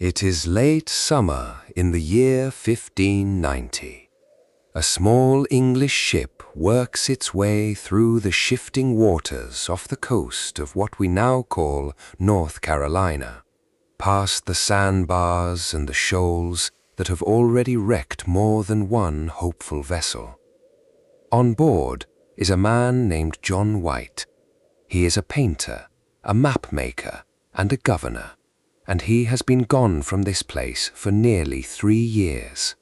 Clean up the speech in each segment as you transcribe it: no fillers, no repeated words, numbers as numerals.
It is late summer in the year 1590. A small English ship works its way through the shifting waters off the coast of what we now call North Carolina, past the sandbars and the shoals that have already wrecked more than one hopeful vessel. On board is a man named John White. He is a painter, a map maker, and a governor, and he has been gone from this place for nearly 3 years.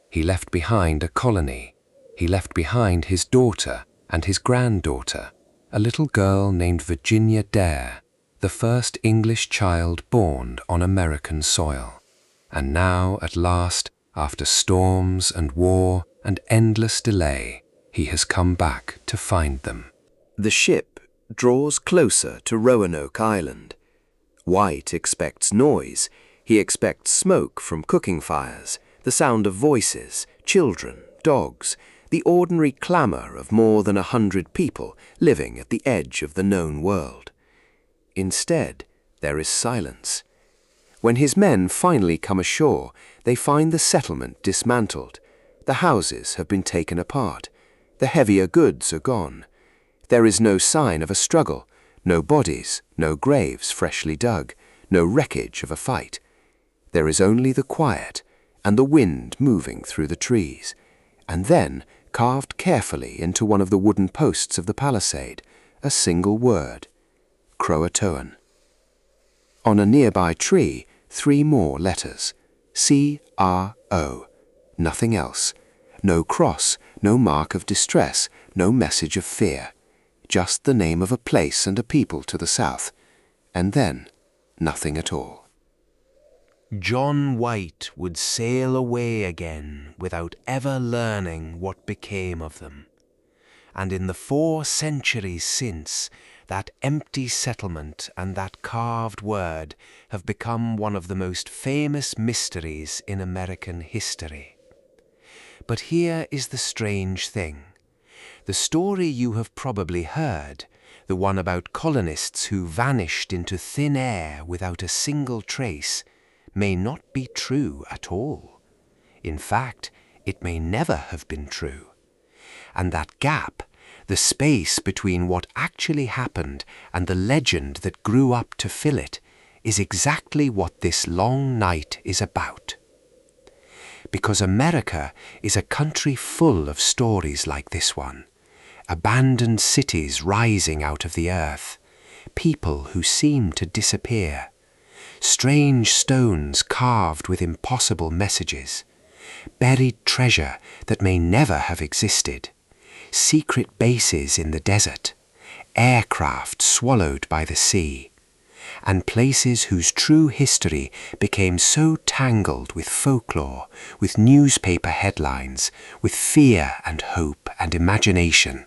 He left behind a colony. He left behind his daughter and his granddaughter, a little girl named Virginia Dare, the first English child born on American soil. And now, at last, after storms and war and endless delay, he has come back to find them. The ship draws closer to Roanoke Island. White expects noise. He expects smoke from cooking fires, the sound of voices, children, dogs, the ordinary clamor of more than 100 people living at the edge of the known world. Instead, there is silence. When his men finally come ashore, they find the settlement dismantled. The houses have been taken apart. The heavier goods are gone. There is no sign of a struggle, no bodies, no graves freshly dug, no wreckage of a fight. There is only the quiet and the wind moving through the trees, and then, carved carefully into one of the wooden posts of the palisade, a single word: Croatoan. On a nearby tree, 3 more letters: C-R-O. Nothing else. No cross, no mark of distress, no message of fear. Just the name of a place and a people to the south, and then nothing at all. John White would sail away again without ever learning what became of them. And in the 4 centuries since, that empty settlement and that carved word have become one of the most famous mysteries in American history. But here is the strange thing. The story you have probably heard, the one about colonists who vanished into thin air without a single trace, may not be true at all. In fact, it may never have been true. And that gap, the space between what actually happened and the legend that grew up to fill it, is exactly what this long night is about. Because America is a country full of stories like this one. Abandoned cities rising out of the earth, people who seem to disappear, strange stones carved with impossible messages, buried treasure that may never have existed, secret bases in the desert, aircraft swallowed by the sea, and places whose true history became so tangled with folklore, with newspaper headlines, with fear and hope and imagination,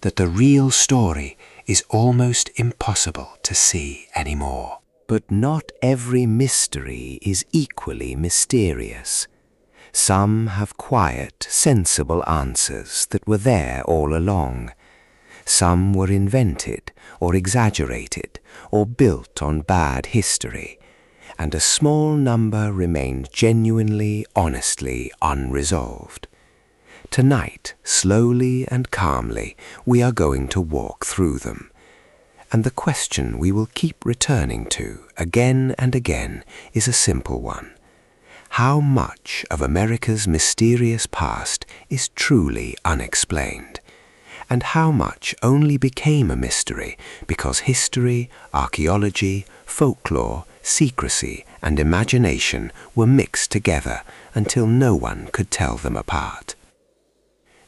that the real story is almost impossible to see anymore. But not every mystery is equally mysterious. Some have quiet, sensible answers that were there all along. Some were invented or exaggerated or built on bad history, and a small number remained genuinely, honestly unresolved. Tonight, slowly and calmly, we are going to walk through them. And the question we will keep returning to again and again is a simple one. How much of America's mysterious past is truly unexplained? And how much only became a mystery because history, archaeology, folklore, secrecy, and imagination were mixed together until no one could tell them apart?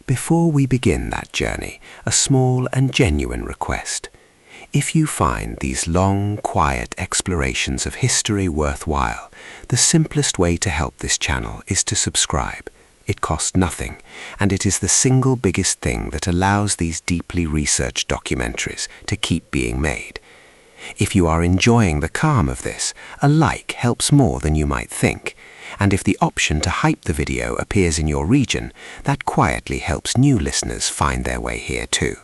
Before we begin that journey, a small and genuine request. If you find these long, quiet explorations of history worthwhile, the simplest way to help this channel is to subscribe. It costs nothing, and it is the single biggest thing that allows these deeply researched documentaries to keep being made. If you are enjoying the calm of this, a like helps more than you might think. And if the option to hype the video appears in your region, that quietly helps new listeners find their way here too.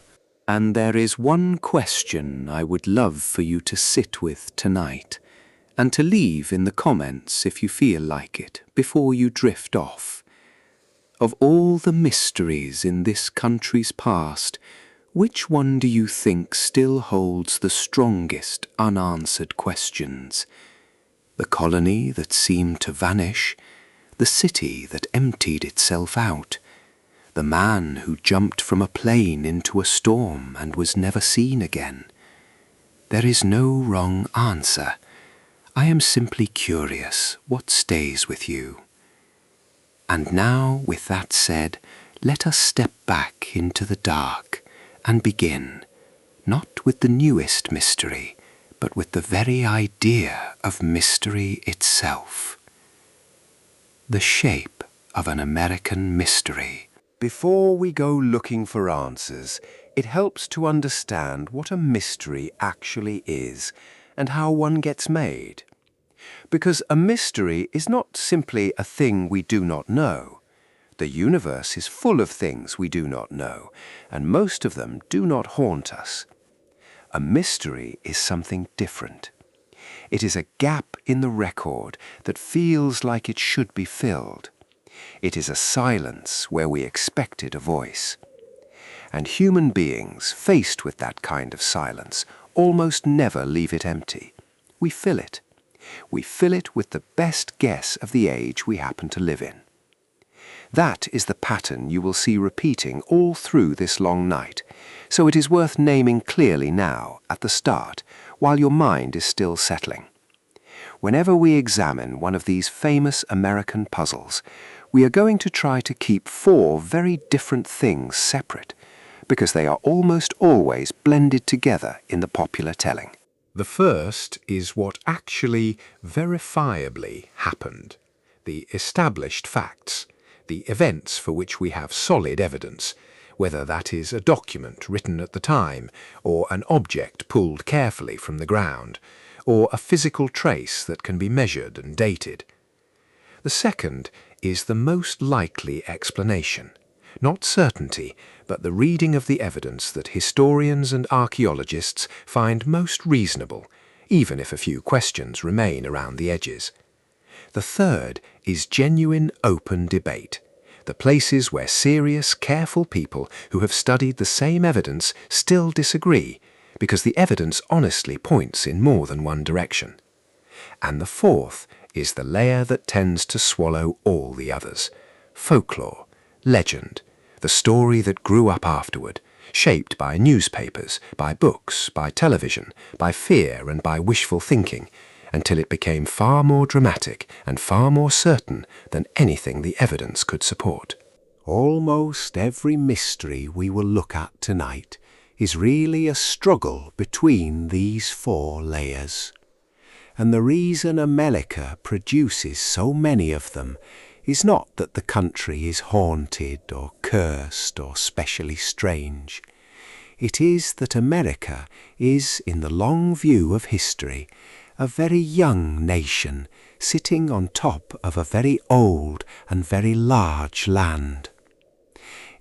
And there is one question I would love for you to sit with tonight, and to leave in the comments if you feel like it before you drift off. Of all the mysteries in this country's past, which one do you think still holds the strongest unanswered questions? The colony that seemed to vanish, the city that emptied itself out, the man who jumped from a plane into a storm and was never seen again. There is no wrong answer. I am simply curious what stays with you. And now, with that said, let us step back into the dark and begin, not with the newest mystery, but with the very idea of mystery itself. The shape of an American mystery. Before we go looking for answers, it helps to understand what a mystery actually is and how one gets made. Because a mystery is not simply a thing we do not know. The universe is full of things we do not know, and most of them do not haunt us. A mystery is something different. It is a gap in the record that feels like it should be filled. It is a silence where we expected a voice. And human beings, faced with that kind of silence, almost never leave it empty. We fill it. We fill it with the best guess of the age we happen to live in. That is the pattern you will see repeating all through this long night, so it is worth naming clearly now, at the start, while your mind is still settling. Whenever we examine one of these famous American puzzles, we are going to try to keep 4 very different things separate, because they are almost always blended together in the popular telling. The first is what actually verifiably happened, the established facts, the events for which we have solid evidence, whether that is a document written at the time, or an object pulled carefully from the ground, or a physical trace that can be measured and dated. The second is the most likely explanation, not certainty, but the reading of the evidence that historians and archaeologists find most reasonable, even if a few questions remain around the edges. The third is genuine open debate, the places where serious, careful people who have studied the same evidence still disagree, because the evidence honestly points in more than one direction. And the fourth is the layer that tends to swallow all the others: folklore, legend, the story that grew up afterward, shaped by newspapers, by books, by television, by fear and by wishful thinking, until it became far more dramatic and far more certain than anything the evidence could support. Almost every mystery we will look at tonight is really a struggle between these 4 layers. And the reason America produces so many of them is not that the country is haunted or cursed or specially strange. It is that America is, in the long view of history, a very young nation sitting on top of a very old and very large land.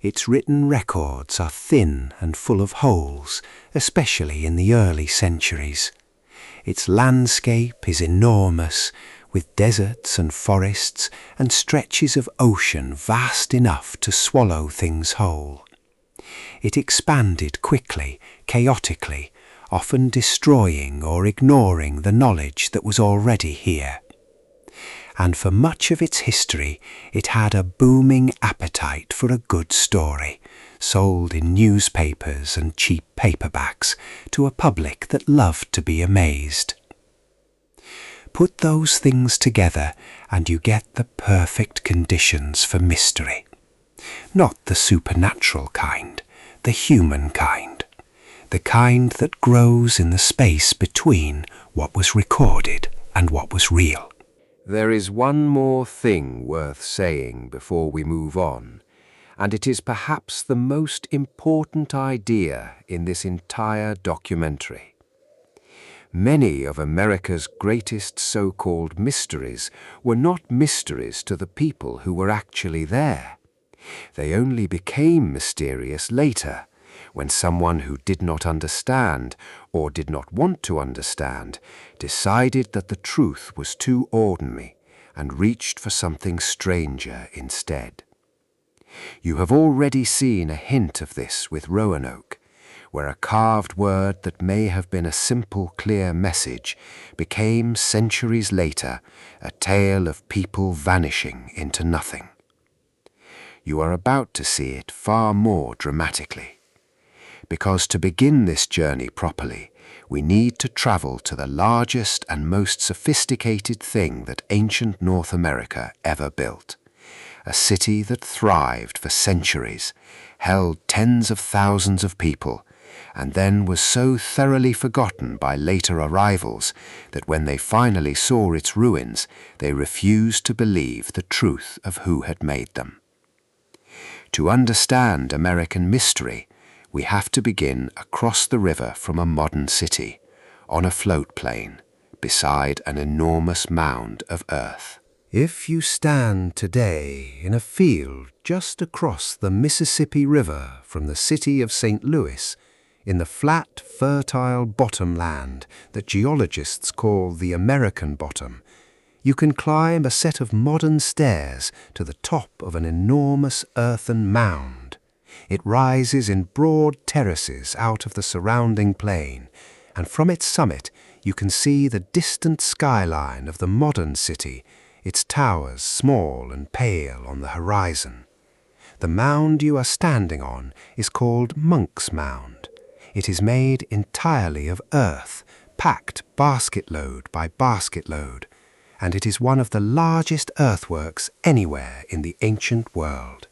Its written records are thin and full of holes, especially in the early centuries. Its landscape is enormous, with deserts and forests and stretches of ocean vast enough to swallow things whole. It expanded quickly, chaotically, often destroying or ignoring the knowledge that was already here. And for much of its history, it had a booming appetite for a good story, sold in newspapers and cheap paperbacks to a public that loved to be amazed. Put those things together and you get the perfect conditions for mystery. Not the supernatural kind, the human kind. The kind that grows in the space between what was recorded and what was real. There is one more thing worth saying before we move on, and it is perhaps the most important idea in this entire documentary. Many of America's greatest so-called mysteries were not mysteries to the people who were actually there. They only became mysterious later, when someone who did not understand, or did not want to understand, decided that the truth was too ordinary and reached for something stranger instead. You have already seen a hint of this with Roanoke, where a carved word that may have been a simple, clear message became, centuries later, a tale of people vanishing into nothing. You are about to see it far more dramatically. Because to begin this journey properly, we need to travel to the largest and most sophisticated thing that ancient North America ever built. A city that thrived for centuries, held tens of thousands of people, and then was so thoroughly forgotten by later arrivals that when they finally saw its ruins, they refused to believe the truth of who had made them. To understand American mystery, we have to begin across the river from a modern city, on a float plane, beside an enormous mound of earth. If you stand today in a field just across the Mississippi River from the city of St. Louis, in the flat, fertile bottomland that geologists call the American bottom, you can climb a set of modern stairs to the top of an enormous earthen mound. It rises in broad terraces out of the surrounding plain, and from its summit you can see the distant skyline of the modern city, its towers small and pale on the horizon. The mound you are standing on is called Monk's Mound. It is made entirely of earth, packed basket-load by basket-load, and it is one of the largest earthworks anywhere in the ancient world.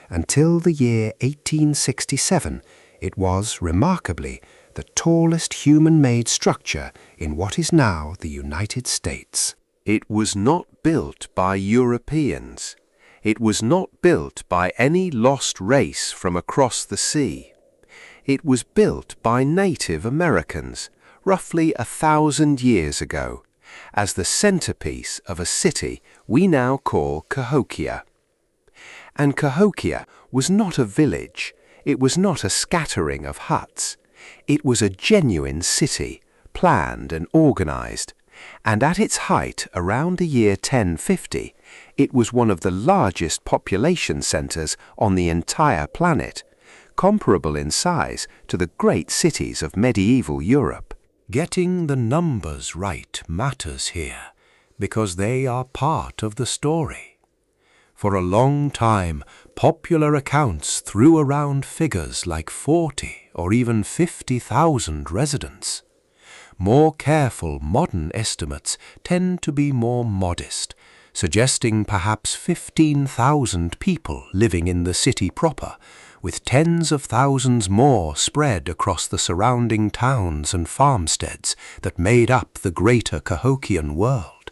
Until the year 1867, it was, remarkably, the tallest human-made structure in what is now the United States. It was not built by Europeans. It was not built by any lost race from across the sea. It was built by Native Americans, roughly 1,000 years ago, as the centerpiece of a city we now call Cahokia. And Cahokia was not a village. It was not a scattering of huts. It was a genuine city, planned and organized, and at its height around the year 1050, it was one of the largest population centers on the entire planet, comparable in size to the great cities of medieval Europe. Getting the numbers right matters here, because they are part of the story. For a long time, popular accounts threw around figures like 40 or even 50,000 residents. More careful modern estimates tend to be more modest, suggesting perhaps 15,000 people living in the city proper, with tens of thousands more spread across the surrounding towns and farmsteads that made up the greater Cahokian world.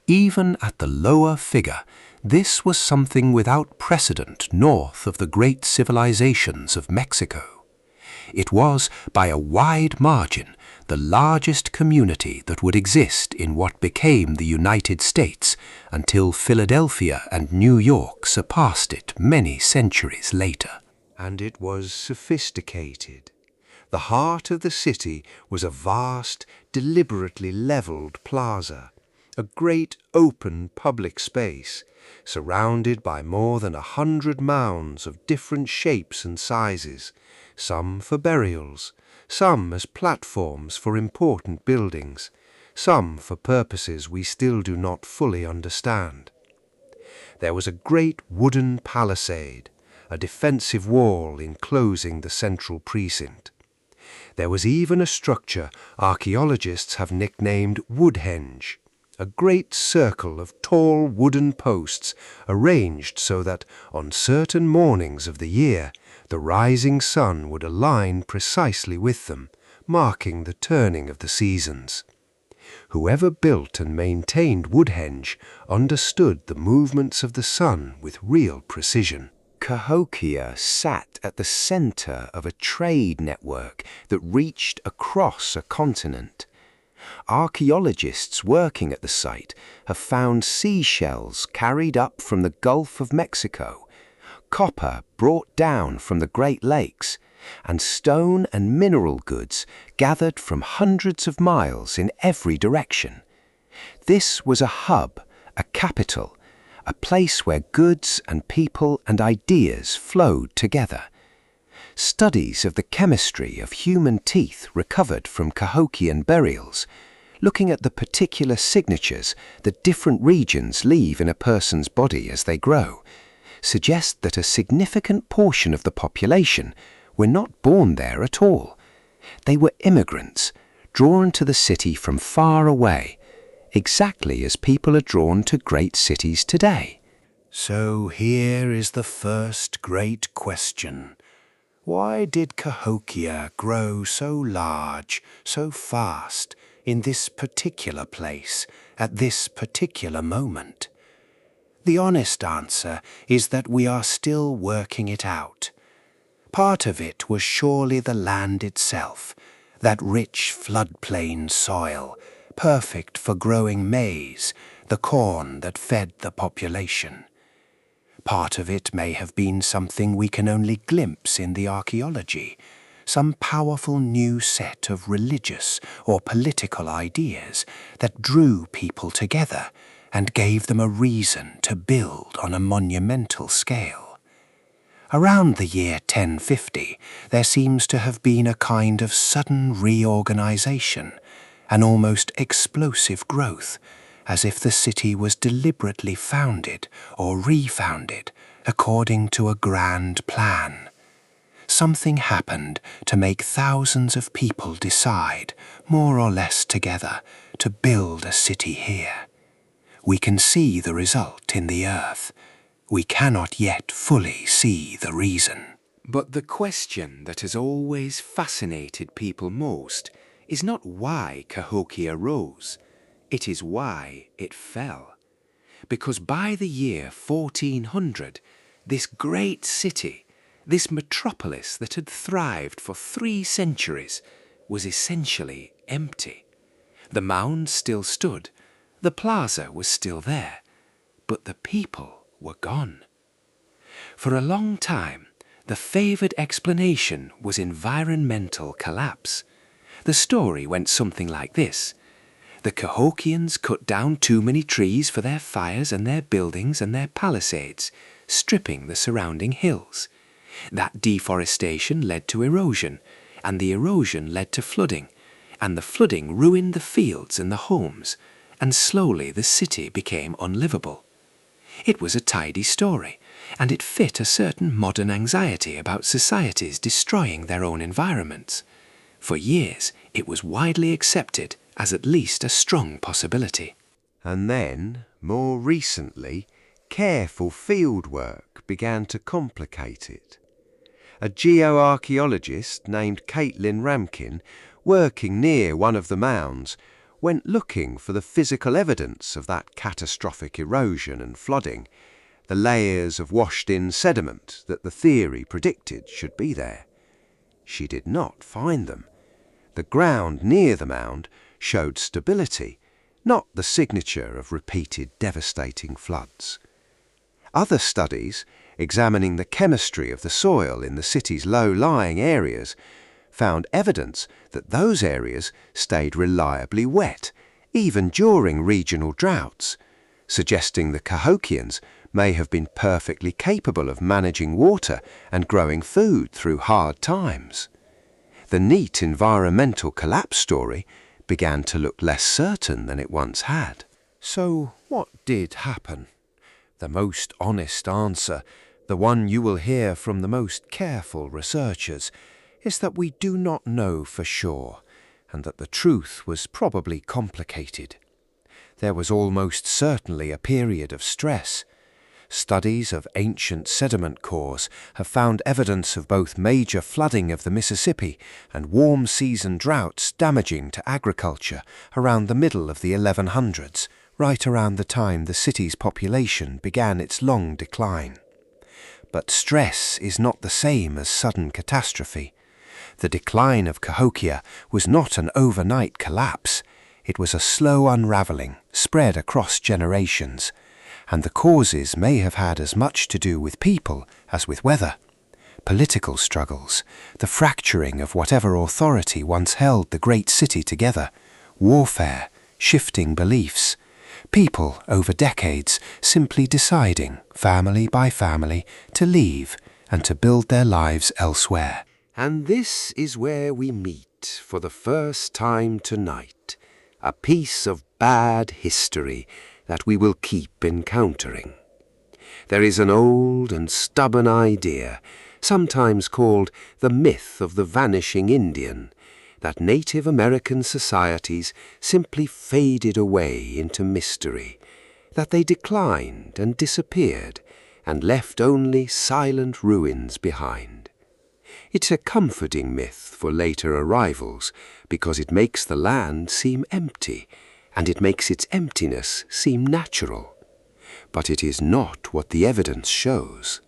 Even at the lower figure, this was something without precedent north of the great civilizations of Mexico. It was, by a wide margin, the largest community that would exist in what became the United States until Philadelphia and New York surpassed it many centuries later. And it was sophisticated. The heart of the city was a vast, deliberately leveled plaza, a great open public space, surrounded by more than 100 mounds of different shapes and sizes, some for burials, some as platforms for important buildings, some for purposes we still do not fully understand. There was a great wooden palisade, a defensive wall enclosing the central precinct. There was even a structure archaeologists have nicknamed Woodhenge, a great circle of tall wooden posts arranged so that, on certain mornings of the year, the rising sun would align precisely with them, marking the turning of the seasons. Whoever built and maintained Woodhenge understood the movements of the sun with real precision. Cahokia sat at the center of a trade network that reached across a continent. Archaeologists working at the site have found seashells carried up from the Gulf of Mexico, copper brought down from the Great Lakes, and stone and mineral goods gathered from hundreds of miles in every direction. This was a hub, a capital, a place where goods and people and ideas flowed together. Studies of the chemistry of human teeth recovered from Cahokian burials, looking at the particular signatures that different regions leave in a person's body as they grow, suggest that a significant portion of the population were not born there at all. They were immigrants, drawn to the city from far away, exactly as people are drawn to great cities today. So here is the first great question. Why did Cahokia grow so large, so fast, in this particular place, at this particular moment? The honest answer is that we are still working it out. Part of it was surely the land itself, that rich floodplain soil, perfect for growing maize, the corn that fed the population. Part of it may have been something we can only glimpse in the archaeology, some powerful new set of religious or political ideas that drew people together and gave them a reason to build on a monumental scale. Around the year 1050, there seems to have been a kind of sudden reorganization, an almost explosive growth, as if the city was deliberately founded or refounded according to a grand plan. Something happened to make thousands of people decide, more or less together, to build a city here. We can see the result in the earth. We cannot yet fully see the reason. But the question that has always fascinated people most is not why Cahokia rose. It is why it fell. Because by the year 1400, this great city, this metropolis that had thrived for 3 centuries, was essentially empty. The mound still stood, the plaza was still there, but the people were gone. For a long time, the favoured explanation was environmental collapse. The story went something like this. The Cahokians cut down too many trees for their fires and their buildings and their palisades, stripping the surrounding hills. That deforestation led to erosion, and the erosion led to flooding, and the flooding ruined the fields and the homes, and slowly the city became unlivable. It was a tidy story, and it fit a certain modern anxiety about societies destroying their own environments. For years, it was widely accepted as at least a strong possibility. And then, more recently, careful fieldwork began to complicate it. A geoarchaeologist named Caitlin Ramkin, working near one of the mounds, went looking for the physical evidence of that catastrophic erosion and flooding, the layers of washed-in sediment that the theory predicted should be there. She did not find them. The ground near the mound showed stability, not the signature of repeated devastating floods. Other studies, examining the chemistry of the soil in the city's low-lying areas, found evidence that those areas stayed reliably wet, even during regional droughts, suggesting the Cahokians may have been perfectly capable of managing water and growing food through hard times. The neat environmental collapse story began to look less certain than it once had. So what did happen? The most honest answer, the one you will hear from the most careful researchers, is that we do not know for sure, and that the truth was probably complicated. There was almost certainly a period of stress. Studies of ancient sediment cores have found evidence of both major flooding of the Mississippi and warm season droughts damaging to agriculture around the middle of the 1100s, right around the time the city's population began its long decline. But stress is not the same as sudden catastrophe. The decline of Cahokia was not an overnight collapse. It was a slow unravelling, spread across generations, and the causes may have had as much to do with people as with weather. political struggles, the fracturing of whatever authority once held the great city together, warfare, shifting beliefs, people over decades simply deciding, family by family, to leave and to build their lives elsewhere. And this is where we meet for the first time tonight, a piece of bad history that we will keep encountering. There is an old and stubborn idea, sometimes called the myth of the vanishing Indian, that Native American societies simply faded away into mystery, that they declined and disappeared and left only silent ruins behind. It's a comforting myth for later arrivals because it makes the land seem empty, and it makes its emptiness seem natural. But it is not what the evidence shows.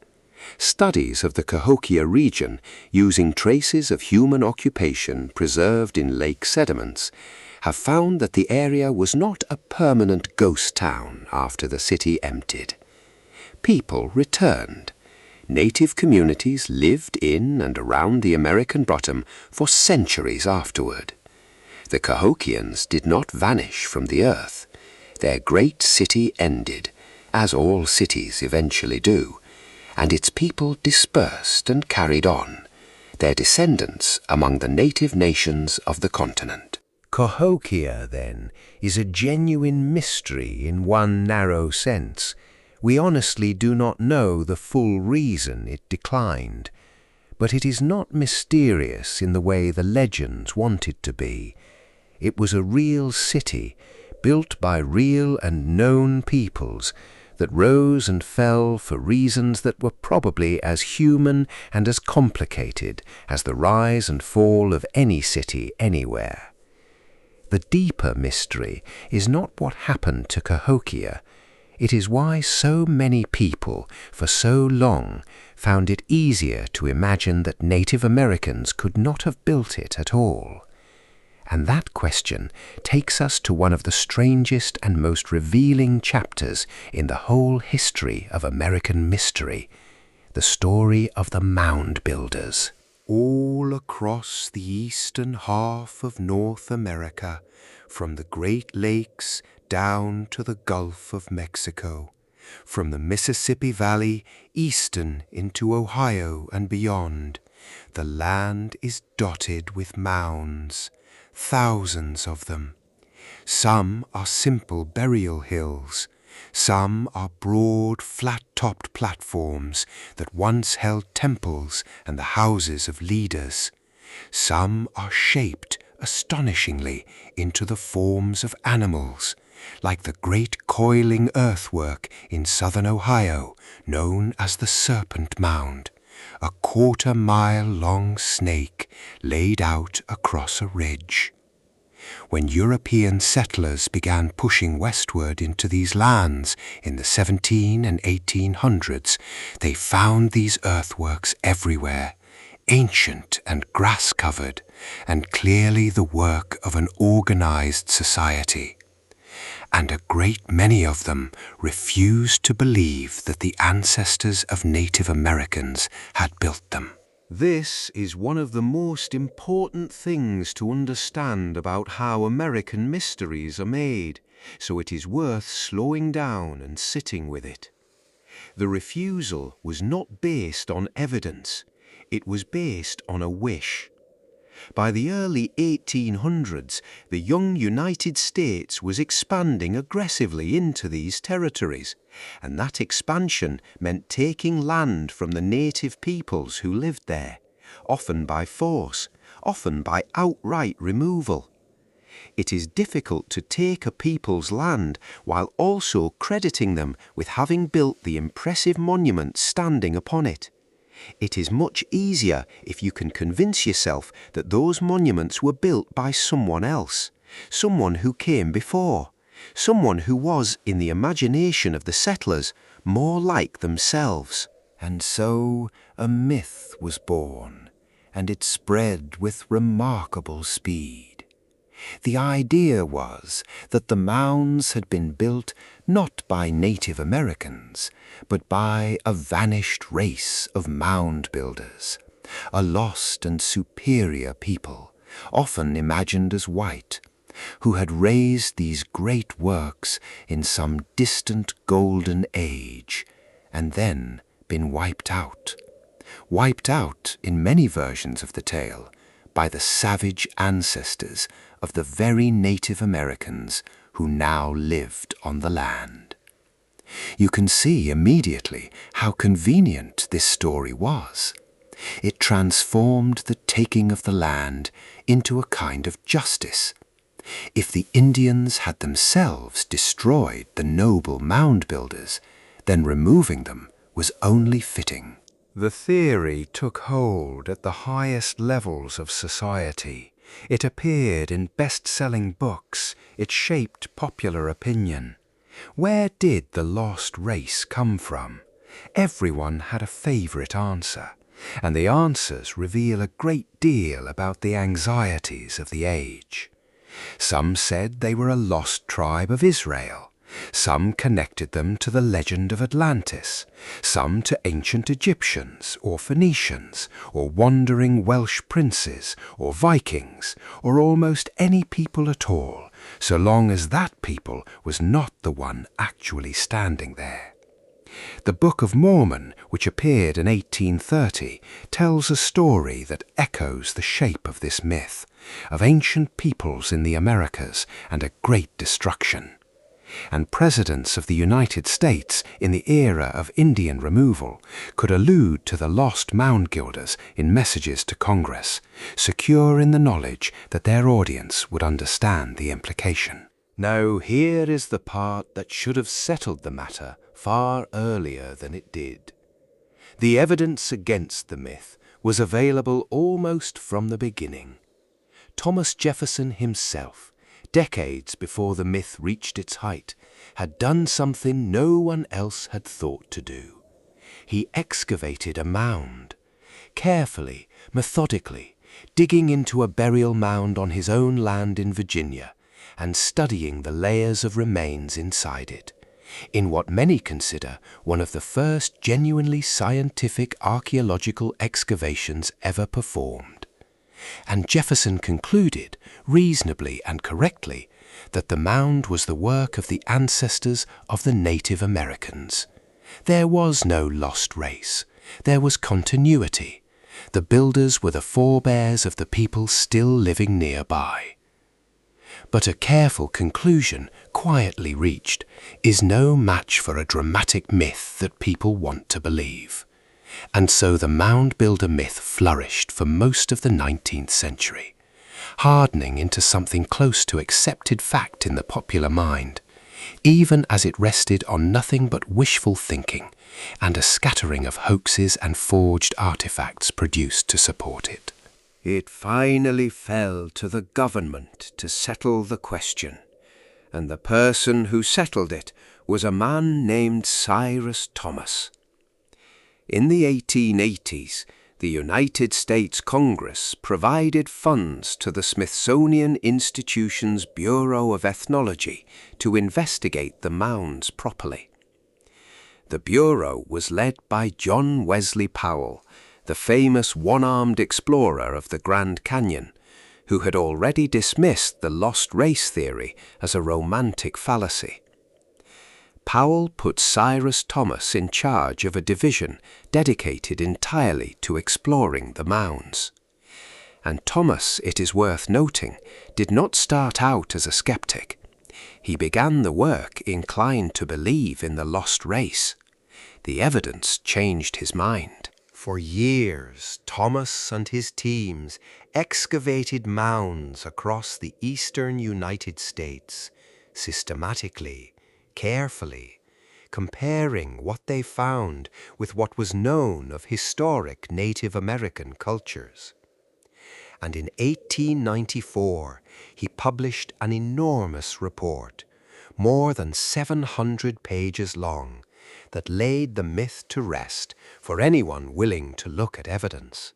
Studies of the Cahokia region using traces of human occupation preserved in lake sediments have found that the area was not a permanent ghost town after the city emptied. People returned. Native communities lived in and around the American bottom for centuries afterward. The Cahokians did not vanish from the earth. Their great city ended, as all cities eventually do, and its people dispersed and carried on, their descendants among the native nations of the continent. Cahokia, then, is a genuine mystery in one narrow sense. We honestly do not know the full reason it declined, but it is not mysterious in the way the legends want it to be. It was a real city, built by real and known peoples, that rose and fell for reasons that were probably as human and as complicated as the rise and fall of any city anywhere. The deeper mystery is not what happened to Cahokia. It is why so many people, for so long, found it easier to imagine that Native Americans could not have built it at all. And that question takes us to one of the strangest and most revealing chapters in the whole history of American mystery, the story of the mound builders. All across the eastern half of North America, from the Great Lakes down to the Gulf of Mexico, from the Mississippi Valley eastern into Ohio and beyond, the land is dotted with mounds. Thousands of them. Some are simple burial hills. Some are broad, flat-topped platforms that once held temples and the houses of leaders. Some are shaped astonishingly into the forms of animals, like the great coiling earthwork in southern Ohio known as the Serpent Mound, a quarter-mile-long snake laid out across a ridge. When European settlers began pushing westward into these lands in the 1700s and 1800s, they found these earthworks everywhere, ancient and grass-covered, and clearly the work of an organized society. And a great many of them refused to believe that the ancestors of Native Americans had built them. This is one of the most important things to understand about how American mysteries are made, so it is worth slowing down and sitting with it. The refusal was not based on evidence, it was based on a wish. By the early 1800s, the young United States was expanding aggressively into these territories, and that expansion meant taking land from the native peoples who lived there, often by force, often by outright removal. It is difficult to take a people's land while also crediting them with having built the impressive monuments standing upon it. It is much easier if you can convince yourself that those monuments were built by someone else, someone who came before, someone who was, in the imagination of the settlers, more like themselves. And so a myth was born, and it spread with remarkable speed. The idea was that the mounds had been built not by Native Americans, but by a vanished race of mound builders, a lost and superior people, often imagined as white, who had raised these great works in some distant golden age, and then been wiped out in many versions of the tale, by the savage ancestors of the very Native Americans who now lived on the land. You can see immediately how convenient this story was. It transformed the taking of the land into a kind of justice. If the Indians had themselves destroyed the noble mound builders, then removing them was only fitting. The theory took hold at the highest levels of society. It appeared in best-selling books. It shaped popular opinion. Where did the lost race come from? Everyone had a favorite answer, and the answers reveal a great deal about the anxieties of the age. Some said they were a lost tribe of Israel. Some connected them to the legend of Atlantis, some to ancient Egyptians or Phoenicians or wandering Welsh princes or Vikings or almost any people at all, so long as that people was not the one actually standing there. The Book of Mormon, which appeared in 1830, tells a story that echoes the shape of this myth, of ancient peoples in the Americas and a great destruction. And presidents of the United States in the era of Indian removal could allude to the lost mound builders in messages to Congress, secure in the knowledge that their audience would understand the implication. Now here is the part that should have settled the matter far earlier than it did. The evidence against the myth was available almost from the beginning. Thomas Jefferson himself, decades before the myth reached its height, had done something no one else had thought to do. He excavated a mound, carefully, methodically, digging into a burial mound on his own land in Virginia and studying the layers of remains inside it, in what many consider one of the first genuinely scientific archaeological excavations ever performed. And Jefferson concluded, reasonably and correctly, that the mound was the work of the ancestors of the Native Americans. There was no lost race. There was continuity. The builders were the forebears of the people still living nearby. But a careful conclusion, quietly reached, is no match for a dramatic myth that people want to believe. And so the mound builder myth flourished for most of the 19th century, hardening into something close to accepted fact in the popular mind, even as it rested on nothing but wishful thinking and a scattering of hoaxes and forged artifacts produced to support it. It finally fell to the government to settle the question, and the person who settled it was a man named Cyrus Thomas. In the 1880s, the United States Congress provided funds to the Smithsonian Institution's Bureau of Ethnology to investigate the mounds properly. The Bureau was led by John Wesley Powell, the famous one-armed explorer of the Grand Canyon, who had already dismissed the lost race theory as a romantic fallacy. Powell put Cyrus Thomas in charge of a division dedicated entirely to exploring the mounds. And Thomas, it is worth noting, did not start out as a skeptic. He began the work inclined to believe in the lost race. The evidence changed his mind. For years, Thomas and his teams excavated mounds across the eastern United States, systematically, carefully, comparing what they found with what was known of historic Native American cultures. And in 1894, he published an enormous report, more than 700 pages long, that laid the myth to rest for anyone willing to look at evidence.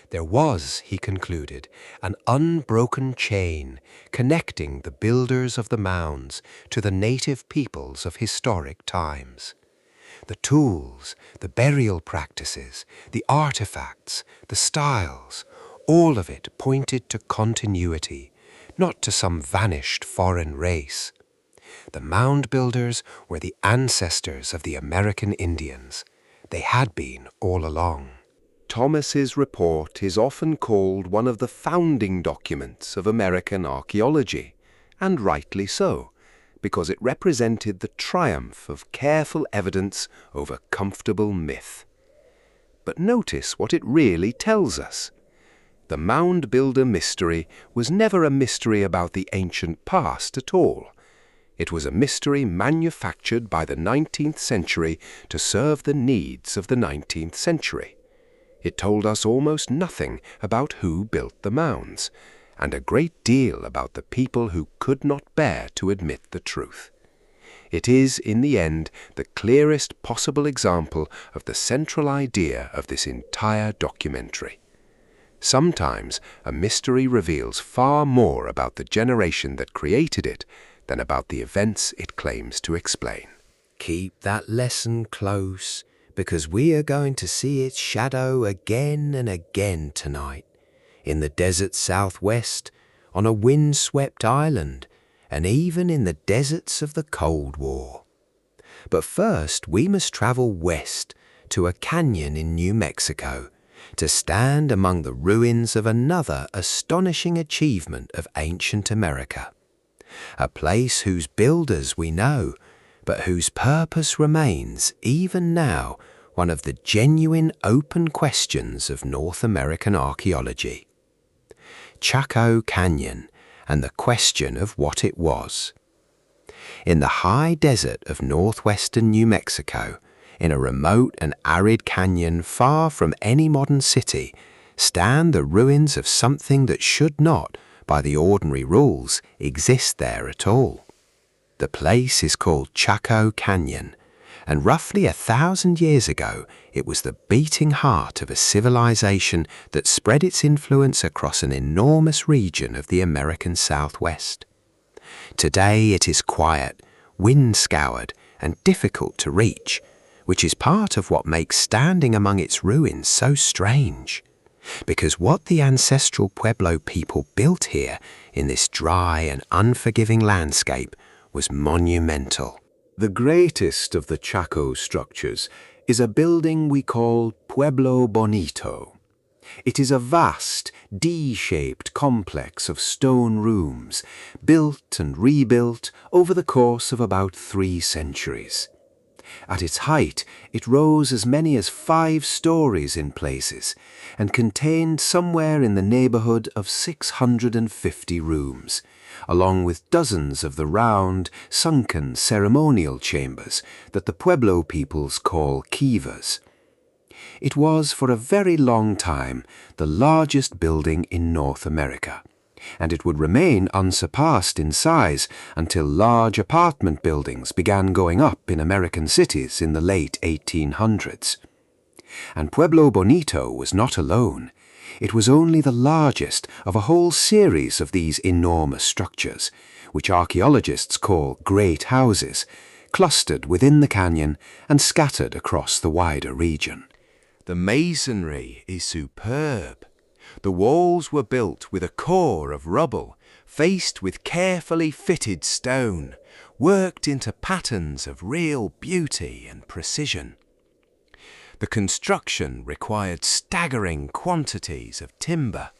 There was, he concluded, an unbroken chain connecting the builders of the mounds to the native peoples of historic times. The tools, the burial practices, the artifacts, the styles, all of it pointed to continuity, not to some vanished foreign race. The mound builders were the ancestors of the American Indians. They had been all along. Thomas's report is often called one of the founding documents of American archaeology, and rightly so, because it represented the triumph of careful evidence over comfortable myth. But notice what it really tells us. The mound builder mystery was never a mystery about the ancient past at all. It was a mystery manufactured by the 19th century to serve the needs of the 19th century. It told us almost nothing about who built the mounds, and a great deal about the people who could not bear to admit the truth. It is, in the end, the clearest possible example of the central idea of this entire documentary. Sometimes a mystery reveals far more about the generation that created it than about the events it claims to explain. Keep that lesson close, because we are going to see its shadow again and again tonight, in the desert southwest, on a wind-swept island, and even in the deserts of the Cold War. But first we must travel west to a canyon in New Mexico to stand among the ruins of another astonishing achievement of ancient America. A place whose builders we know, but whose purpose remains, even now, one of the genuine open questions of North American archaeology. Chaco Canyon and the question of what it was. In the high desert of northwestern New Mexico, in a remote and arid canyon far from any modern city, stand the ruins of something that should not, by the ordinary rules, exist there at all. The place is called Chaco Canyon, and roughly 1,000 years ago it was the beating heart of a civilization that spread its influence across an enormous region of the American Southwest. Today it is quiet, wind-scoured, and difficult to reach, which is part of what makes standing among its ruins so strange. Because what the ancestral Pueblo people built here in this dry and unforgiving landscape was monumental. The greatest of the Chaco structures is a building we call Pueblo Bonito. It is a vast, D-shaped complex of stone rooms, built and rebuilt over the course of about 3 centuries. At its height, it rose as many as 5 stories in places, and contained somewhere in the neighborhood of 650 rooms, along with dozens of the round, sunken ceremonial chambers that the Pueblo peoples call kivas. It was for a very long time the largest building in North America, and it would remain unsurpassed in size until large apartment buildings began going up in American cities in the late 1800s. And Pueblo Bonito was not alone. It was only the largest of a whole series of these enormous structures, which archaeologists call great houses, clustered within the canyon and scattered across the wider region. The masonry is superb. The walls were built with a core of rubble, faced with carefully fitted stone, worked into patterns of real beauty and precision. The construction required staggering quantities of timber,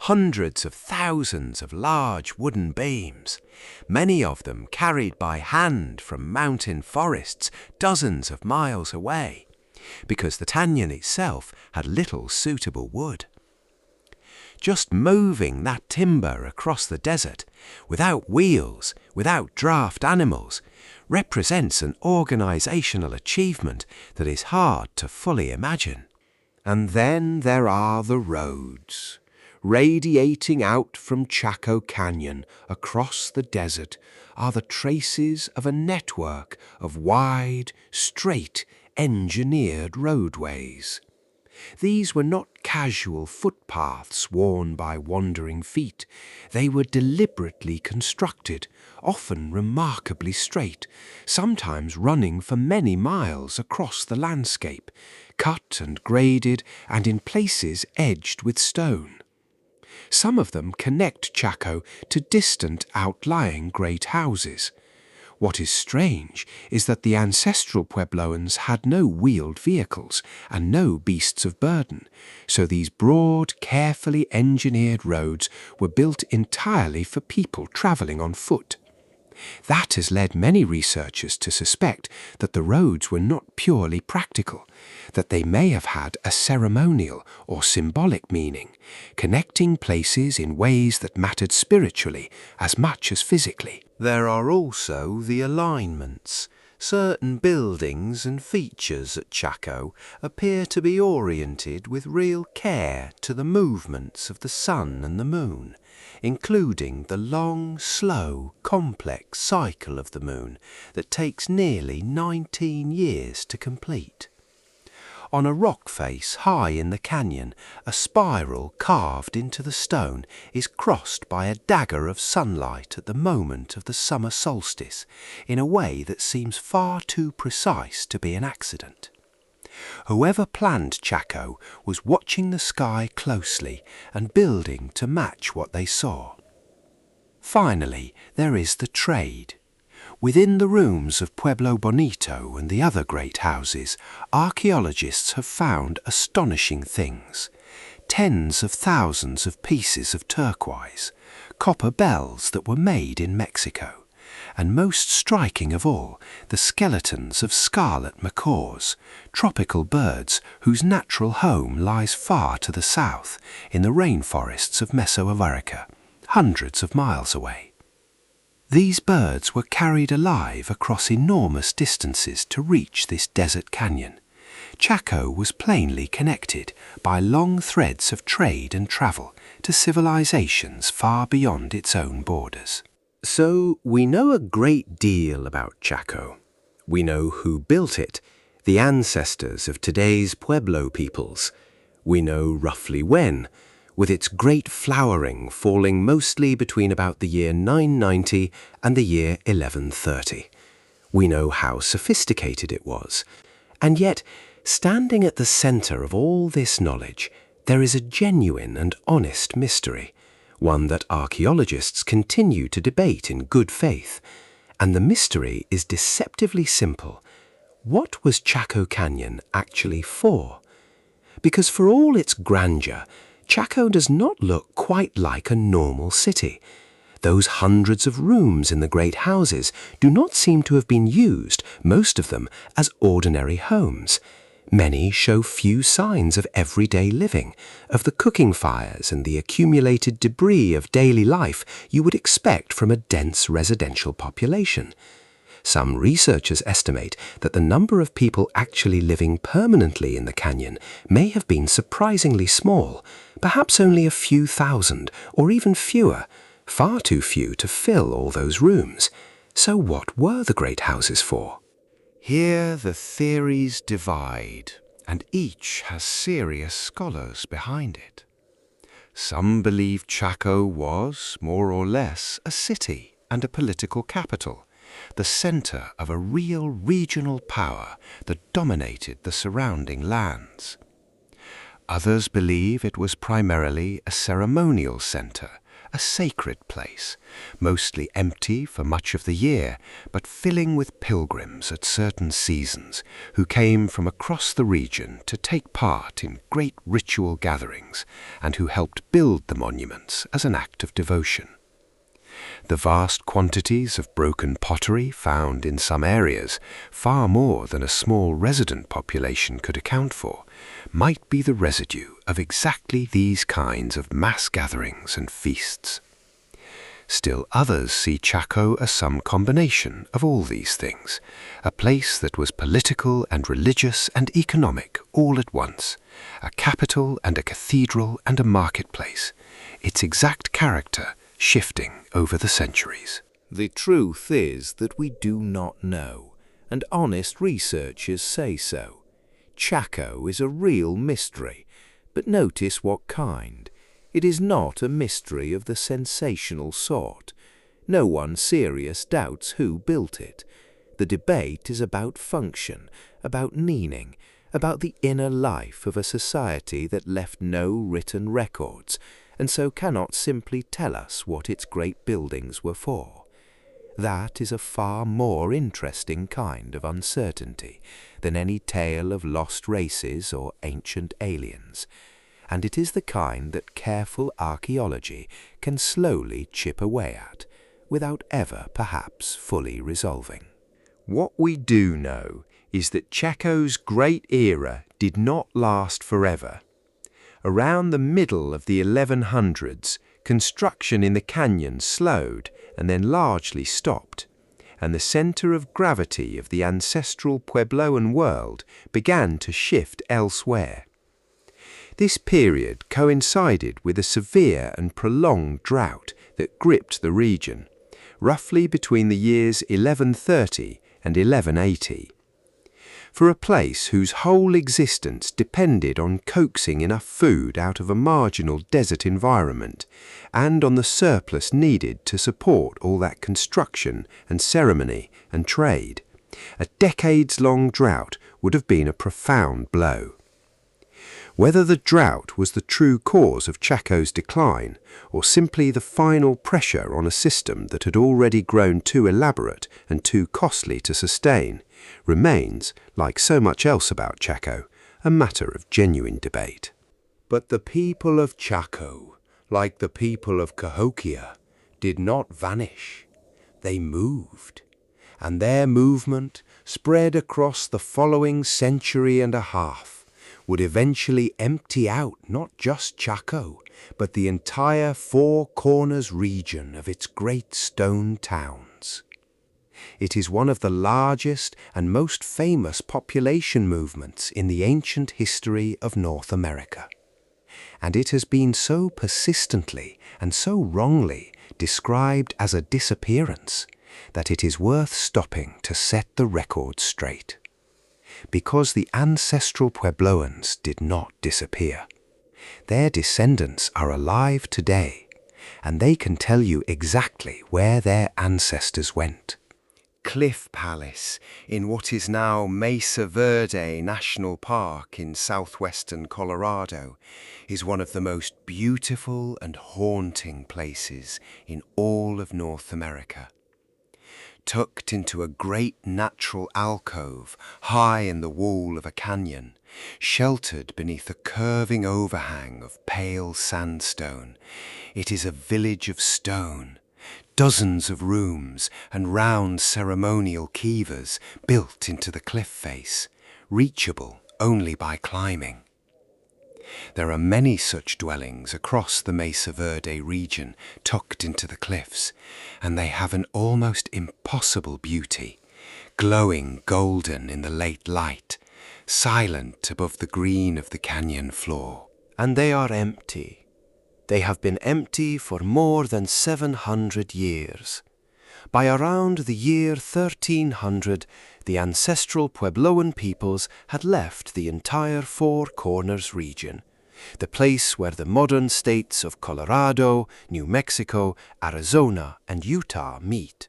hundreds of thousands of large wooden beams, many of them carried by hand from mountain forests dozens of miles away, because the canyon itself had little suitable wood. Just moving that timber across the desert, without wheels, without draft animals, represents an organizational achievement that is hard to fully imagine. And then there are the roads. Radiating out from Chaco Canyon across the desert are the traces of a network of wide, straight, engineered roadways. These were not casual footpaths worn by wandering feet. They were deliberately constructed, often remarkably straight, sometimes running for many miles across the landscape, cut and graded and in places edged with stone. Some of them connect Chaco to distant outlying great houses. What is strange is that the ancestral Puebloans had no wheeled vehicles and no beasts of burden, so these broad, carefully engineered roads were built entirely for people traveling on foot. That has led many researchers to suspect that the roads were not purely practical, that they may have had a ceremonial or symbolic meaning, connecting places in ways that mattered spiritually as much as physically. There are also the alignments. Certain buildings and features at Chaco appear to be oriented with real care to the movements of the sun and the moon, including the long, slow, complex cycle of the moon that takes nearly 19 years to complete. On a rock face high in the canyon, a spiral carved into the stone is crossed by a dagger of sunlight at the moment of the summer solstice, in a way that seems far too precise to be an accident. Whoever planned Chaco was watching the sky closely and building to match what they saw. Finally, there is the trade. Within the rooms of Pueblo Bonito and the other great houses, archaeologists have found astonishing things. Tens of thousands of pieces of turquoise, copper bells that were made in Mexico, and most striking of all, the skeletons of scarlet macaws, tropical birds whose natural home lies far to the south in the rainforests of Mesoamerica, hundreds of miles away. These birds were carried alive across enormous distances to reach this desert canyon. Chaco was plainly connected by long threads of trade and travel to civilizations far beyond its own borders. So we know a great deal about Chaco. We know who built it, the ancestors of today's Pueblo peoples. We know roughly when, with its great flowering falling mostly between about the year 990 and the year 1130. We know how sophisticated it was. And yet, standing at the center of all this knowledge, there is a genuine and honest mystery, one that archaeologists continue to debate in good faith. And the mystery is deceptively simple. What was Chaco Canyon actually for? Because for all its grandeur, Chaco does not look quite like a normal city. Those hundreds of rooms in the great houses do not seem to have been used, most of them, as ordinary homes. Many show few signs of everyday living, of the cooking fires and the accumulated debris of daily life you would expect from a dense residential population. Some researchers estimate that the number of people actually living permanently in the canyon may have been surprisingly small, perhaps only a few thousand, or even fewer, far too few to fill all those rooms. So what were the great houses for? Here the theories divide, and each has serious scholars behind it. Some believe Chaco was, more or less, a city and a political capital, the center of a real regional power that dominated the surrounding lands. Others believe it was primarily a ceremonial center, a sacred place, mostly empty for much of the year, but filling with pilgrims at certain seasons who came from across the region to take part in great ritual gatherings and who helped build the monuments as an act of devotion. The vast quantities of broken pottery found in some areas, far more than a small resident population could account for, might be the residue of exactly these kinds of mass gatherings and feasts. Still others see Chaco as some combination of all these things, a place that was political and religious and economic all at once, a capital and a cathedral and a marketplace, its exact character shifting over the centuries. The truth is that we do not know, and honest researchers say so. Chaco is a real mystery, but notice what kind. It is not a mystery of the sensational sort. No one serious doubts who built it. The debate is about function, about meaning, about the inner life of a society that left no written records, and so cannot simply tell us what its great buildings were for. That is a far more interesting kind of uncertainty than any tale of lost races or ancient aliens, and it is the kind that careful archaeology can slowly chip away at, without ever perhaps fully resolving. What we do know is that Chaco's great era did not last forever. Around the middle of the 1100s, construction in the canyon slowed and then largely stopped, and the center of gravity of the ancestral Puebloan world began to shift elsewhere. This period coincided with a severe and prolonged drought that gripped the region, roughly between the years 1130 and 1180. For a place whose whole existence depended on coaxing enough food out of a marginal desert environment, and on the surplus needed to support all that construction and ceremony and trade, a decades-long drought would have been a profound blow. Whether the drought was the true cause of Chaco's decline, or simply the final pressure on a system that had already grown too elaborate and too costly to sustain, remains, like so much else about Chaco, a matter of genuine debate. But the people of Chaco, like the people of Cahokia, did not vanish. They moved, and their movement, spread across the following century and a half, would eventually empty out not just Chaco, but the entire Four Corners region of its great stone towns. It is one of the largest and most famous population movements in the ancient history of North America. And it has been so persistently and so wrongly described as a disappearance that it is worth stopping to set the record straight. Because the ancestral Puebloans did not disappear. Their descendants are alive today, and they can tell you exactly where their ancestors went. Cliff Palace in what is now Mesa Verde National Park in southwestern Colorado is one of the most beautiful and haunting places in all of North America. Tucked into a great natural alcove high in the wall of a canyon, sheltered beneath a curving overhang of pale sandstone, it is a village of stone, dozens of rooms and round ceremonial kivas built into the cliff face, reachable only by climbing. There are many such dwellings across the Mesa Verde region tucked into the cliffs, and they have an almost impossible beauty, glowing golden in the late light, silent above the green of the canyon floor. And they are empty. They have been empty for more than 700 years. By around the year 1300, the ancestral Puebloan peoples had left the entire Four Corners region, the place where the modern states of Colorado, New Mexico, Arizona, and Utah meet.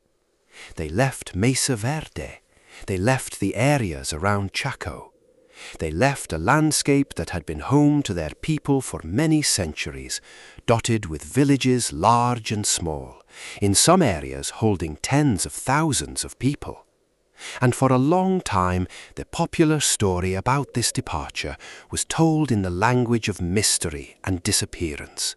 They left Mesa Verde. They left the areas around Chaco. They left a landscape that had been home to their people for many centuries, dotted with villages large and small, in some areas holding tens of thousands of people. And for a long time, the popular story about this departure was told in the language of mystery and disappearance.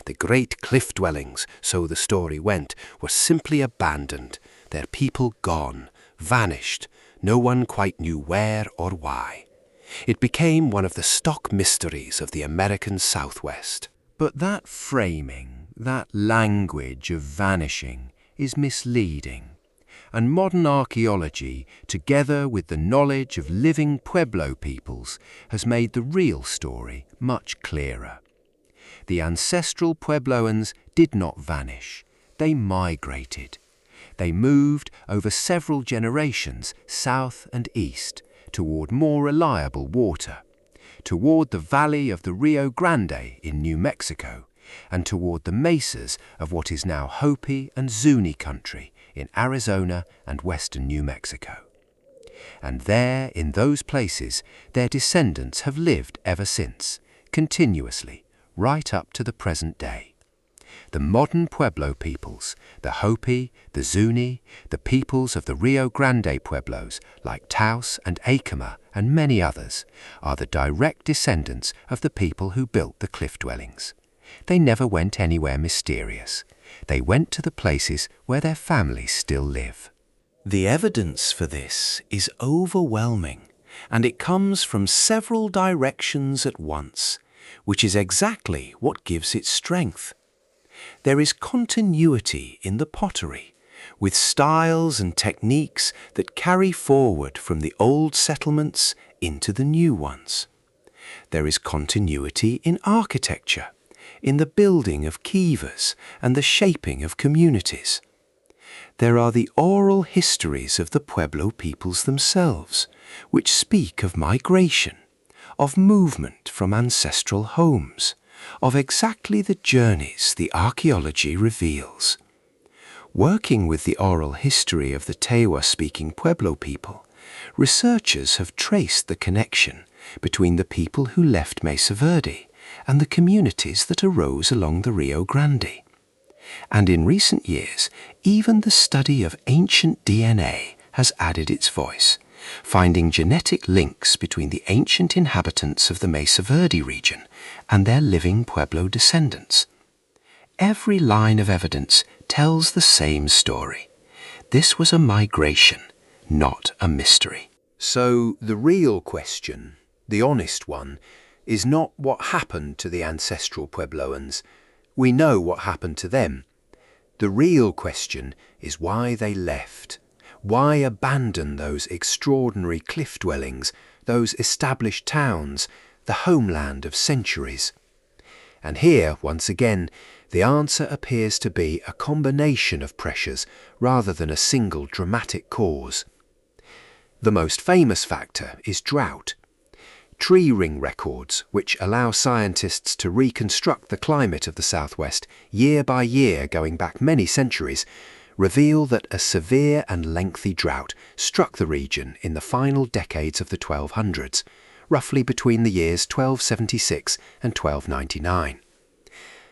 The great cliff dwellings, so the story went, were simply abandoned, their people gone, vanished, no one quite knew where or why. It became one of the stock mysteries of the American Southwest. But that framing, that language of vanishing, is misleading. And modern archaeology, together with the knowledge of living Pueblo peoples, has made the real story much clearer. The ancestral Puebloans did not vanish. They migrated. They moved over several generations south and east, toward more reliable water, toward the valley of the Rio Grande in New Mexico, and toward the mesas of what is now Hopi and Zuni country in Arizona and western New Mexico. And there, in those places, their descendants have lived ever since, continuously, right up to the present day. The modern Pueblo peoples, the Hopi, the Zuni, the peoples of the Rio Grande Pueblos like Taos and Acoma and many others, are the direct descendants of the people who built the cliff dwellings. They never went anywhere mysterious. They went to the places where their families still live. The evidence for this is overwhelming, and it comes from several directions at once, which is exactly what gives it strength. There is continuity in the pottery, with styles and techniques that carry forward from the old settlements into the new ones. There is continuity in architecture, in the building of kivas and the shaping of communities. There are the oral histories of the Pueblo peoples themselves, which speak of migration, of movement from ancestral homes, of exactly the journeys the archaeology reveals. Working with the oral history of the Tewa-speaking Pueblo people, researchers have traced the connection between the people who left Mesa Verde and the communities that arose along the Rio Grande. And in recent years, even the study of ancient DNA has added its voice, finding genetic links between the ancient inhabitants of the Mesa Verde region and their living Pueblo descendants. Every line of evidence tells the same story. This was a migration, not a mystery. So the real question, the honest one, is not what happened to the ancestral Puebloans. We know what happened to them. The real question is why they left. Why abandon those extraordinary cliff dwellings, those established towns, the homeland of centuries? And here, once again, the answer appears to be a combination of pressures rather than a single dramatic cause. The most famous factor is drought. Tree ring records, which allow scientists to reconstruct the climate of the Southwest year by year going back many centuries, reveal that a severe and lengthy drought struck the region in the final decades of the 1200s, roughly between the years 1276 and 1299.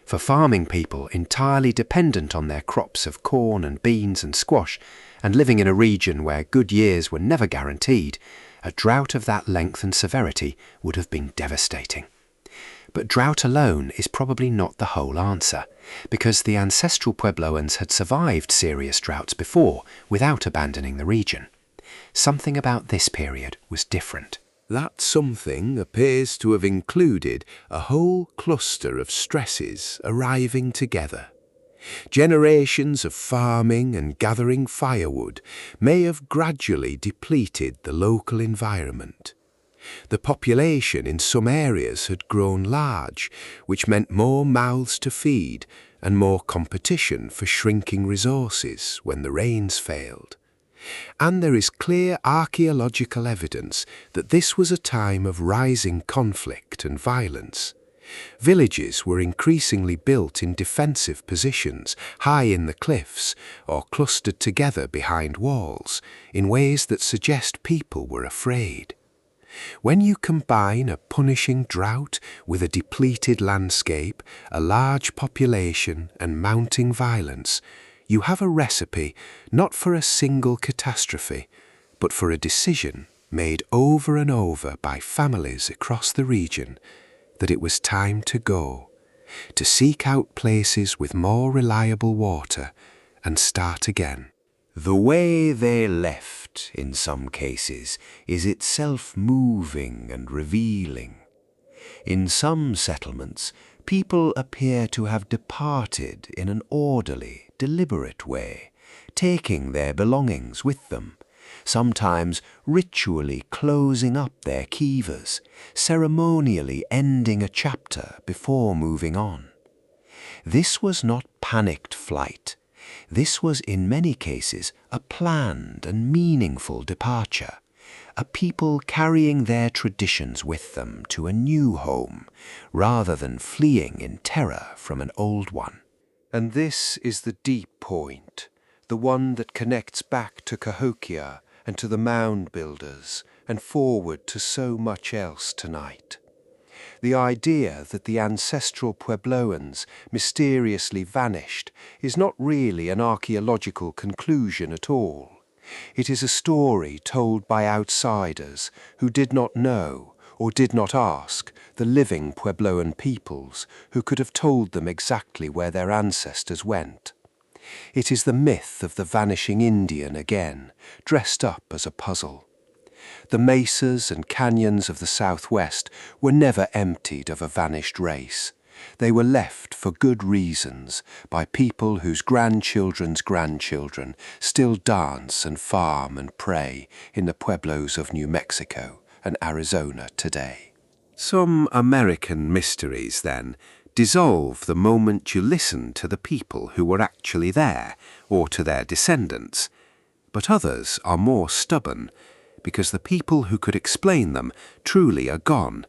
For farming people entirely dependent on their crops of corn and beans and squash, and living in a region where good years were never guaranteed, a drought of that length and severity would have been devastating. But drought alone is probably not the whole answer, because the ancestral Puebloans had survived serious droughts before without abandoning the region. Something about this period was different. That something appears to have included a whole cluster of stresses arriving together. Generations of farming and gathering firewood may have gradually depleted the local environment. The population in some areas had grown large, which meant more mouths to feed and more competition for shrinking resources when the rains failed. And there is clear archaeological evidence that this was a time of rising conflict and violence. Villages were increasingly built in defensive positions, high in the cliffs, or clustered together behind walls, in ways that suggest people were afraid. When you combine a punishing drought with a depleted landscape, a large population, and mounting violence, you have a recipe not for a single catastrophe, but for a decision made over and over by families across the region that it was time to go, to seek out places with more reliable water and start again. The way they left, in some cases, is itself moving and revealing. In some settlements, people appear to have departed in an orderly, deliberate way, taking their belongings with them, sometimes ritually closing up their kivas, ceremonially ending a chapter before moving on. This was not panicked flight. This was in many cases a planned and meaningful departure, a people carrying their traditions with them to a new home, rather than fleeing in terror from an old one. And this is the deep point, the one that connects back to Cahokia and to the mound builders, and forward to so much else tonight. The idea that the ancestral Puebloans mysteriously vanished is not really an archaeological conclusion at all. It is a story told by outsiders who did not know or did not ask the living Puebloan peoples who could have told them exactly where their ancestors went. It is the myth of the vanishing Indian again, dressed up as a puzzle. The mesas and canyons of the Southwest were never emptied of a vanished race. They were left for good reasons by people whose grandchildren's grandchildren still dance and farm and pray in the pueblos of New Mexico and Arizona today. Some American mysteries, then, dissolve the moment you listen to the people who were actually there, or to their descendants. But others are more stubborn, because the people who could explain them truly are gone,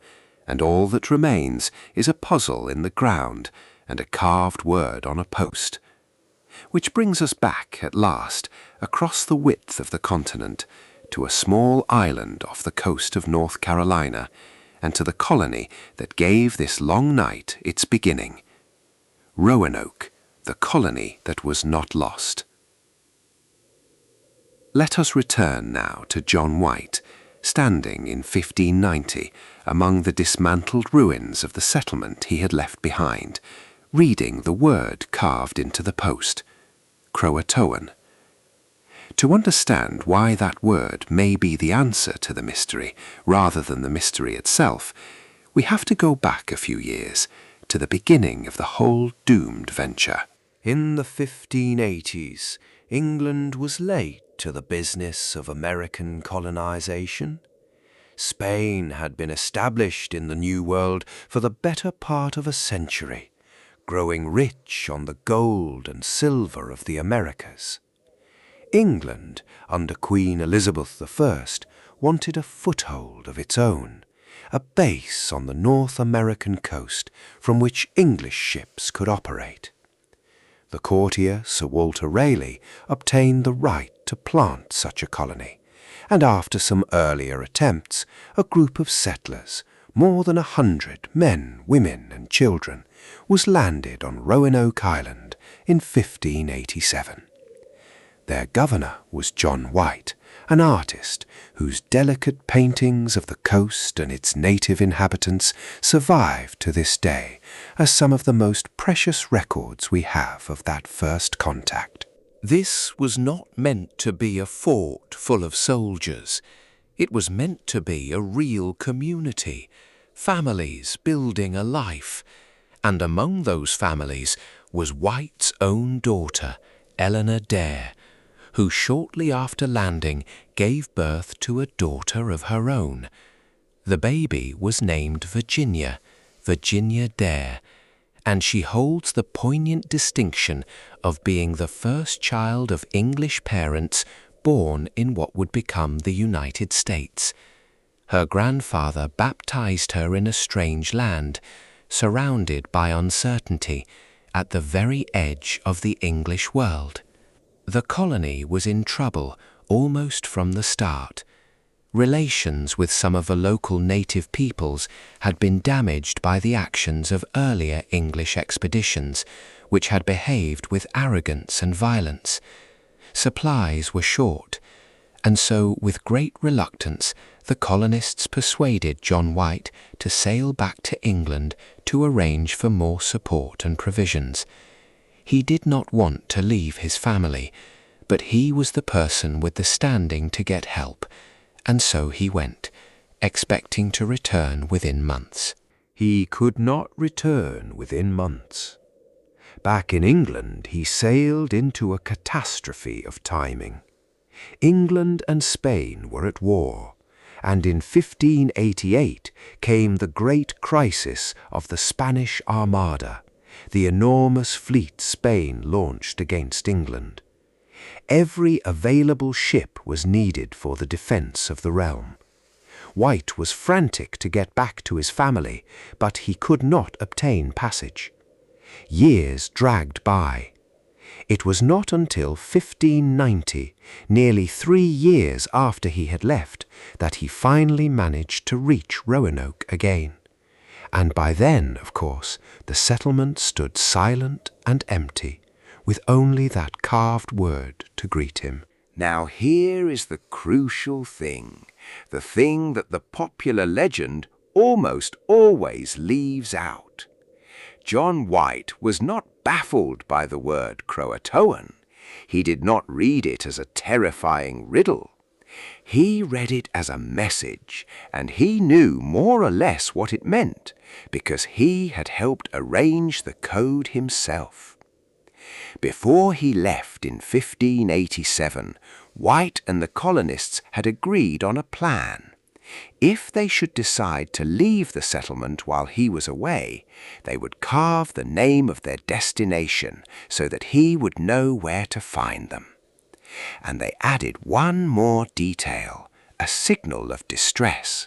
and all that remains is a puzzle in the ground and a carved word on a post. Which brings us back, at last, across the width of the continent, to a small island off the coast of North Carolina, and to the colony that gave this long night its beginning. Roanoke, the colony that was not lost. Let us return now to John White, standing in 1590 among the dismantled ruins of the settlement he had left behind, reading the word carved into the post, Croatoan. To understand why that word may be the answer to the mystery rather than the mystery itself, we have to go back a few years to the beginning of the whole doomed venture. In the 1580s, England was late to the business of American colonization. Spain had been established in the New World for the better part of a century, growing rich on the gold and silver of the Americas. England, under Queen Elizabeth I, wanted a foothold of its own, a base on the North American coast from which English ships could operate. The courtier Sir Walter Raleigh obtained the right to plant such a colony, and after some earlier attempts, a group of settlers, more than 100 men, women and children, was landed on Roanoke Island in 1587. Their governor was John White, an artist whose delicate paintings of the coast and its native inhabitants survive to this day as some of the most precious records we have of that first contact. This was not meant to be a fort full of soldiers. It was meant to be a real community, families building a life. And among those families was White's own daughter, Eleanor Dare, who shortly after landing gave birth to a daughter of her own. The baby was named Virginia Dare, and she holds the poignant distinction of being the first child of English parents born in what would become the United States. Her grandfather baptized her in a strange land, surrounded by uncertainty, at the very edge of the English world. The colony was in trouble almost from the start. Relations with some of the local native peoples had been damaged by the actions of earlier English expeditions, which had behaved with arrogance and violence. Supplies were short, and so with great reluctance the colonists persuaded John White to sail back to England to arrange for more support and provisions. He did not want to leave his family, but he was the person with the standing to get help, and so he went, expecting to return within months. He could not return within months. Back in England, he sailed into a catastrophe of timing. England and Spain were at war, and in 1588 came the great crisis of the Spanish Armada, the enormous fleet Spain launched against England. Every available ship was needed for the defense of the realm. White was frantic to get back to his family, but he could not obtain passage. Years dragged by. It was not until 1590, nearly 3 years after he had left, that he finally managed to reach Roanoke again. And by then, of course, the settlement stood silent and empty, with only that carved word to greet him. Now here is the crucial thing, the thing that the popular legend almost always leaves out. John White was not baffled by the word Croatoan. He did not read it as a terrifying riddle. He read it as a message, and he knew more or less what it meant, because he had helped arrange the code himself. Before he left in 1587, White and the colonists had agreed on a plan. If they should decide to leave the settlement while he was away, they would carve the name of their destination so that he would know where to find them. And they added one more detail, a signal of distress.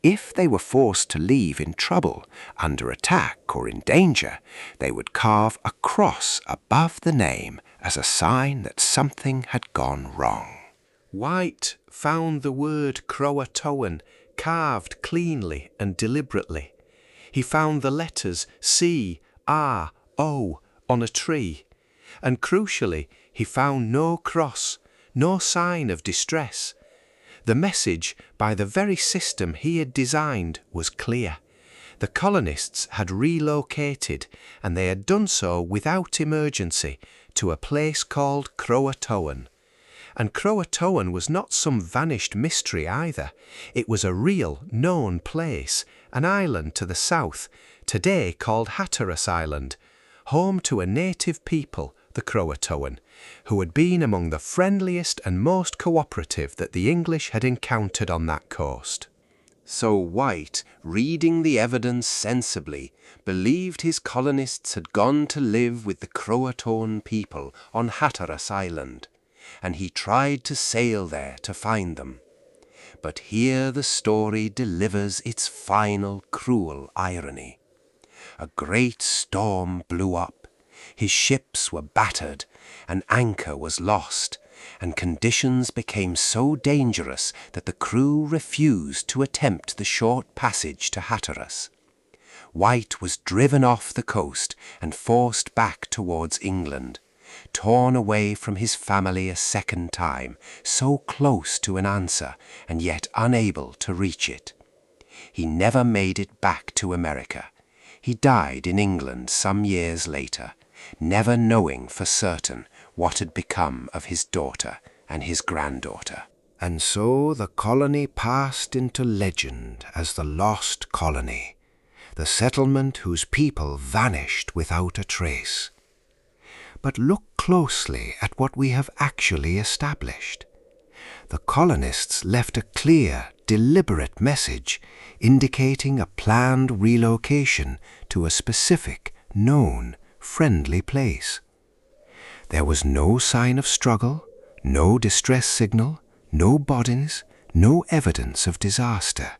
If they were forced to leave in trouble, under attack or in danger, they would carve a cross above the name as a sign that something had gone wrong. White found the word Croatoan carved cleanly and deliberately. He found the letters C, R, O on a tree, and crucially, he found no cross, no sign of distress. The message, by the very system he had designed, was clear. The colonists had relocated, and they had done so without emergency, to a place called Croatoan. And Croatoan was not some vanished mystery either. It was a real, known place, an island to the south, today called Hatteras Island, home to a native people, the Croatoan, who had been among the friendliest and most cooperative that the English had encountered on that coast. So White, reading the evidence sensibly, believed his colonists had gone to live with the Croatoan people on Hatteras Island, and he tried to sail there to find them. But here the story delivers its final cruel irony. A great storm blew up. His ships were battered, an anchor was lost, and conditions became so dangerous that the crew refused to attempt the short passage to Hatteras. White was driven off the coast and forced back towards England, torn away from his family a second time, so close to an answer and yet unable to reach it. He never made it back to America. He died in England some years later, never knowing for certain what had become of his daughter and his granddaughter. And so the colony passed into legend as the lost colony, the settlement whose people vanished without a trace. But look closely at what we have actually established. The colonists left a clear, deliberate message indicating a planned relocation to a specific, known, friendly place. There was no sign of struggle, no distress signal, no bodies, no evidence of disaster.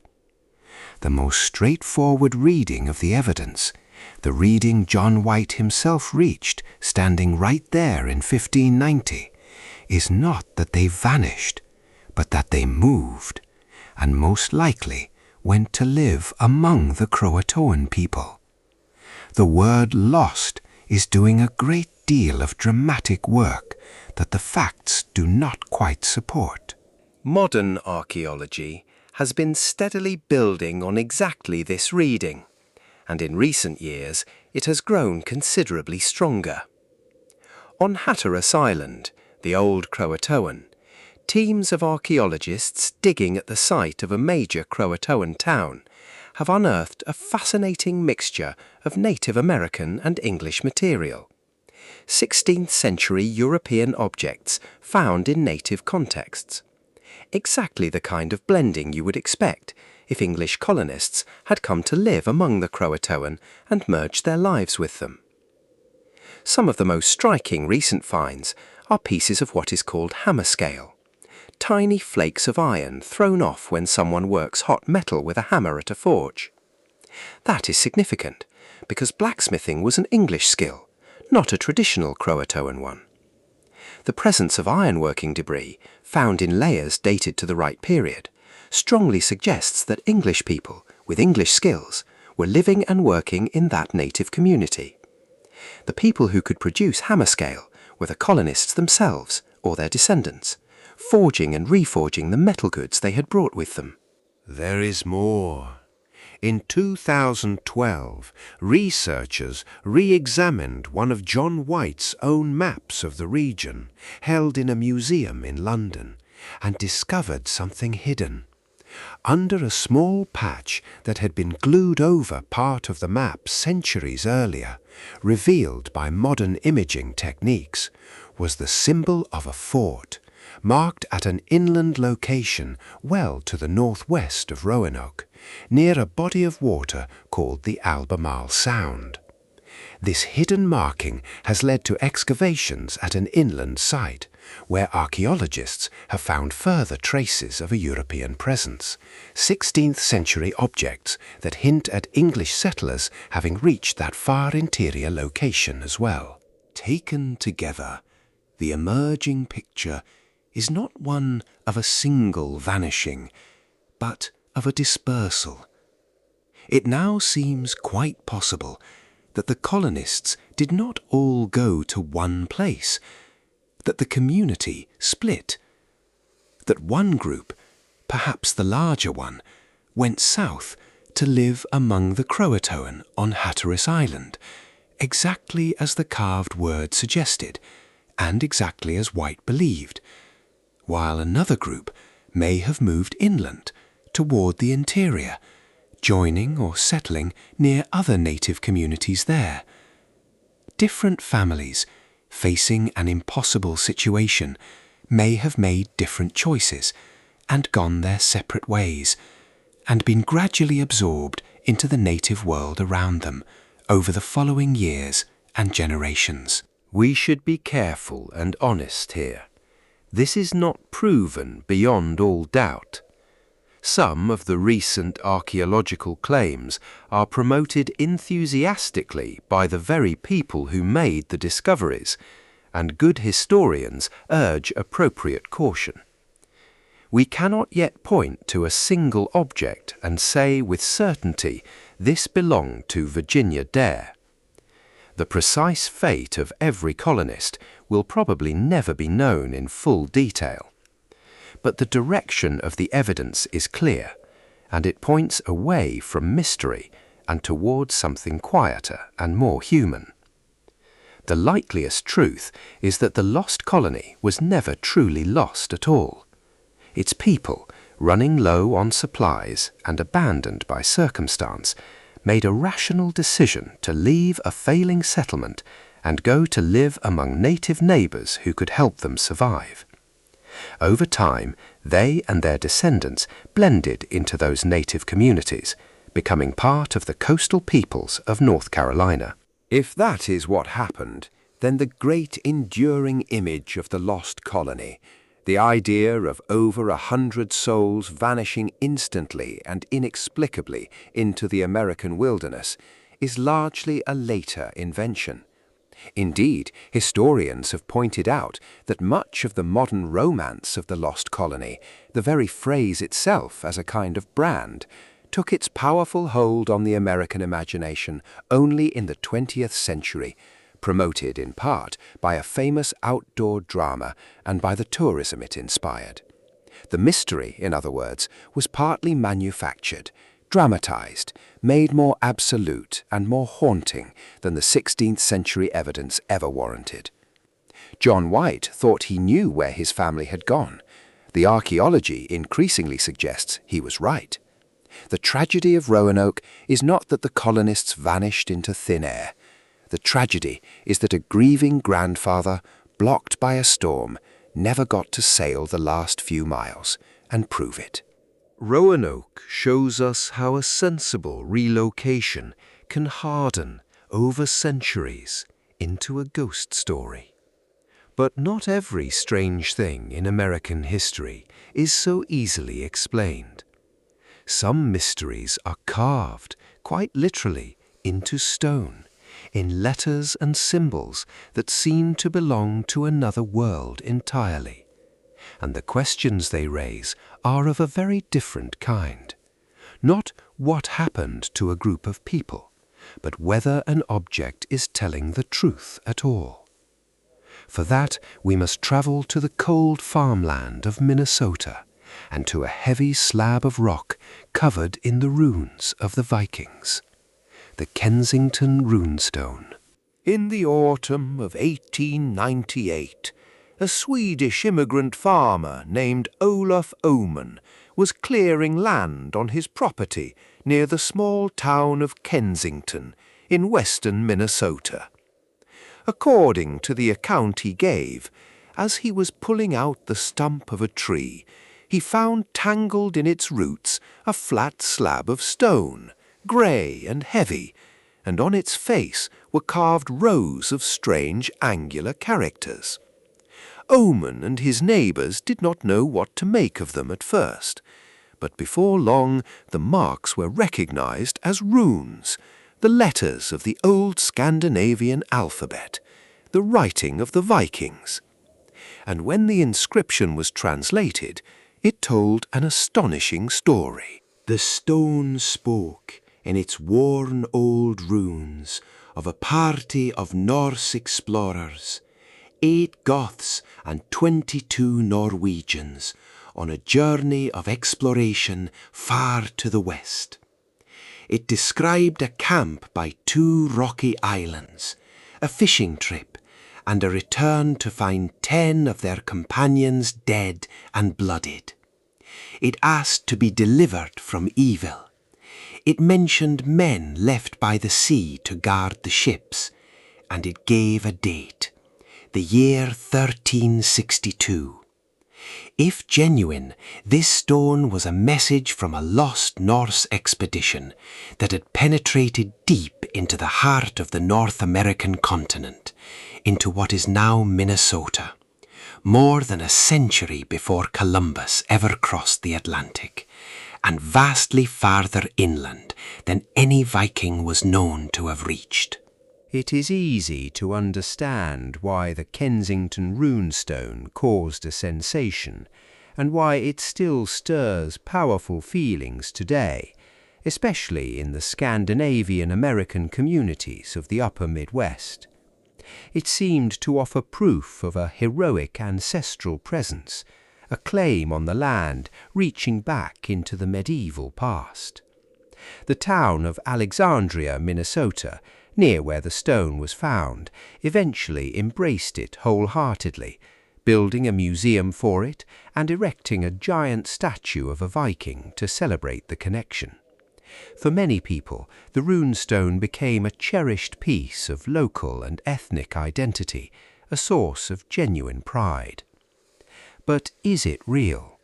The most straightforward reading of the evidence, the reading John White himself reached standing right there in 1590, is not that they vanished, but that they moved, and most likely went to live among the Croatoan people. The word lost is doing a great deal of dramatic work that the facts do not quite support. Modern archaeology has been steadily building on exactly this reading, and in recent years it has grown considerably stronger. On Hatteras Island, the old Croatoan, teams of archaeologists digging at the site of a major Croatoan town have unearthed a fascinating mixture of Native American and English material. 16th century European objects found in native contexts. Exactly the kind of blending you would expect if English colonists had come to live among the Croatoan and merged their lives with them. Some of the most striking recent finds are pieces of what is called hammer scale, tiny flakes of iron thrown off when someone works hot metal with a hammer at a forge. That is significant, because blacksmithing was an English skill, not a traditional Croatoan one. The presence of ironworking debris, found in layers dated to the right period, strongly suggests that English people, with English skills, were living and working in that native community. The people who could produce hammer scale were the colonists themselves or their descendants, forging and reforging the metal goods they had brought with them. There is more. In 2012, researchers re-examined one of John White's own maps of the region, held in a museum in London, and discovered something hidden. Under a small patch that had been glued over part of the map centuries earlier, revealed by modern imaging techniques, was the symbol of a fort, marked at an inland location well to the northwest of Roanoke, near a body of water called the Albemarle Sound. This hidden marking has led to excavations at an inland site, where archaeologists have found further traces of a European presence, 16th century objects that hint at English settlers having reached that far interior location as well. Taken together, the emerging picture is not one of a single vanishing, but of a dispersal. It now seems quite possible that the colonists did not all go to one place, that the community split, that one group, perhaps the larger one, went south to live among the Croatoan on Hatteras Island, exactly as the carved word suggested, and exactly as White believed, while another group may have moved inland toward the interior, joining or settling near other native communities there. Different families, facing an impossible situation, may have made different choices and gone their separate ways, and been gradually absorbed into the native world around them over the following years and generations. We should be careful and honest here. This is not proven beyond all doubt. Some of the recent archaeological claims are promoted enthusiastically by the very people who made the discoveries, and good historians urge appropriate caution. We cannot yet point to a single object and say with certainty this belonged to Virginia Dare. The precise fate of every colonist will probably never be known in full detail. But the direction of the evidence is clear, and it points away from mystery and towards something quieter and more human. The likeliest truth is that the lost colony was never truly lost at all. Its people, running low on supplies and abandoned by circumstance, made a rational decision to leave a failing settlement and go to live among native neighbors who could help them survive. Over time, they and their descendants blended into those native communities, becoming part of the coastal peoples of North Carolina. If that is what happened, then the great enduring image of the lost colony, the idea of over 100 souls vanishing instantly and inexplicably into the American wilderness, is largely a later invention. Indeed, historians have pointed out that much of the modern romance of the lost colony, the very phrase itself as a kind of brand, took its powerful hold on the American imagination only in the 20th century, promoted in part by a famous outdoor drama and by the tourism it inspired. The mystery, in other words, was partly manufactured, dramatized, made more absolute and more haunting than the 16th century evidence ever warranted. John White thought he knew where his family had gone. The archaeology increasingly suggests he was right. The tragedy of Roanoke is not that the colonists vanished into thin air. The tragedy is that a grieving grandfather, blocked by a storm, never got to sail the last few miles and prove it. Roanoke shows us how a sensible relocation can harden over centuries into a ghost story. But not every strange thing in American history is so easily explained. Some mysteries are carved, quite literally, into stone, in letters and symbols that seem to belong to another world entirely. And the questions they raise are of a very different kind. Not what happened to a group of people, but whether an object is telling the truth at all. For that, we must travel to the cold farmland of Minnesota and to a heavy slab of rock covered in the runes of the Vikings, the Kensington runestone. In the autumn of 1898, a Swedish immigrant farmer named Olof Oman was clearing land on his property near the small town of Kensington in western Minnesota. According to the account he gave, as he was pulling out the stump of a tree, he found tangled in its roots a flat slab of stone, grey and heavy, and on its face were carved rows of strange angular characters. Oman and his neighbours did not know what to make of them at first, but before long the marks were recognized as runes, the letters of the old Scandinavian alphabet, the writing of the Vikings. And when the inscription was translated, it told an astonishing story. The stone spoke in its worn old runes of a party of Norse explorers, 8 Goths and 22 Norwegians, on a journey of exploration far to the west. It described a camp by 2 rocky islands, a fishing trip, and a return to find 10 of their companions dead and blooded. It asked to be delivered from evil. It mentioned men left by the sea to guard the ships, and it gave a date, the year 1362. If genuine, this stone was a message from a lost Norse expedition that had penetrated deep into the heart of the North American continent, into what is now Minnesota, more than a century before Columbus ever crossed the Atlantic, and vastly farther inland than any Viking was known to have reached. It is easy to understand why the Kensington runestone caused a sensation, and why it still stirs powerful feelings today, especially in the Scandinavian American communities of the upper Midwest. It seemed to offer proof of a heroic ancestral presence, a claim on the land reaching back into the medieval past. The town of Alexandria, Minnesota, near where the stone was found, eventually embraced it wholeheartedly, building a museum for it and erecting a giant statue of a Viking to celebrate the connection. For many people, the runestone became a cherished piece of local and ethnic identity, a source of genuine pride. But is it real?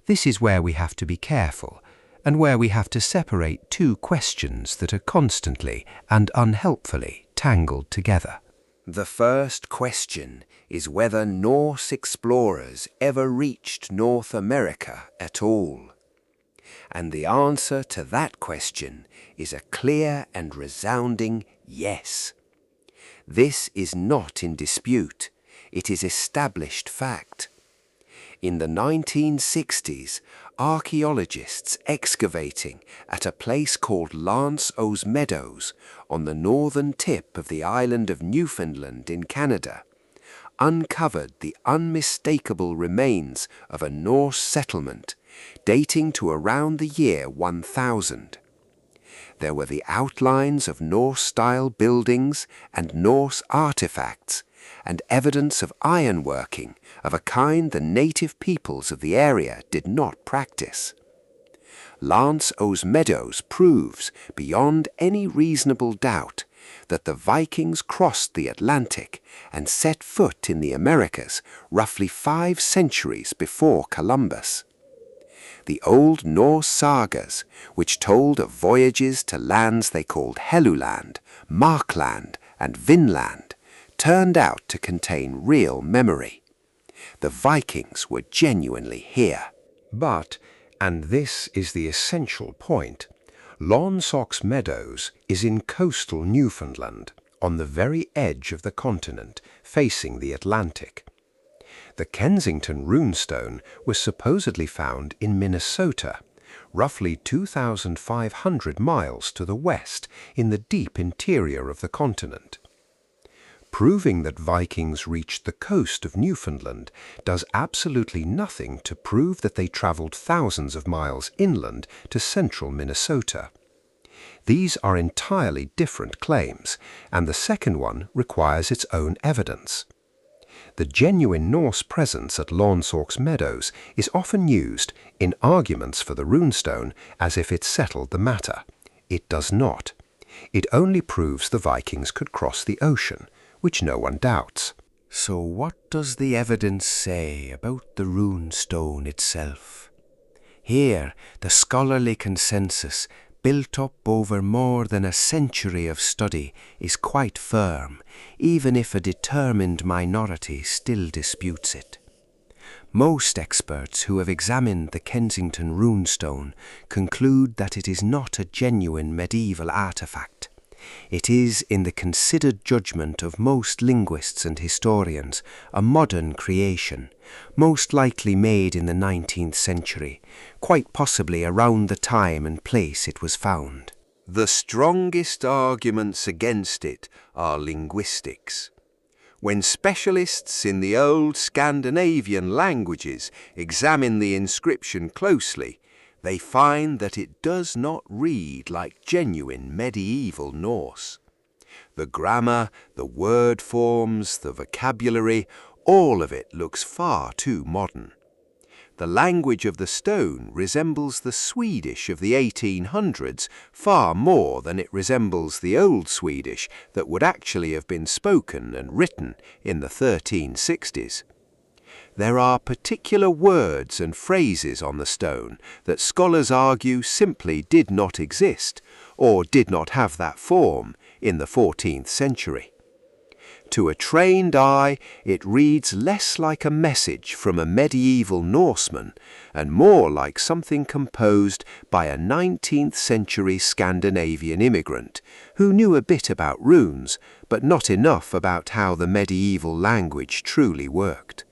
This is where we have to be careful, and where we have to separate 2 questions that are constantly and unhelpfully tangled together. The first question is whether Norse explorers ever reached North America at all. And the answer to that question is a clear and resounding yes. This is not in dispute. It is established fact. In the 1960s, archaeologists excavating at a place called Lance O's Meadows on the northern tip of the island of Newfoundland in Canada uncovered the unmistakable remains of a Norse settlement dating to around the year 1000. There were the outlines of Norse-style buildings and Norse artifacts, and evidence of ironworking of a kind the native peoples of the area did not practice. Lance O's Meadows proves, beyond any reasonable doubt, that the Vikings crossed the Atlantic and set foot in the Americas roughly 5 centuries before Columbus. The old Norse sagas, which told of voyages to lands they called Helluland, Markland, and Vinland, turned out to contain real memory. The Vikings were genuinely here. But, and this is the essential point, Lawnsocks Meadows is in coastal Newfoundland, on the very edge of the continent, facing the Atlantic. The Kensington runestone was supposedly found in Minnesota, roughly 2,500 miles to the west in the deep interior of the continent. Proving that Vikings reached the coast of Newfoundland does absolutely nothing to prove that they traveled thousands of miles inland to central Minnesota. These are entirely different claims, and the second one requires its own evidence. The genuine Norse presence at Lawnsocks Meadows is often used in arguments for the runestone as if it settled the matter. It does not. It only proves the Vikings could cross the ocean, which no one doubts. So what does the evidence say about the runestone itself? Here, the scholarly consensus, built up over more than a century of study, is quite firm, even if a determined minority still disputes it. Most experts who have examined the Kensington runestone conclude that it is not a genuine medieval artifact. It is, in the considered judgment of most linguists and historians, a modern creation, most likely made in the 19th century, quite possibly around the time and place it was found. The strongest arguments against it are linguistics. When specialists in the old Scandinavian languages examine the inscription closely, they find that it does not read like genuine medieval Norse. The grammar, the word forms, the vocabulary, all of it looks far too modern. The language of the stone resembles the Swedish of the 1800s far more than it resembles the Old Swedish that would actually have been spoken and written in the 1360s. There are particular words and phrases on the stone that scholars argue simply did not exist, or did not have that form, in the 14th century. To a trained eye, it reads less like a message from a medieval Norseman and more like something composed by a 19th century Scandinavian immigrant who knew a bit about runes, but not enough about how the medieval language truly worked.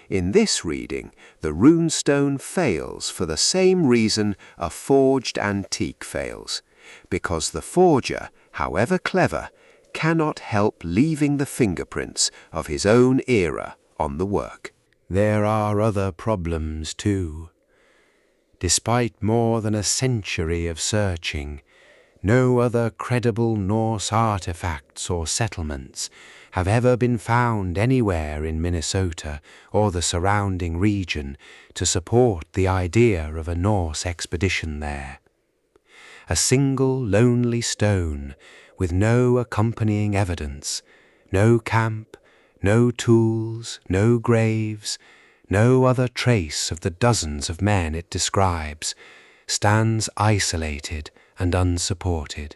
In this reading, the runestone fails for the same reason a forged antique fails, because the forger, however clever, cannot help leaving the fingerprints of his own era on the work. There are other problems too. Despite more than a century of searching, no other credible Norse artifacts or settlements have ever been found anywhere in Minnesota or the surrounding region to support the idea of a Norse expedition there. A single lonely stone with no accompanying evidence, no camp, no tools, no graves, no other trace of the dozens of men it describes, stands isolated and unsupported.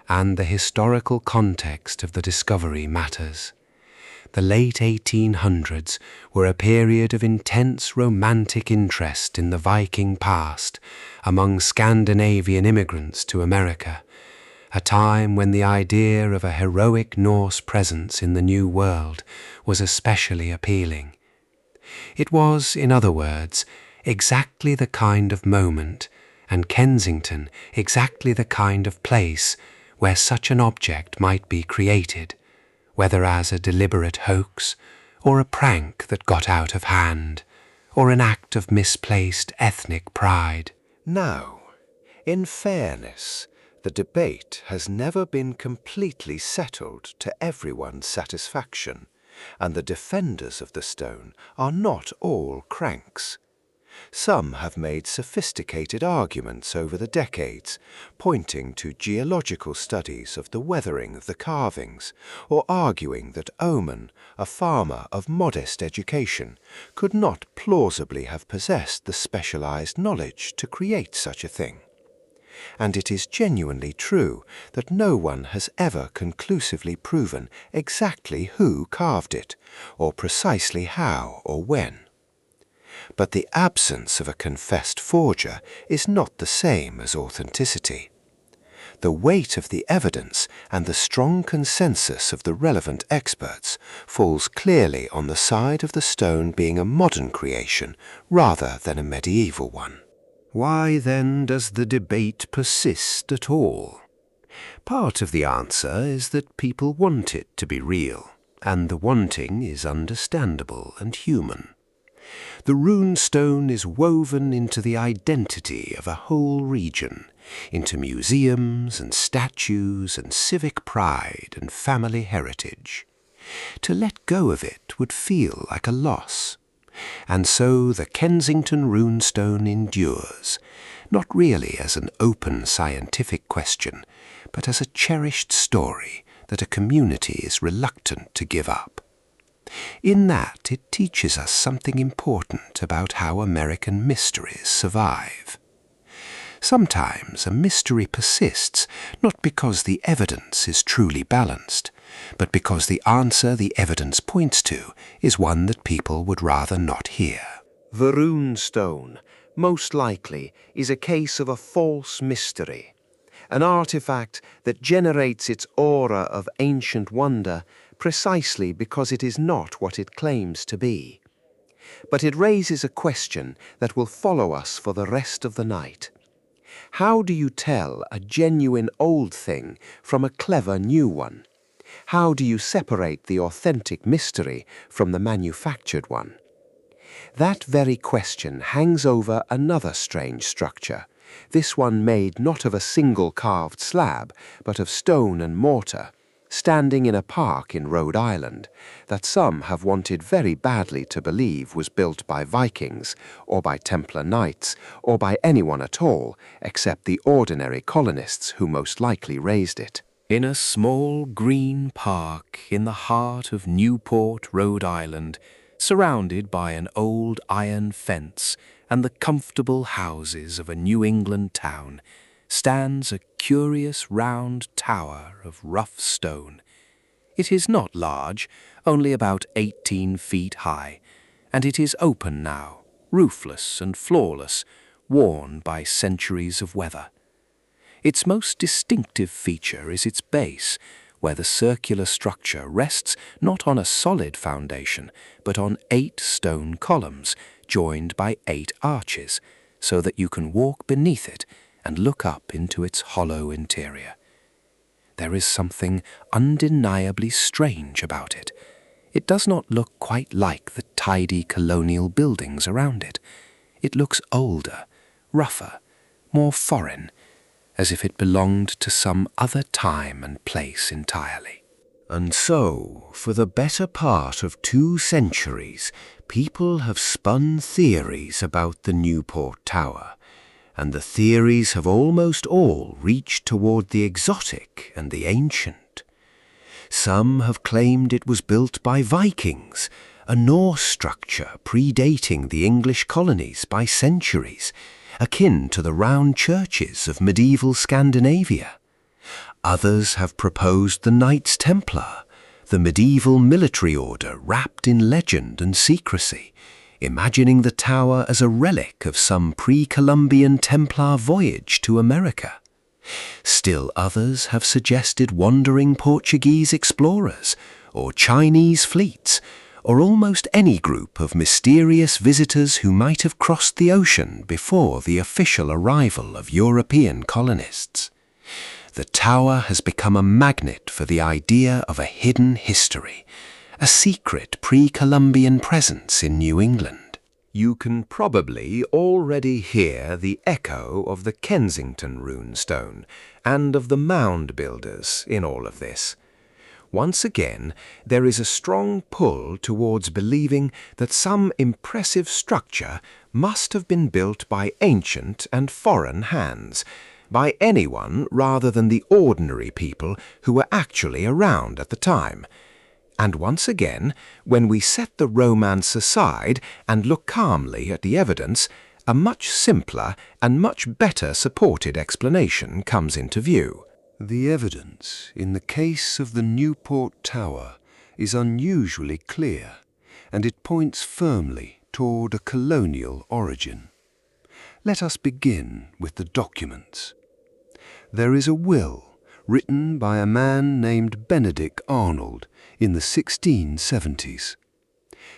And the historical context of the discovery matters. The late 1800s were a period of intense romantic interest in the Viking past among Scandinavian immigrants to America, a time when the idea of a heroic Norse presence in the New World was especially appealing. It was, in other words, exactly the kind of moment, and Kensington exactly the kind of place where such an object might be created, whether as a deliberate hoax, or a prank that got out of hand, or an act of misplaced ethnic pride. Now, in fairness, the debate has never been completely settled to everyone's satisfaction, and the defenders of the stone are not all cranks. Some have made sophisticated arguments over the decades, pointing to geological studies of the weathering of the carvings, or arguing that Oman, a farmer of modest education, could not plausibly have possessed the specialized knowledge to create such a thing. and it is genuinely true that no one has ever conclusively proven exactly who carved it, or precisely how or when. But the absence of a confessed forger is not the same as authenticity. The weight of the evidence and the strong consensus of the relevant experts falls clearly on the side of the stone being a modern creation rather than a medieval one. Why then does the debate persist at all? Part of the answer is that people want it to be real, and the wanting is understandable and human. The rune stone is woven into the identity of a whole region, into museums and statues and civic pride and family heritage. To let go of it would feel like a loss. And so the Kensington runestone endures, not really as an open scientific question, but as a cherished story that a community is reluctant to give up. In that, it teaches us something important about how American mysteries survive. Sometimes a mystery persists not because the evidence is truly balanced, but because the answer the evidence points to is one that people would rather not hear. The rune stone, most likely, is a case of a false mystery, an artifact that generates its aura of ancient wonder precisely because it is not what it claims to be. But it raises a question that will follow us for the rest of the night. How do you tell a genuine old thing from a clever new one? How do you separate the authentic mystery from the manufactured one? That very question hangs over another strange structure, this one made not of a single carved slab, but of stone and mortar, standing in a park in Rhode Island, that some have wanted very badly to believe was built by Vikings, or by Templar knights, or by anyone at all, except the ordinary colonists who most likely raised it. In a small green park in the heart of Newport, Rhode Island, surrounded by an old iron fence and the comfortable houses of a New England town, stands a curious round tower of rough stone. It is not large, only about 18 feet high, and it is open now, roofless and floorless, worn by centuries of weather. Its most distinctive feature is its base, where the circular structure rests not on a solid foundation, but on 8 stone columns, joined by 8 arches, so that you can walk beneath it and look up into its hollow interior. There is something undeniably strange about it. It does not look quite like the tidy colonial buildings around it. It looks older, rougher, more foreign, as if it belonged to some other time and place entirely. And so, for the better part of 2 centuries, people have spun theories about the Newport Tower, and the theories have almost all reached toward the exotic and the ancient. Some have claimed it was built by Vikings, a Norse structure predating the English colonies by centuries, akin to the round churches of medieval Scandinavia. Others have proposed the Knights Templar, the medieval military order wrapped in legend and secrecy, imagining the tower as a relic of some pre-Columbian Templar voyage to America. Still others have suggested wandering Portuguese explorers, or Chinese fleets, or almost any group of mysterious visitors who might have crossed the ocean before the official arrival of European colonists. The tower has become a magnet for the idea of a hidden history, a secret pre-Columbian presence in New England. You can probably already hear the echo of the Kensington runestone and of the mound builders in all of this. Once again, there is a strong pull towards believing that some impressive structure must have been built by ancient and foreign hands, by anyone rather than the ordinary people who were actually around at the time. And once again, when we set the romance aside and look calmly at the evidence, a much simpler and much better supported explanation comes into view. The evidence in the case of the Newport Tower is unusually clear, and it points firmly toward a colonial origin. Let us begin with the documents. There is a will written by a man named Benedict Arnold in the 1670s.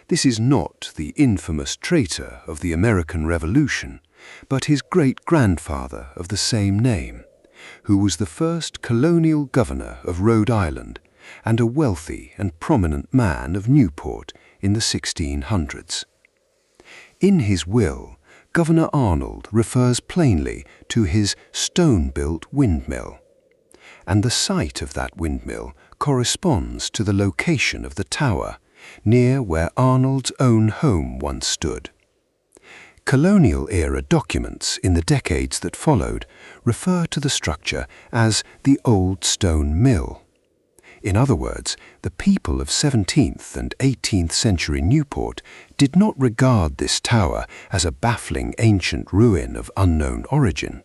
This is not the infamous traitor of the American Revolution, but his great-grandfather of the same name, who was the first colonial governor of Rhode Island and a wealthy and prominent man of Newport in the 1600s. In his will, Governor Arnold refers plainly to his stone-built windmill, and the site of that windmill corresponds to the location of the tower, near where Arnold's own home once stood. Colonial-era documents in the decades that followed refer to the structure as the Old Stone Mill. In other words, the people of 17th and 18th century Newport did not regard this tower as a baffling ancient ruin of unknown origin.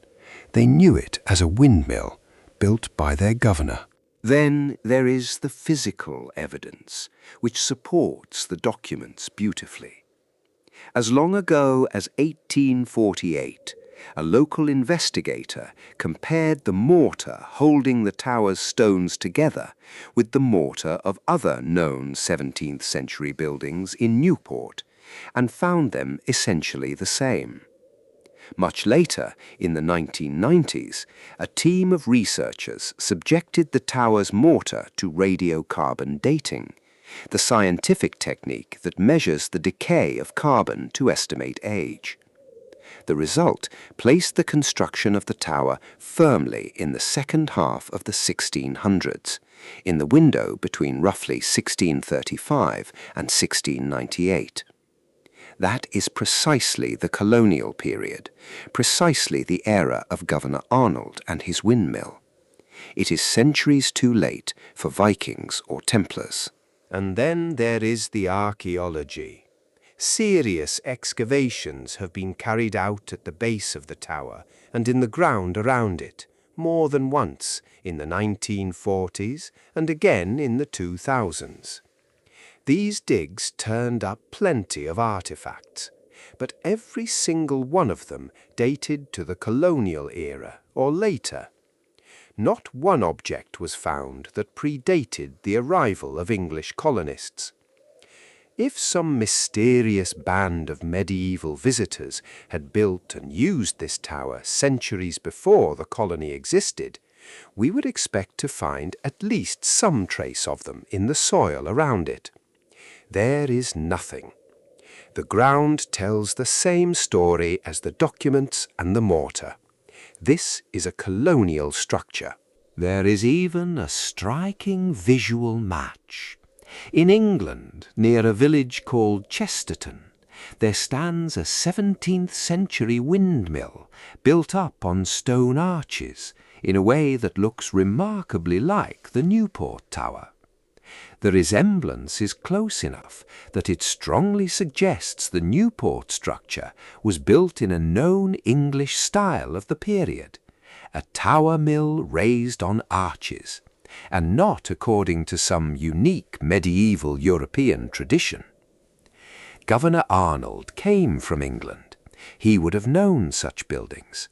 They knew it as a windmill built by their governor. Then there is the physical evidence, which supports the documents beautifully. As long ago as 1848, a local investigator compared the mortar holding the tower's stones together with the mortar of other known 17th century buildings in Newport and found them essentially the same. Much later, in the 1990s, a team of researchers subjected the tower's mortar to radiocarbon dating, the scientific technique that measures the decay of carbon to estimate age. The result placed the construction of the tower firmly in the second half of the 1600s, in the window between roughly 1635 and 1698. That is precisely the colonial period, precisely the era of Governor Arnold and his windmill. It is centuries too late for Vikings or Templars. And then there is the archaeology. Serious excavations have been carried out at the base of the tower and in the ground around it, more than once in the 1940s and again in the 2000s. These digs turned up plenty of artifacts, but every single one of them dated to the colonial era or later. Not one object was found that predated the arrival of English colonists. If some mysterious band of medieval visitors had built and used this tower centuries before the colony existed, we would expect to find at least some trace of them in the soil around it. There is nothing. The ground tells the same story as the documents and the mortar. This is a colonial structure. There is even a striking visual match. In England, near a village called Chesterton, there stands a 17th century windmill built up on stone arches in a way that looks remarkably like the Newport Tower. The resemblance is close enough that it strongly suggests the Newport structure was built in a known English style of the period, a tower mill raised on arches, and not according to some unique medieval European tradition. Governor Arnold came from England. He would have known such buildings.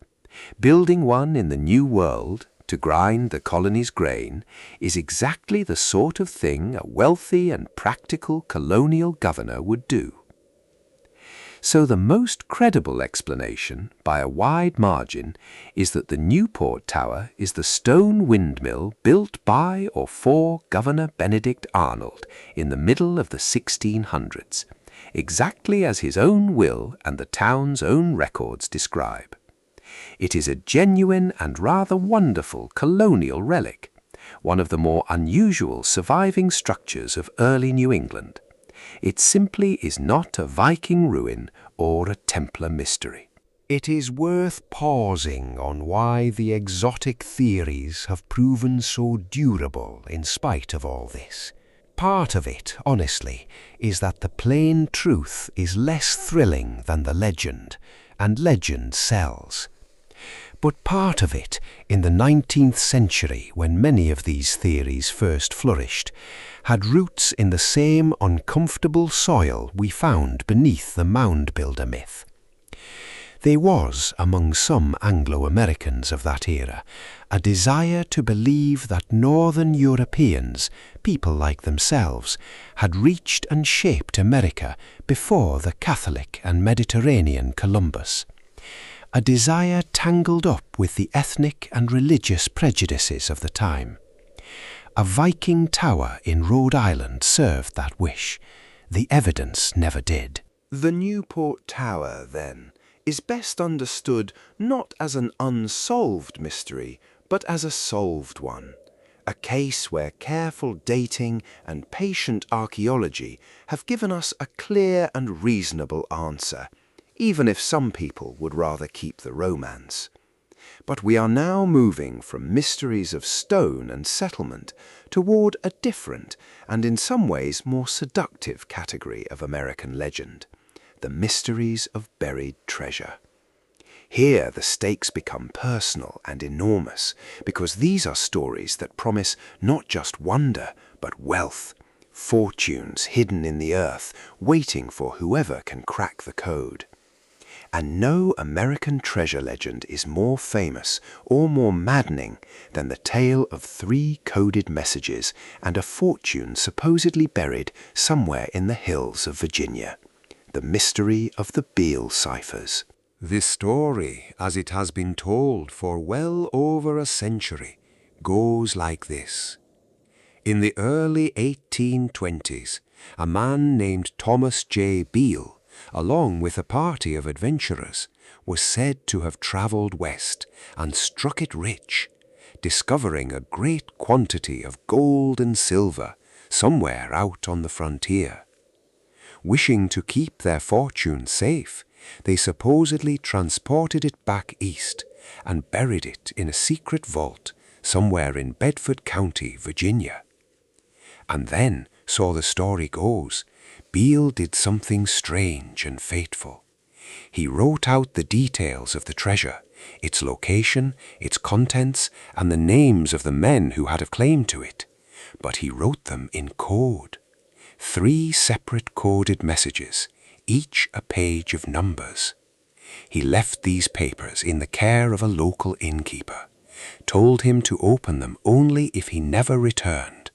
Building one in the New World to grind the colony's grain is exactly the sort of thing a wealthy and practical colonial governor would do. So the most credible explanation, by a wide margin, is that the Newport Tower is the stone windmill built by or for Governor Benedict Arnold in the middle of the 1600s, exactly as his own will and the town's own records describe. It is a genuine and rather wonderful colonial relic, one of the more unusual surviving structures of early New England. It simply is not a Viking ruin or a Templar mystery. It is worth pausing on why the exotic theories have proven so durable in spite of all this. Part of it, honestly, is that the plain truth is less thrilling than the legend, and legend sells. But part of it, in the 19th century, when many of these theories first flourished, had roots in the same uncomfortable soil we found beneath the mound builder myth. There was, among some Anglo-Americans of that era, a desire to believe that Northern Europeans, people like themselves, had reached and shaped America before the Catholic and Mediterranean Columbus. A desire tangled up with the ethnic and religious prejudices of the time. A Viking tower in Rhode Island served that wish. The evidence never did. The Newport Tower, then, is best understood not as an unsolved mystery, but as a solved one. A case where careful dating and patient archaeology have given us a clear and reasonable answer, even if some people would rather keep the romance. But we are now moving from mysteries of stone and settlement toward a different and in some ways more seductive category of American legend: the mysteries of buried treasure. Here the stakes become personal and enormous, because these are stories that promise not just wonder, but wealth, fortunes hidden in the earth, waiting for whoever can crack the code. And no American treasure legend is more famous or more maddening than the tale of 3 coded messages and a fortune supposedly buried somewhere in the hills of Virginia. The mystery of the Beale ciphers. This story, as it has been told for well over a century, goes like this. In the early 1820s, a man named Thomas J. Beale, along with a party of adventurers, was said to have travelled west and struck it rich, discovering a great quantity of gold and silver somewhere out on the frontier. Wishing to keep their fortune safe, they supposedly transported it back east and buried it in a secret vault somewhere in Bedford County, Virginia. And then, so the story goes, Beale did something strange and fateful. He wrote out the details of the treasure, its location, its contents, and the names of the men who had a claim to it. But he wrote them in code. 3 separate coded messages, each a page of numbers. He left these papers in the care of a local innkeeper, told him to open them only if he never returned,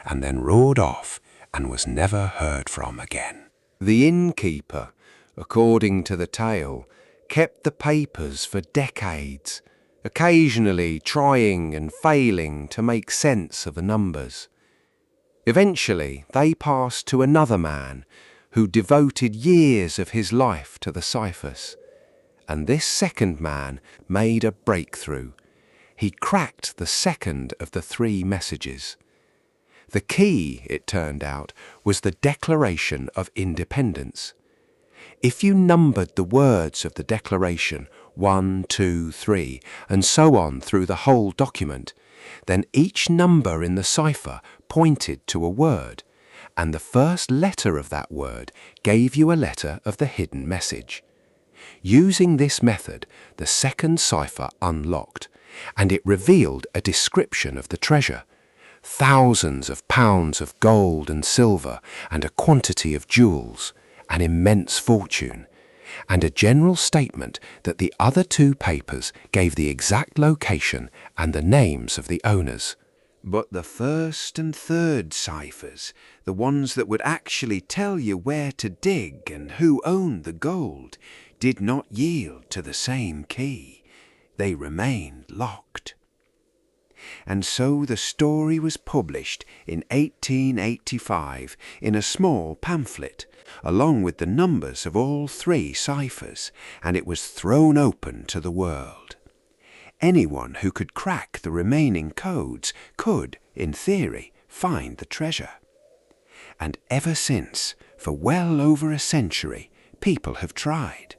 and then rode off and was never heard from again. The innkeeper, according to the tale, kept the papers for decades, occasionally trying and failing to make sense of the numbers. Eventually, they passed to another man who devoted years of his life to the ciphers. And this second man made a breakthrough. He cracked the second of the 3 messages. The key, it turned out, was the Declaration of Independence. If you numbered the words of the Declaration 1, 2, 3, and so on through the whole document, then each number in the cipher pointed to a word, and the first letter of that word gave you a letter of the hidden message. Using this method, the second cipher unlocked, and it revealed a description of the treasure: thousands of pounds of gold and silver, and a quantity of jewels, an immense fortune, and a general statement that the other 2 papers gave the exact location and the names of the owners. But the first and third ciphers, the ones that would actually tell you where to dig and who owned the gold, did not yield to the same key. They remained locked. And so the story was published in 1885 in a small pamphlet, along with the numbers of all 3 ciphers, and it was thrown open to the world. Anyone who could crack the remaining codes could, in theory, find the treasure. And ever since, for well over a century, people have tried.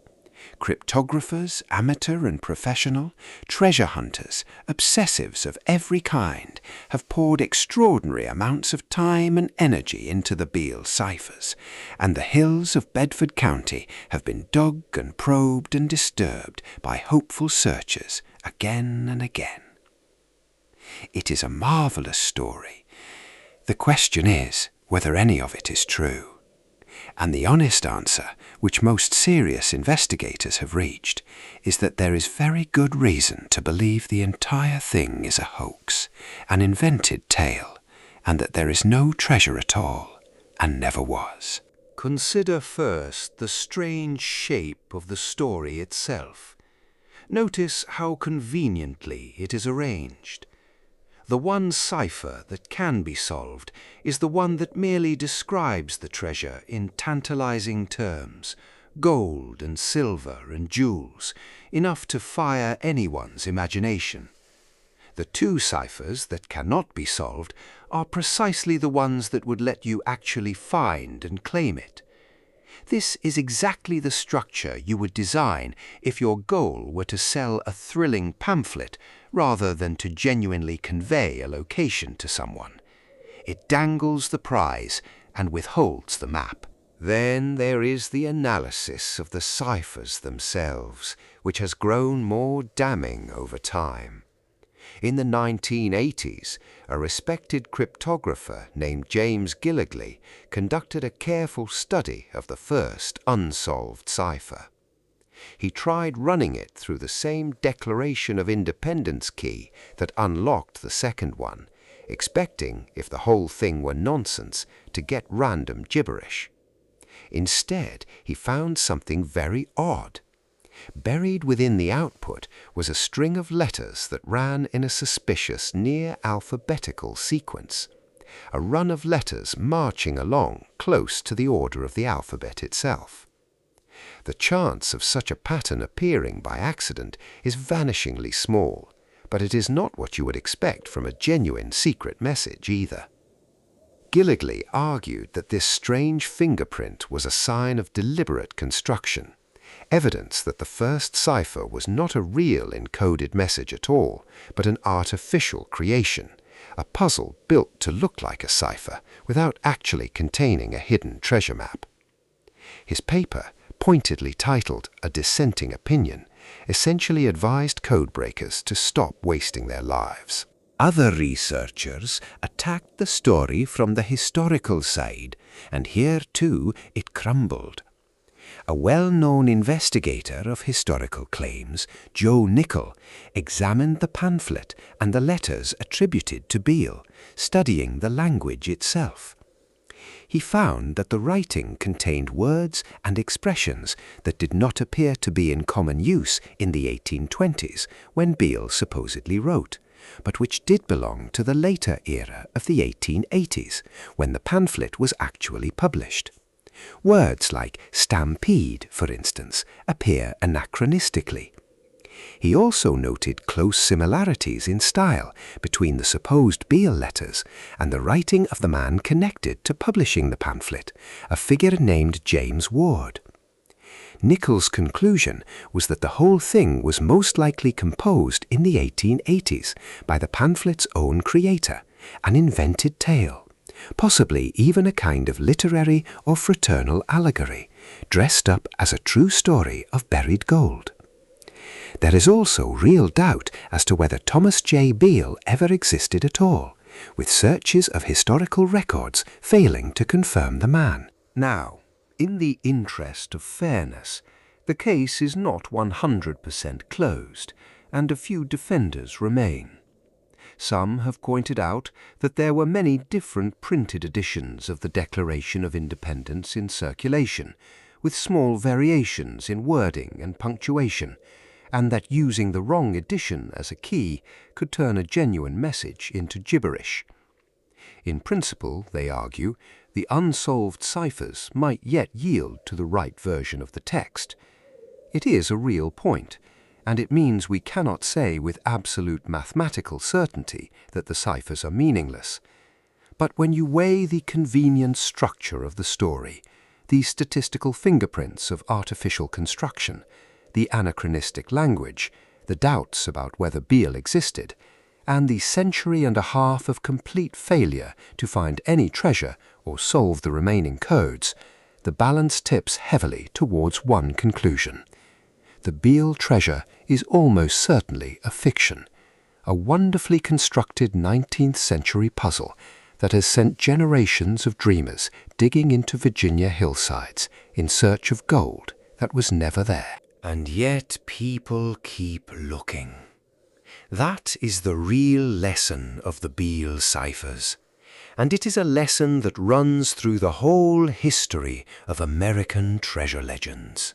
Cryptographers, amateur and professional, treasure hunters, obsessives of every kind have poured extraordinary amounts of time and energy into the Beale ciphers, and the hills of Bedford County have been dug and probed and disturbed by hopeful searchers again and again. It is a marvelous story. The question is whether any of it is true. And the honest answer, which most serious investigators have reached, is that there is very good reason to believe the entire thing is a hoax, an invented tale, and that there is no treasure at all, and never was. Consider first the strange shape of the story itself. Notice how conveniently it is arranged. The one cipher that can be solved is the one that merely describes the treasure in tantalizing terms, gold and silver and jewels, enough to fire anyone's imagination. The two ciphers that cannot be solved are precisely the ones that would let you actually find and claim it. This is exactly the structure you would design if your goal were to sell a thrilling pamphlet rather than to genuinely convey a location to someone. It dangles the prize and withholds the map. Then there is the analysis of the ciphers themselves, which has grown more damning over time. In the 1980s, a respected cryptographer named James Gilligley conducted a careful study of the first unsolved cipher. He tried running it through the same Declaration of Independence key that unlocked the second one, expecting, if the whole thing were nonsense, to get random gibberish. Instead, he found something very odd. Buried within the output was a string of letters that ran in a suspicious near-alphabetical sequence, a run of letters marching along close to the order of the alphabet itself. The chance of such a pattern appearing by accident is vanishingly small, but it is not what you would expect from a genuine secret message either. Gilligley argued that this strange fingerprint was a sign of deliberate construction, evidence that the first cipher was not a real encoded message at all, but an artificial creation, a puzzle built to look like a cipher without actually containing a hidden treasure map. His paper, pointedly titled A Dissenting Opinion, essentially advised codebreakers to stop wasting their lives. Other researchers attacked the story from the historical side, and here too it crumbled. A well-known investigator of historical claims, Joe Nickell, examined the pamphlet and the letters attributed to Beale, studying the language itself. He found that the writing contained words and expressions that did not appear to be in common use in the 1820s when Beale supposedly wrote, but which did belong to the later era of the 1880s, when the pamphlet was actually published. Words like stampede, for instance, appear anachronistically. He also noted close similarities in style between the supposed Beale letters and the writing of the man connected to publishing the pamphlet, a figure named James Ward. Nicholl's conclusion was that the whole thing was most likely composed in the 1880s by the pamphlet's own creator, an invented tale, possibly even a kind of literary or fraternal allegory, dressed up as a true story of buried gold. There is also real doubt as to whether Thomas J. Beale ever existed at all, with searches of historical records failing to confirm the man. Now, in the interest of fairness, the case is not 100% closed, and a few defenders remain. Some have pointed out that there were many different printed editions of the Declaration of Independence in circulation, with small variations in wording and punctuation, and that using the wrong edition as a key could turn a genuine message into gibberish. In principle, they argue, the unsolved ciphers might yet yield to the right version of the text. It is a real point, and it means we cannot say with absolute mathematical certainty that the ciphers are meaningless. But when you weigh the convenient structure of the story, the statistical fingerprints of artificial construction, the anachronistic language, the doubts about whether Beale existed, and the century and a half of complete failure to find any treasure or solve the remaining codes, the balance tips heavily towards one conclusion. The Beale treasure is almost certainly a fiction, a wonderfully constructed 19th century puzzle that has sent generations of dreamers digging into Virginia hillsides in search of gold that was never there. And yet people keep looking. That is the real lesson of the Beale ciphers, and it is a lesson that runs through the whole history of American treasure legends.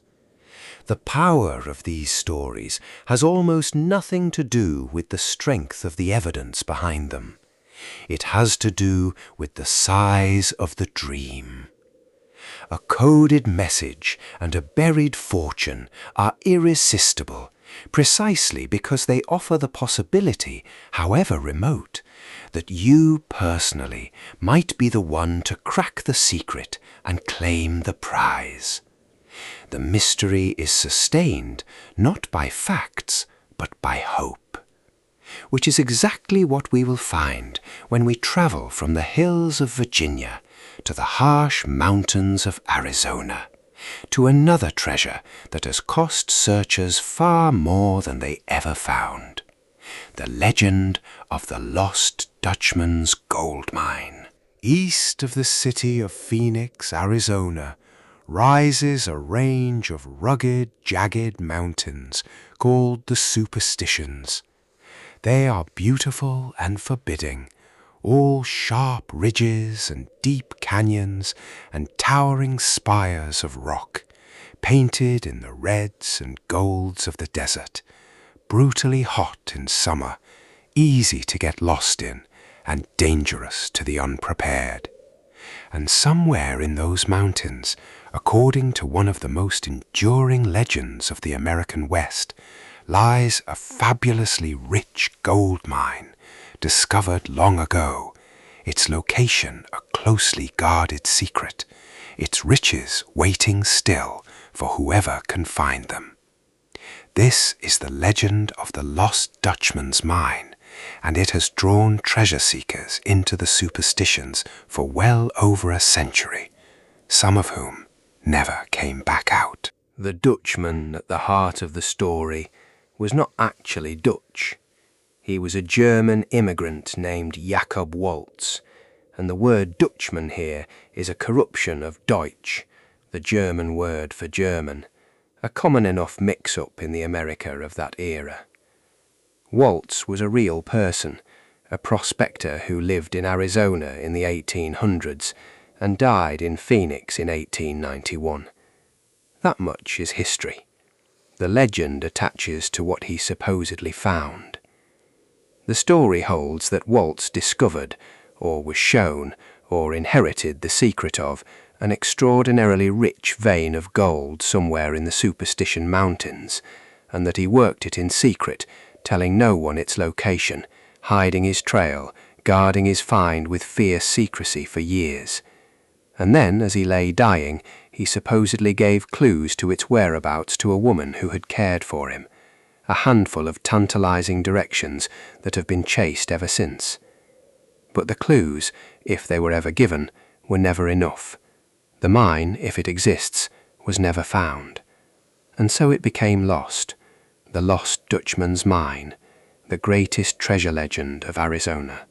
The power of these stories has almost nothing to do with the strength of the evidence behind them. It has to do with the size of the dream. A coded message and a buried fortune are irresistible, precisely because they offer the possibility, however remote, that you personally might be the one to crack the secret and claim the prize. The mystery is sustained not by facts, but by hope, which is exactly what we will find when we travel from the hills of Virginia to the harsh mountains of Arizona, to another treasure that has cost searchers far more than they ever found: the legend of the Lost Dutchman's gold mine. East of the city of Phoenix, Arizona, rises a range of rugged, jagged mountains called the Superstitions. They are beautiful and forbidding, all sharp ridges and deep canyons and towering spires of rock, painted in the reds and golds of the desert, brutally hot in summer, easy to get lost in, and dangerous to the unprepared. And somewhere in those mountains, according to one of the most enduring legends of the American West, lies a fabulously rich gold mine, discovered long ago, its location a closely guarded secret, its riches waiting still for whoever can find them. This is the legend of the Lost Dutchman's mine, and it has drawn treasure seekers into the Superstitions for well over a century, some of whom never came back out. The Dutchman at the heart of the story was not actually Dutch. He was a German immigrant named Jacob Waltz, and the word Dutchman here is a corruption of Deutsch, the German word for German, a common enough mix-up in the America of that era. Waltz was a real person, a prospector who lived in Arizona in the 1800s and died in Phoenix in 1891. That much is history. The legend attaches to what he supposedly found. The story holds that Waltz discovered, or was shown, or inherited the secret of an extraordinarily rich vein of gold somewhere in the Superstition Mountains, and that he worked it in secret, telling no one its location, hiding his trail, guarding his find with fierce secrecy for years. And then, as he lay dying, he supposedly gave clues to its whereabouts to a woman who had cared for him, a handful of tantalizing directions that have been chased ever since. But the clues, if they were ever given, were never enough. The mine, if it exists, was never found. And so it became lost, the Lost Dutchman's mine, the greatest treasure legend of Arizona.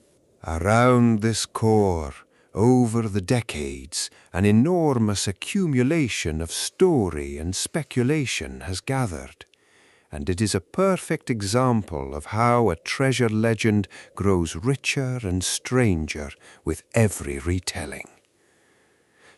Around this core, over the decades, an enormous accumulation of story and speculation has gathered, and it is a perfect example of how a treasure legend grows richer and stranger with every retelling.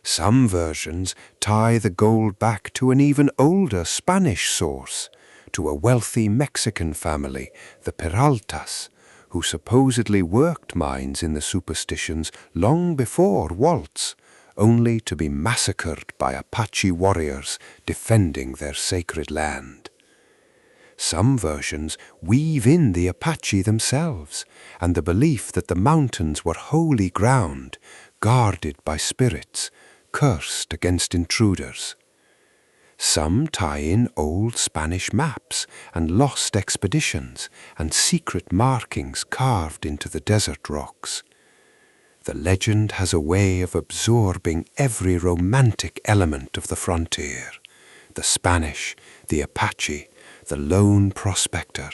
Some versions tie the gold back to an even older Spanish source, to a wealthy Mexican family, the Peraltas, who supposedly worked mines in the Superstitions long before Waltz, only to be massacred by Apache warriors defending their sacred land. Some versions weave in the Apache themselves, and the belief that the mountains were holy ground, guarded by spirits, cursed against intruders. Some tie in old Spanish maps and lost expeditions and secret markings carved into the desert rocks. The legend has a way of absorbing every romantic element of the frontier: the Spanish, the Apache, the lone prospector,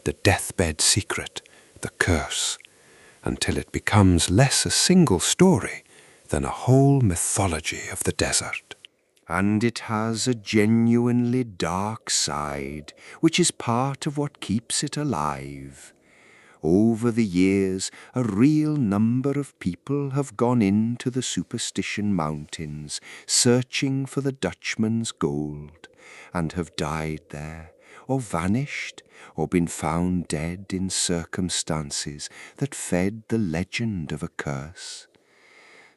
the deathbed secret, the curse, until it becomes less a single story than a whole mythology of the desert. And it has a genuinely dark side, which is part of what keeps it alive. Over the years, a real number of people have gone into the Superstition Mountains, searching for the Dutchman's gold, and have died there, or vanished, or been found dead in circumstances that fed the legend of a curse.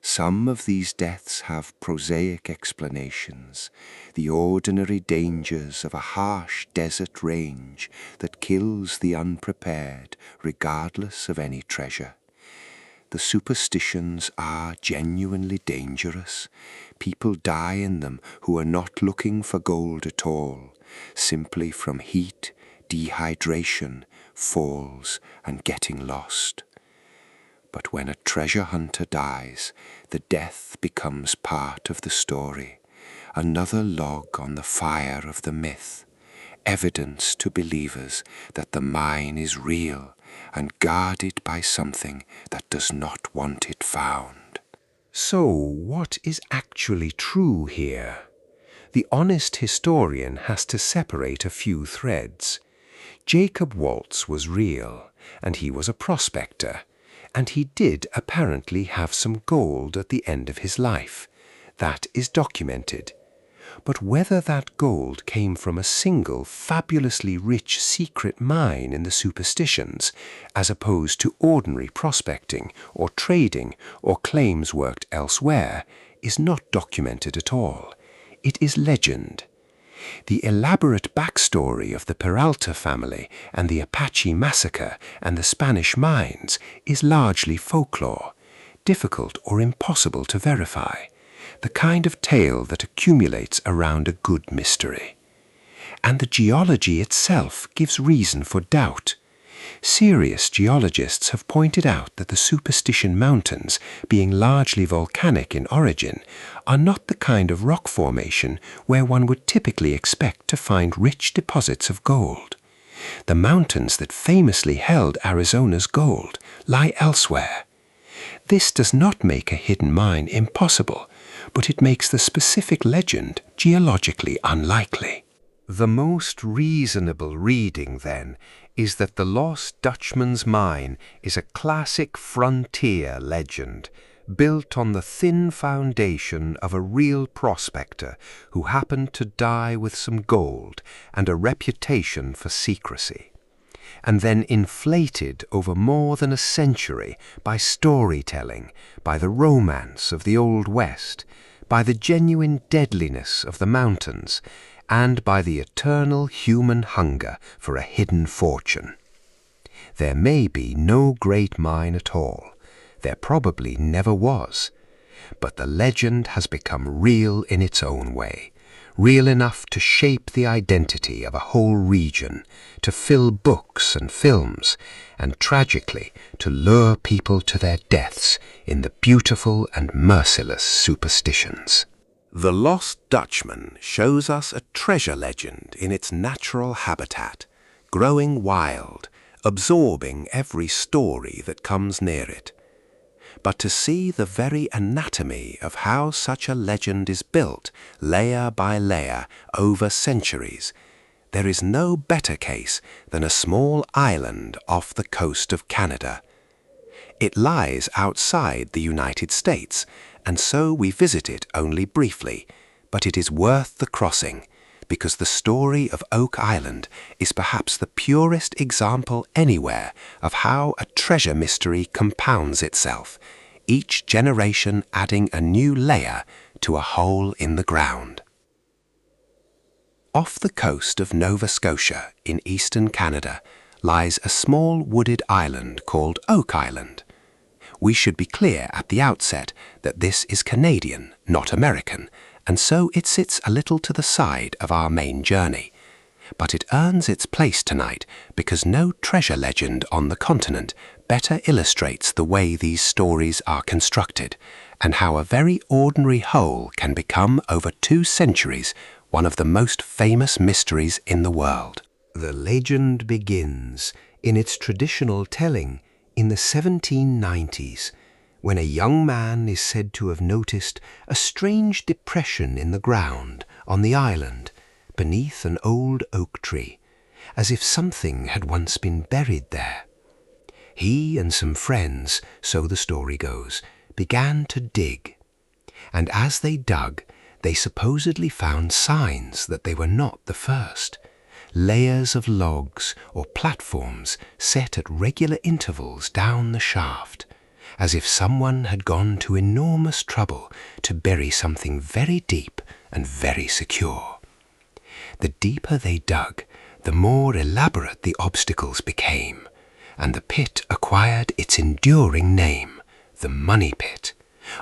Some of these deaths have prosaic explanations, the ordinary dangers of a harsh desert range that kills the unprepared regardless of any treasure. The superstitions are genuinely dangerous. People die in them who are not looking for gold at all, simply from heat, dehydration, falls, and getting lost. But when a treasure hunter dies, the death becomes part of the story, another log on the fire of the myth, evidence to believers that the mine is real and guarded by something that does not want it found. So, what is actually true here? The honest historian has to separate a few threads. Jacob Waltz was real, and he was a prospector, and he did apparently have some gold at the end of his life. That is documented. But whether that gold came from a single fabulously rich secret mine in the superstitions, as opposed to ordinary prospecting or trading or claims worked elsewhere, is not documented at all. It is legend. The elaborate backstory of the Peralta family and the Apache massacre and the Spanish mines is largely folklore, difficult or impossible to verify, the kind of tale that accumulates around a good mystery. And the geology itself gives reason for doubt. Serious geologists have pointed out that the Superstition Mountains, being largely volcanic in origin, are not the kind of rock formation where one would typically expect to find rich deposits of gold. The mountains that famously held Arizona's gold lie elsewhere. This does not make a hidden mine impossible, but it makes the specific legend geologically unlikely. The most reasonable reading, then, is that the Lost Dutchman's Mine is a classic frontier legend, built on the thin foundation of a real prospector who happened to die with some gold and a reputation for secrecy, and then inflated over more than a century by storytelling, by the romance of the Old West, by the genuine deadliness of the mountains, and by the eternal human hunger for a hidden fortune. There may be no great mine at all. There probably never was. But the legend has become real in its own way, real enough to shape the identity of a whole region, to fill books and films, and tragically to lure people to their deaths in the beautiful and merciless superstitions. The Lost Dutchman shows us a treasure legend in its natural habitat, growing wild, absorbing every story that comes near it. But to see the very anatomy of how such a legend is built, layer by layer, over centuries, there is no better case than a small island off the coast of Canada. It lies outside the United States, and so we visit it only briefly, but it is worth the crossing, because the story of Oak Island is perhaps the purest example anywhere of how a treasure mystery compounds itself, each generation adding a new layer to a hole in the ground. Off the coast of Nova Scotia, in eastern Canada, lies a small wooded island called Oak Island. We should be clear at the outset that this is Canadian, not American, and so it sits a little to the side of our main journey. But it earns its place tonight because no treasure legend on the continent better illustrates the way these stories are constructed and how a very ordinary hole can become, over 2 centuries, one of the most famous mysteries in the world. The legend begins, in its traditional telling, in the 1790s, when a young man is said to have noticed a strange depression in the ground on the island beneath an old oak tree, as if something had once been buried there. He and some friends, so the story goes, began to dig, and as they dug, they supposedly found signs that they were not the first. Layers of logs or platforms set at regular intervals down the shaft, as if someone had gone to enormous trouble to bury something very deep and very secure. The deeper they dug, the more elaborate the obstacles became, and the pit acquired its enduring name, the Money Pit,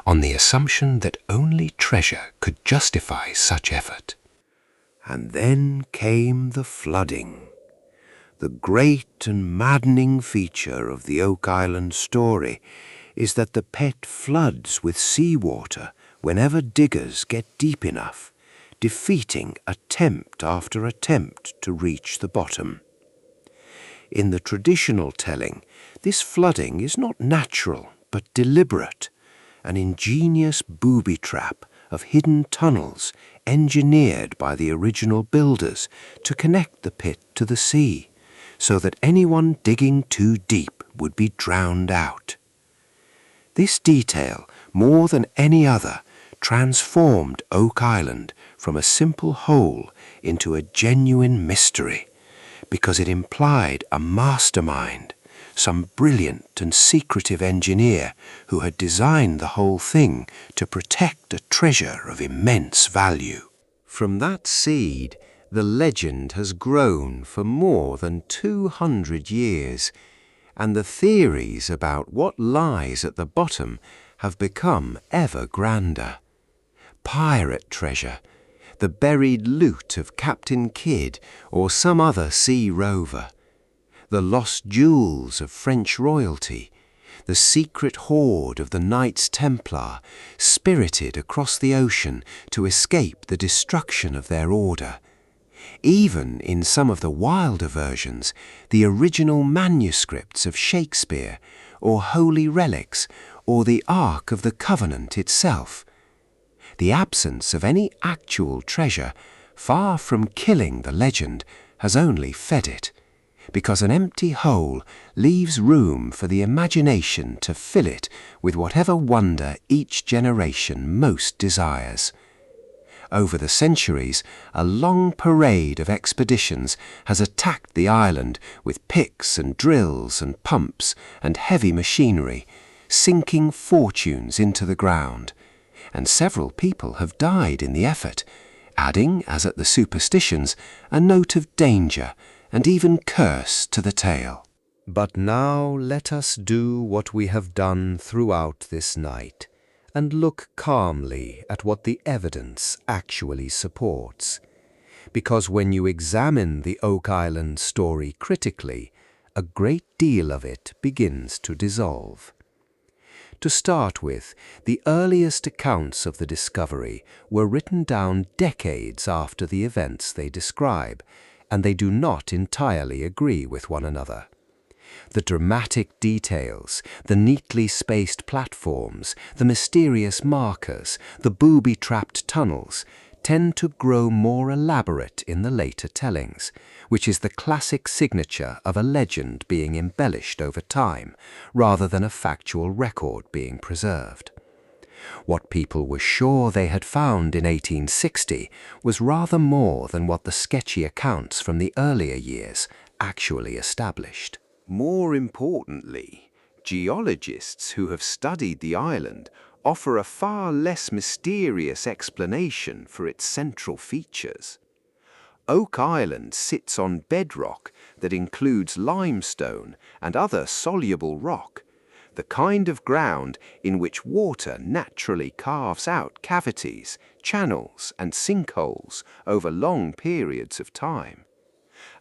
on the assumption that only treasure could justify such effort. And then came the flooding. The great and maddening feature of the Oak Island story is that the pit floods with seawater whenever diggers get deep enough, defeating attempt after attempt to reach the bottom. In the traditional telling, this flooding is not natural but deliberate, an ingenious booby trap of hidden tunnels engineered by the original builders to connect the pit to the sea, so that anyone digging too deep would be drowned out. This detail, more than any other, transformed Oak Island from a simple hole into a genuine mystery, because it implied a mastermind, some brilliant and secretive engineer who had designed the whole thing to protect a treasure of immense value. From that seed, the legend has grown for more than 200 years, and the theories about what lies at the bottom have become ever grander. Pirate treasure, the buried loot of Captain Kidd or some other sea rover, the lost jewels of French royalty, the secret hoard of the Knights Templar spirited across the ocean to escape the destruction of their order. Even in some of the wilder versions, the original manuscripts of Shakespeare, or holy relics, or the Ark of the Covenant itself. The absence of any actual treasure, far from killing the legend, has only fed it, because an empty hole leaves room for the imagination to fill it with whatever wonder each generation most desires. Over the centuries, a long parade of expeditions has attacked the island with picks and drills and pumps and heavy machinery, sinking fortunes into the ground, and several people have died in the effort, adding, as at the superstitions, a note of danger and even curse to the tale. But now let us do what we have done throughout this night, and look calmly at what the evidence actually supports. Because when you examine the Oak Island story critically, a great deal of it begins to dissolve. To start with, the earliest accounts of the discovery were written down decades after the events they describe, and they do not entirely agree with one another. The dramatic details, the neatly spaced platforms, the mysterious markers, the booby-trapped tunnels, tend to grow more elaborate in the later tellings, which is the classic signature of a legend being embellished over time, rather than a factual record being preserved. What people were sure they had found in 1860 was rather more than what the sketchy accounts from the earlier years actually established. More importantly, geologists who have studied the island offer a far less mysterious explanation for its central features. Oak Island sits on bedrock that includes limestone and other soluble rock, the kind of ground in which water naturally carves out cavities, channels, and sinkholes over long periods of time.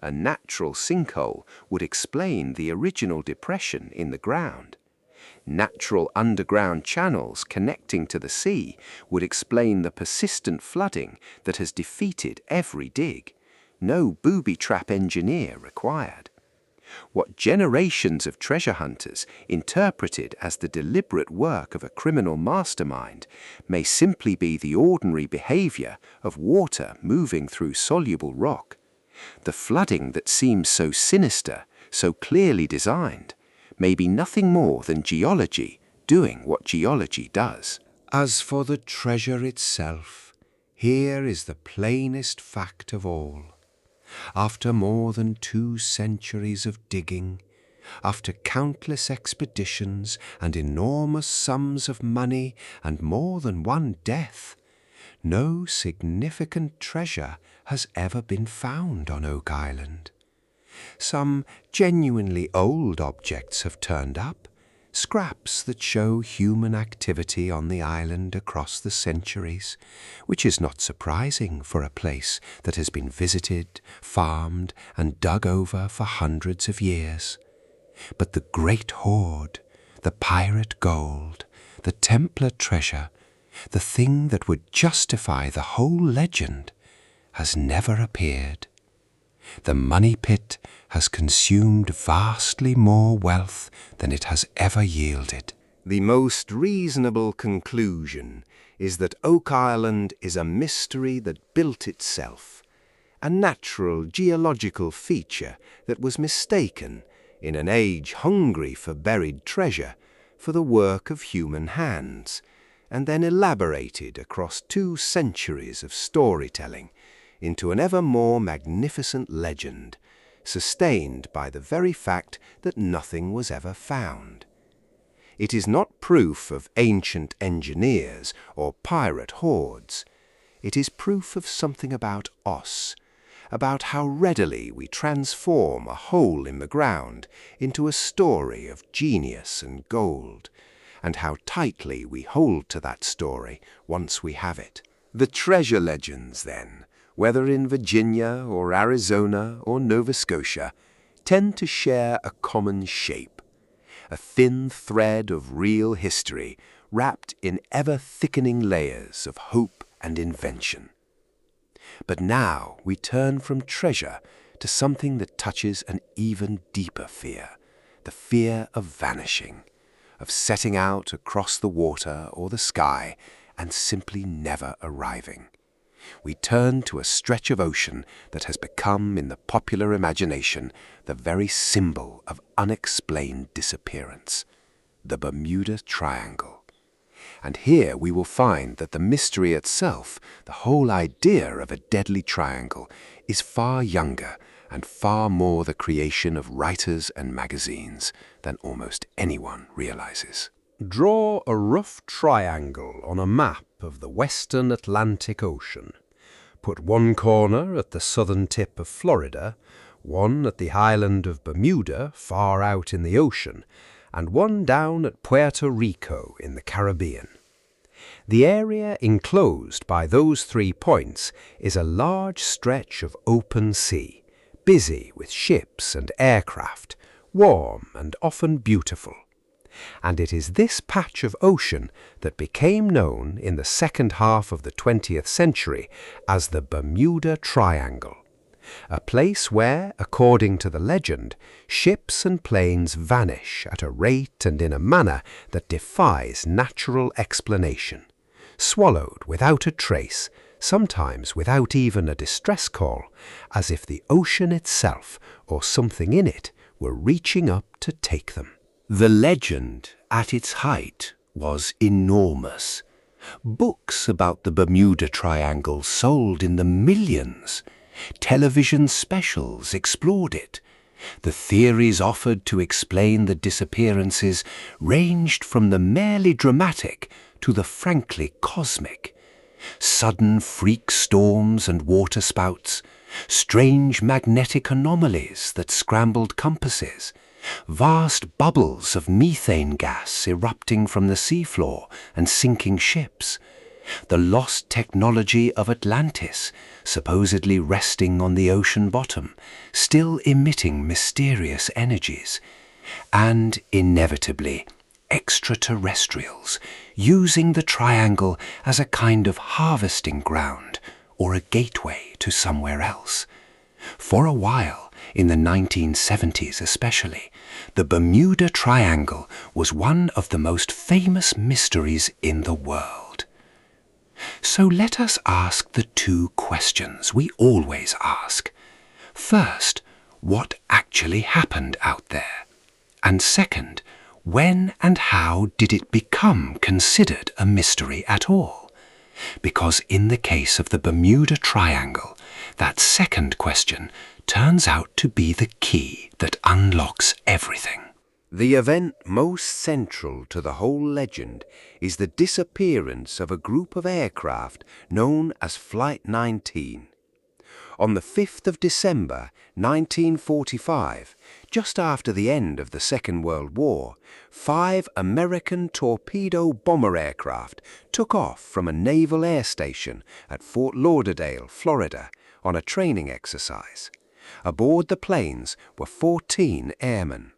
A natural sinkhole would explain the original depression in the ground. Natural underground channels connecting to the sea would explain the persistent flooding that has defeated every dig. No booby-trap engineer required. What generations of treasure hunters interpreted as the deliberate work of a criminal mastermind may simply be the ordinary behavior of water moving through soluble rock. The flooding that seems so sinister, so clearly designed, may be nothing more than geology doing what geology does. As for the treasure itself, here is the plainest fact of all. After more than 2 centuries of digging, after countless expeditions and enormous sums of money and more than one death, no significant treasure has ever been found on Oak Island. Some genuinely old objects have turned up, scraps that show human activity on the island across the centuries, which is not surprising for a place that has been visited, farmed, and dug over for hundreds of years. But the great hoard, the pirate gold, the Templar treasure, the thing that would justify the whole legend, has never appeared. The money pit has consumed vastly more wealth than it has ever yielded. The most reasonable conclusion is that Oak Island is a mystery that built itself, a natural geological feature that was mistaken, in an age hungry for buried treasure, for the work of human hands, and then elaborated across 2 centuries of storytelling into an ever more magnificent legend, sustained by the very fact that nothing was ever found. It is not proof of ancient engineers or pirate hordes. It is proof of something about us, about how readily we transform a hole in the ground into a story of genius and gold, and how tightly we hold to that story once we have it. The treasure legends, then, whether in Virginia or Arizona or Nova Scotia, tend to share a common shape, a thin thread of real history wrapped in ever-thickening layers of hope and invention. But now we turn from treasure to something that touches an even deeper fear, the fear of vanishing, of setting out across the water or the sky and simply never arriving. We turn to a stretch of ocean that has become, in the popular imagination, the very symbol of unexplained disappearance, the Bermuda Triangle. And here we will find that the mystery itself, the whole idea of a deadly triangle, is far younger and far more the creation of writers and magazines than almost anyone realizes. Draw a rough triangle on a map of the western Atlantic Ocean. Put one corner at the southern tip of Florida, one at the island of Bermuda far out in the ocean, and one down at Puerto Rico in the Caribbean. The area enclosed by those 3 points is a large stretch of open sea, busy with ships and aircraft, warm and often beautiful. And it is this patch of ocean that became known in the second half of the 20th century as the Bermuda Triangle, a place where, according to the legend, ships and planes vanish at a rate and in a manner that defies natural explanation, swallowed without a trace, sometimes without even a distress call, as if the ocean itself or something in it were reaching up to take them. The legend, at its height, was enormous. Books about the Bermuda Triangle sold in the millions. Television specials explored it. The theories offered to explain the disappearances ranged from the merely dramatic to the frankly cosmic. Sudden freak storms and waterspouts, strange magnetic anomalies that scrambled compasses, Vast bubbles of methane gas erupting from the seafloor and sinking ships. The lost technology of Atlantis, supposedly resting on the ocean bottom, still emitting mysterious energies. And, inevitably, extraterrestrials, using the triangle as a kind of harvesting ground or a gateway to somewhere else. For a while, in the 1970s especially, the Bermuda Triangle was one of the most famous mysteries in the world. So let us ask the two questions we always ask. First, what actually happened out there? And second, when and how did it become considered a mystery at all? Because in the case of the Bermuda Triangle, that second question turns out to be the key that unlocks everything. The event most central to the whole legend is the disappearance of a group of aircraft known as Flight 19. On the 5th of December 1945, just after the end of the Second World War, 5 American torpedo bomber aircraft took off from a naval air station at Fort Lauderdale, Florida, on a training exercise. Aboard the planes were 14 airmen.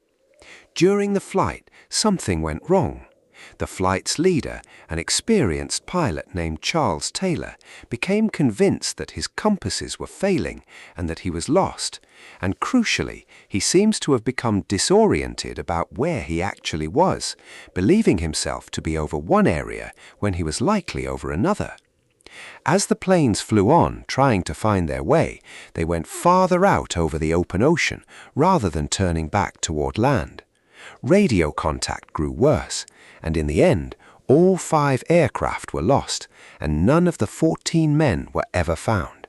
During the flight, something went wrong. The flight's leader, an experienced pilot named Charles Taylor, became convinced that his compasses were failing and that he was lost, and crucially, he seems to have become disoriented about where he actually was, believing himself to be over one area when he was likely over another. As the planes flew on, trying to find their way, they went farther out over the open ocean rather than turning back toward land. Radio contact grew worse, and in the end, all 5 aircraft were lost, and none of the 14 men were ever found.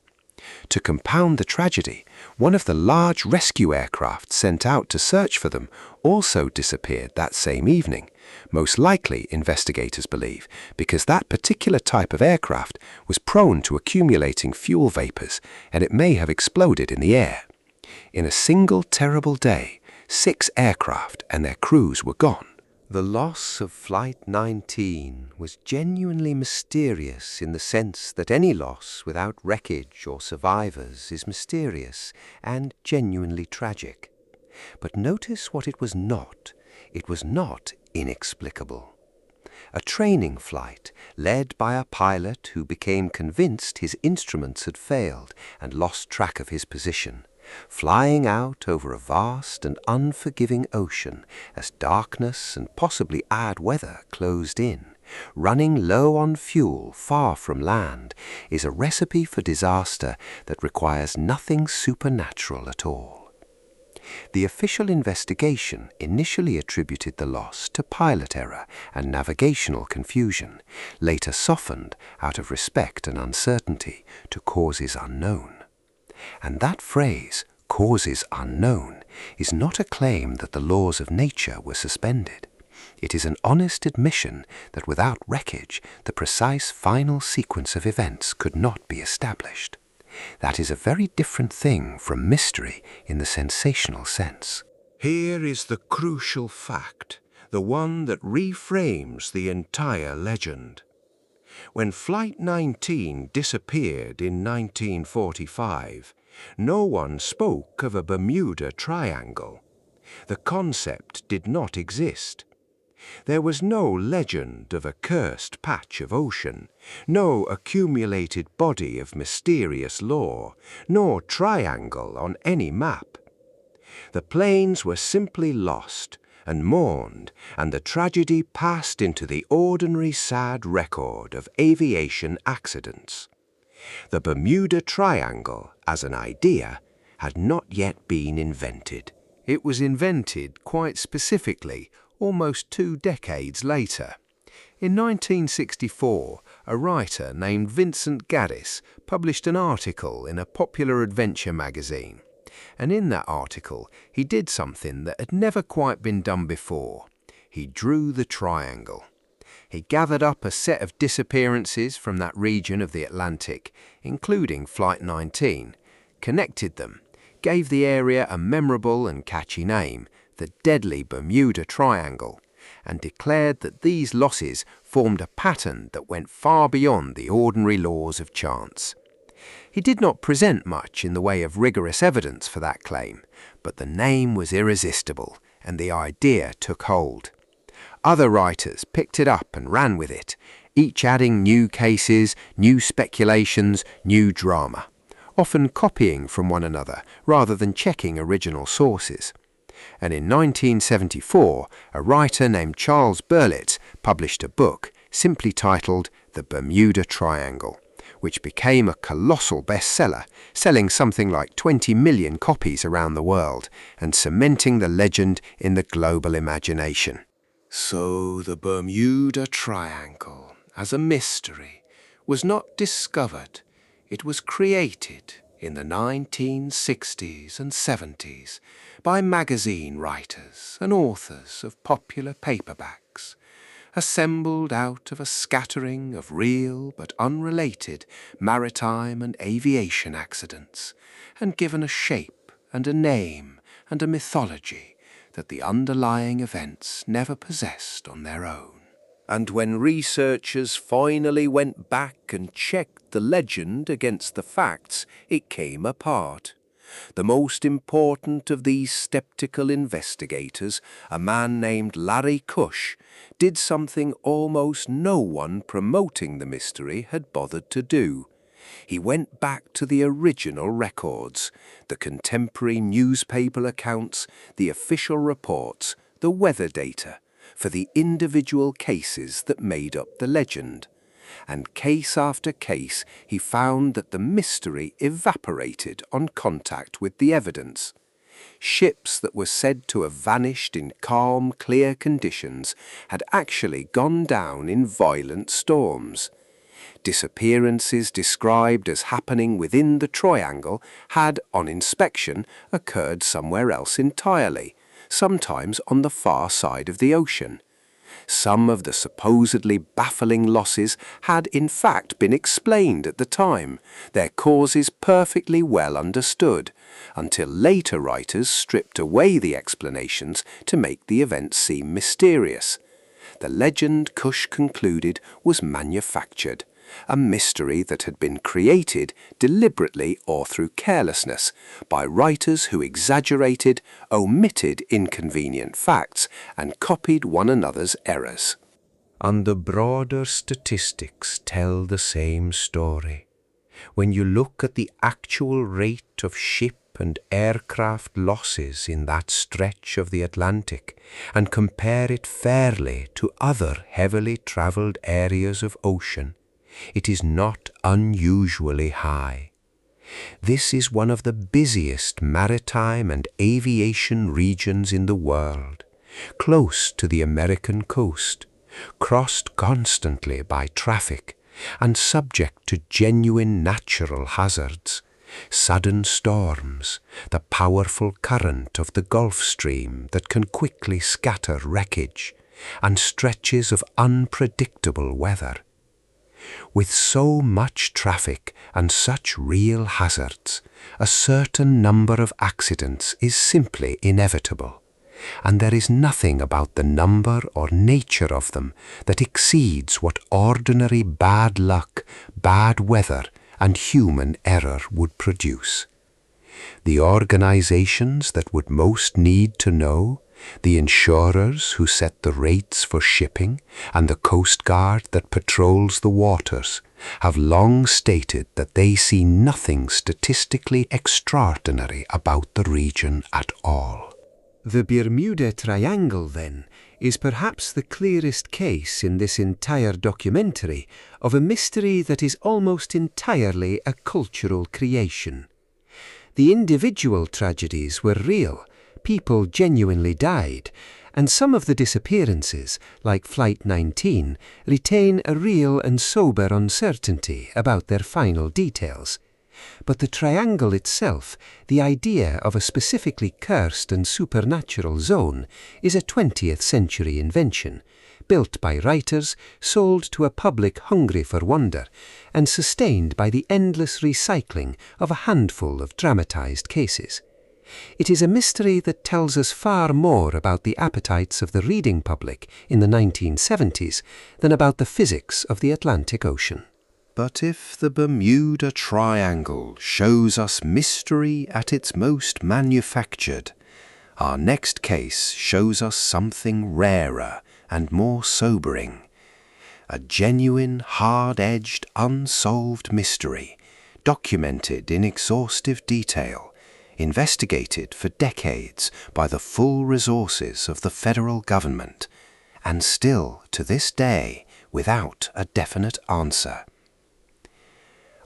To compound the tragedy, one of the large rescue aircraft sent out to search for them also disappeared that same evening, most likely, investigators believe, because that particular type of aircraft was prone to accumulating fuel vapors, and it may have exploded in the air. In a single terrible day, 6 aircraft and their crews were gone. The loss of Flight 19 was genuinely mysterious in the sense that any loss without wreckage or survivors is mysterious and genuinely tragic. But notice what it was not. It was not inexplicable. A training flight led by a pilot who became convinced his instruments had failed and lost track of his position, flying out over a vast and unforgiving ocean as darkness and possibly bad weather closed in, running low on fuel far from land, is a recipe for disaster that requires nothing supernatural at all. The official investigation initially attributed the loss to pilot error and navigational confusion, later softened out of respect and uncertainty to causes unknown. And that phrase, causes unknown, is not a claim that the laws of nature were suspended. It is an honest admission that without wreckage, the precise final sequence of events could not be established. That is a very different thing from mystery in the sensational sense. Here is the crucial fact, the one that reframes the entire legend. When Flight 19 disappeared in 1945, no one spoke of a Bermuda Triangle. The concept did not exist. There was no legend of a cursed patch of ocean, no accumulated body of mysterious lore, nor triangle on any map. The planes were simply lost and mourned, and the tragedy passed into the ordinary sad record of aviation accidents. The Bermuda Triangle, as an idea, had not yet been invented. It was invented, quite specifically, almost 2 decades later. In 1964, a writer named Vincent Gaddis published an article in a popular adventure magazine. And in that article, he did something that had never quite been done before. He drew the triangle. He gathered up a set of disappearances from that region of the Atlantic, including Flight 19, connected them, gave the area a memorable and catchy name, the deadly Bermuda Triangle, and declared that these losses formed a pattern that went far beyond the ordinary laws of chance. He did not present much in the way of rigorous evidence for that claim, but the name was irresistible, and the idea took hold. Other writers picked it up and ran with it, each adding new cases, new speculations, new drama, often copying from one another rather than checking original sources. And in 1974, a writer named Charles Berlitz published a book simply titled The Bermuda Triangle, which became a colossal bestseller, selling something like 20 million copies around the world and cementing the legend in the global imagination. So the Bermuda Triangle, as a mystery, was not discovered, it was created in the 1960s and 70s by magazine writers and authors of popular paperbacks, assembled out of a scattering of real but unrelated maritime and aviation accidents, and given a shape and a name and a mythology that the underlying events never possessed on their own. And when researchers finally went back and checked the legend against the facts, it came apart. The most important of these skeptical investigators, a man named Larry Cush, did something almost no one promoting the mystery had bothered to do. He went back to the original records, the contemporary newspaper accounts, the official reports, the weather data, for the individual cases that made up the legend. And case after case, he found that the mystery evaporated on contact with the evidence. Ships that were said to have vanished in calm, clear conditions had actually gone down in violent storms. Disappearances described as happening within the triangle had, on inspection, occurred somewhere else entirely, sometimes on the far side of the ocean. Some of the supposedly baffling losses had in fact been explained at the time, their causes perfectly well understood, until later writers stripped away the explanations to make the events seem mysterious. The legend, Cush concluded, was manufactured, a mystery that had been created deliberately or through carelessness by writers who exaggerated, omitted inconvenient facts, and copied one another's errors. And the broader statistics tell the same story. When you look at the actual rate of ship and aircraft losses in that stretch of the Atlantic and compare it fairly to other heavily traveled areas of ocean, it is not unusually high. This is one of the busiest maritime and aviation regions in the world, close to the American coast, crossed constantly by traffic, and subject to genuine natural hazards, sudden storms, the powerful current of the Gulf Stream that can quickly scatter wreckage, and stretches of unpredictable weather. With so much traffic and such real hazards, a certain number of accidents is simply inevitable, and there is nothing about the number or nature of them that exceeds what ordinary bad luck, bad weather, and human error would produce. The organizations that would most need to know, the insurers who set the rates for shipping, and the Coast Guard that patrols the waters, have long stated that they see nothing statistically extraordinary about the region at all. The Bermuda Triangle, then, is perhaps the clearest case in this entire documentary of a mystery that is almost entirely a cultural creation. The individual tragedies were real, people genuinely died, and some of the disappearances, like Flight 19, retain a real and sober uncertainty about their final details. But the triangle itself, the idea of a specifically cursed and supernatural zone, is a 20th century invention, built by writers, sold to a public hungry for wonder, and sustained by the endless recycling of a handful of dramatized cases. It is a mystery that tells us far more about the appetites of the reading public in the 1970s than about the physics of the Atlantic Ocean. But if the Bermuda Triangle shows us mystery at its most manufactured, our next case shows us something rarer and more sobering. A genuine, hard-edged, unsolved mystery, documented in exhaustive detail, investigated for decades by the full resources of the federal government, and still, to this day, without a definite answer.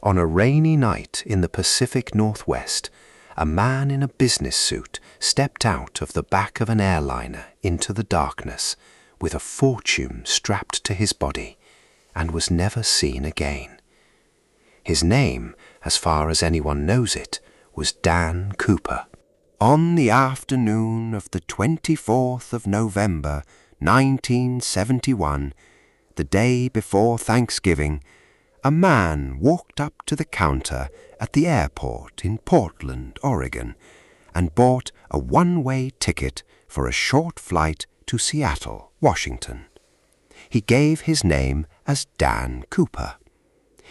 On a rainy night in the Pacific Northwest, a man in a business suit stepped out of the back of an airliner into the darkness with a fortune strapped to his body and was never seen again. His name, as far as anyone knows it, was Dan Cooper. On the afternoon of the 24th of November, 1971, the day before Thanksgiving, a man walked up to the counter at the airport in Portland, Oregon, and bought a one-way ticket for a short flight to Seattle, Washington. He gave his name as Dan Cooper.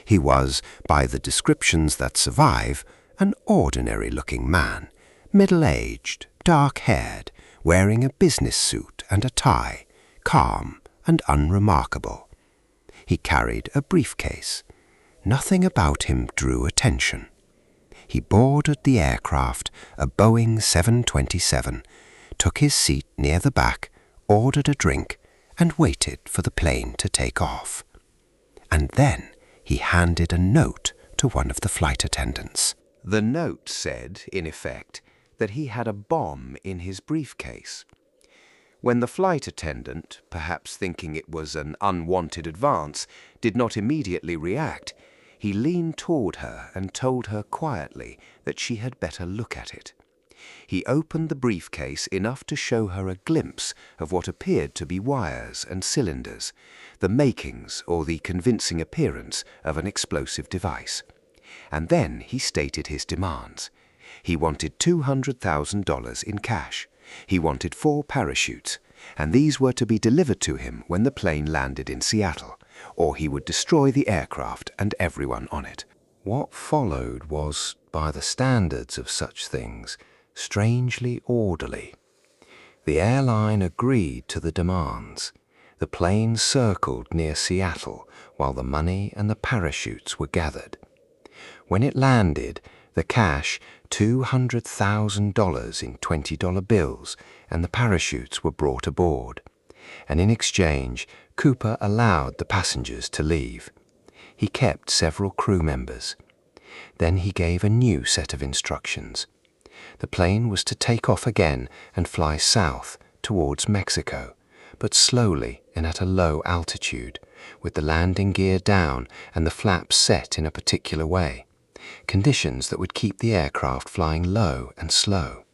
He was, by the descriptions that survive, an ordinary-looking man, middle-aged, dark-haired, wearing a business suit and a tie, calm and unremarkable. He carried a briefcase. Nothing about him drew attention. He boarded the aircraft, a Boeing 727, took his seat near the back, ordered a drink, and waited for the plane to take off. And then he handed a note to one of the flight attendants. The note said, in effect, that he had a bomb in his briefcase. When the flight attendant, perhaps thinking it was an unwanted advance, did not immediately react, he leaned toward her and told her quietly that she had better look at it. He opened the briefcase enough to show her a glimpse of what appeared to be wires and cylinders, the makings or the convincing appearance of an explosive device. And then he stated his demands. He wanted $200,000 in cash. He wanted 4 parachutes, and these were to be delivered to him when the plane landed in Seattle, or he would destroy the aircraft and everyone on it. What followed was, by the standards of such things, strangely orderly. The airline agreed to the demands. The plane circled near Seattle while the money and the parachutes were gathered. When it landed, the cash, $200,000 in $20 bills, and the parachutes were brought aboard. And in exchange, Cooper allowed the passengers to leave. He kept several crew members. Then he gave a new set of instructions. The plane was to take off again and fly south towards Mexico, but slowly and at a low altitude, with the landing gear down and the flaps set in a particular way, conditions that would keep the aircraft flying low and slow.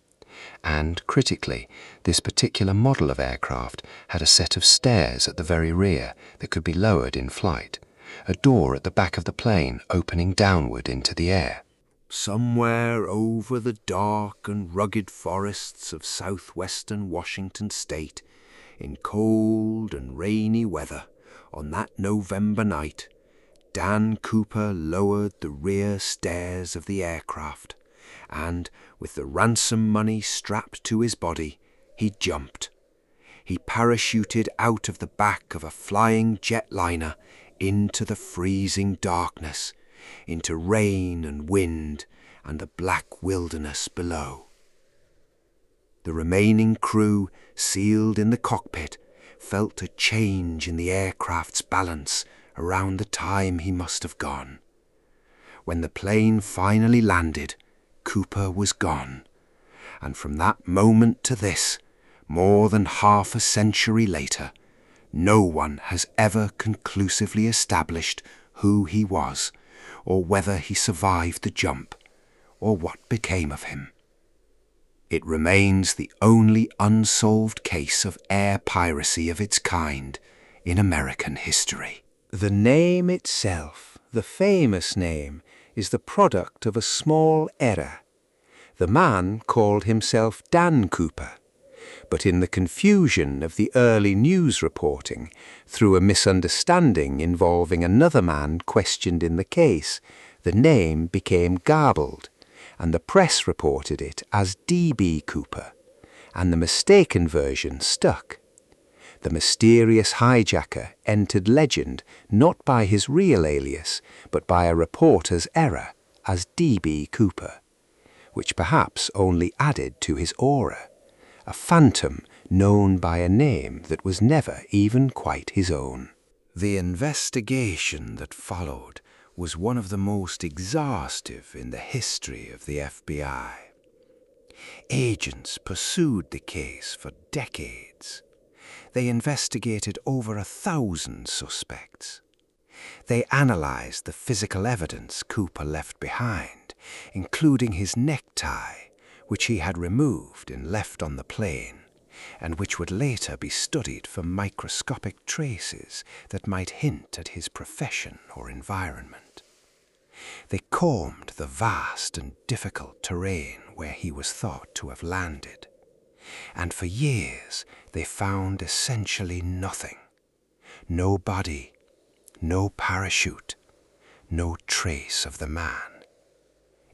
And, critically, this particular model of aircraft had a set of stairs at the very rear that could be lowered in flight, a door at the back of the plane opening downward into the air. Somewhere over the dark and rugged forests of southwestern Washington state, in cold and rainy weather, on that November night, Dan Cooper lowered the rear stairs of the aircraft, and, with the ransom money strapped to his body, he jumped. He parachuted out of the back of a flying jetliner into the freezing darkness, into rain and wind and the black wilderness below. The remaining crew, sealed in the cockpit, felt a change in the aircraft's balance around the time he must have gone. When the plane finally landed, Cooper was gone, and from that moment to this, more than half a century later, no one has ever conclusively established who he was, or whether he survived the jump, or what became of him. It remains the only unsolved case of air piracy of its kind in American history. The name itself, the famous name, is the product of a small error. The man called himself Dan Cooper, but in the confusion of the early news reporting, through a misunderstanding involving another man questioned in the case, the name became garbled, and the press reported it as D.B. Cooper, and the mistaken version stuck. The mysterious hijacker entered legend not by his real alias, but by a reporter's error as D.B. Cooper, which perhaps only added to his aura, a phantom known by a name that was never even quite his own. The investigation that followed was one of the most exhaustive in the history of the FBI. Agents pursued the case for decades. They investigated over 1,000 suspects. They analyzed the physical evidence Cooper left behind, including his necktie, which he had removed and left on the plane, and which would later be studied for microscopic traces that might hint at his profession or environment. They combed the vast and difficult terrain where he was thought to have landed, and for years they found essentially nothing. No body, no parachute, no trace of the man.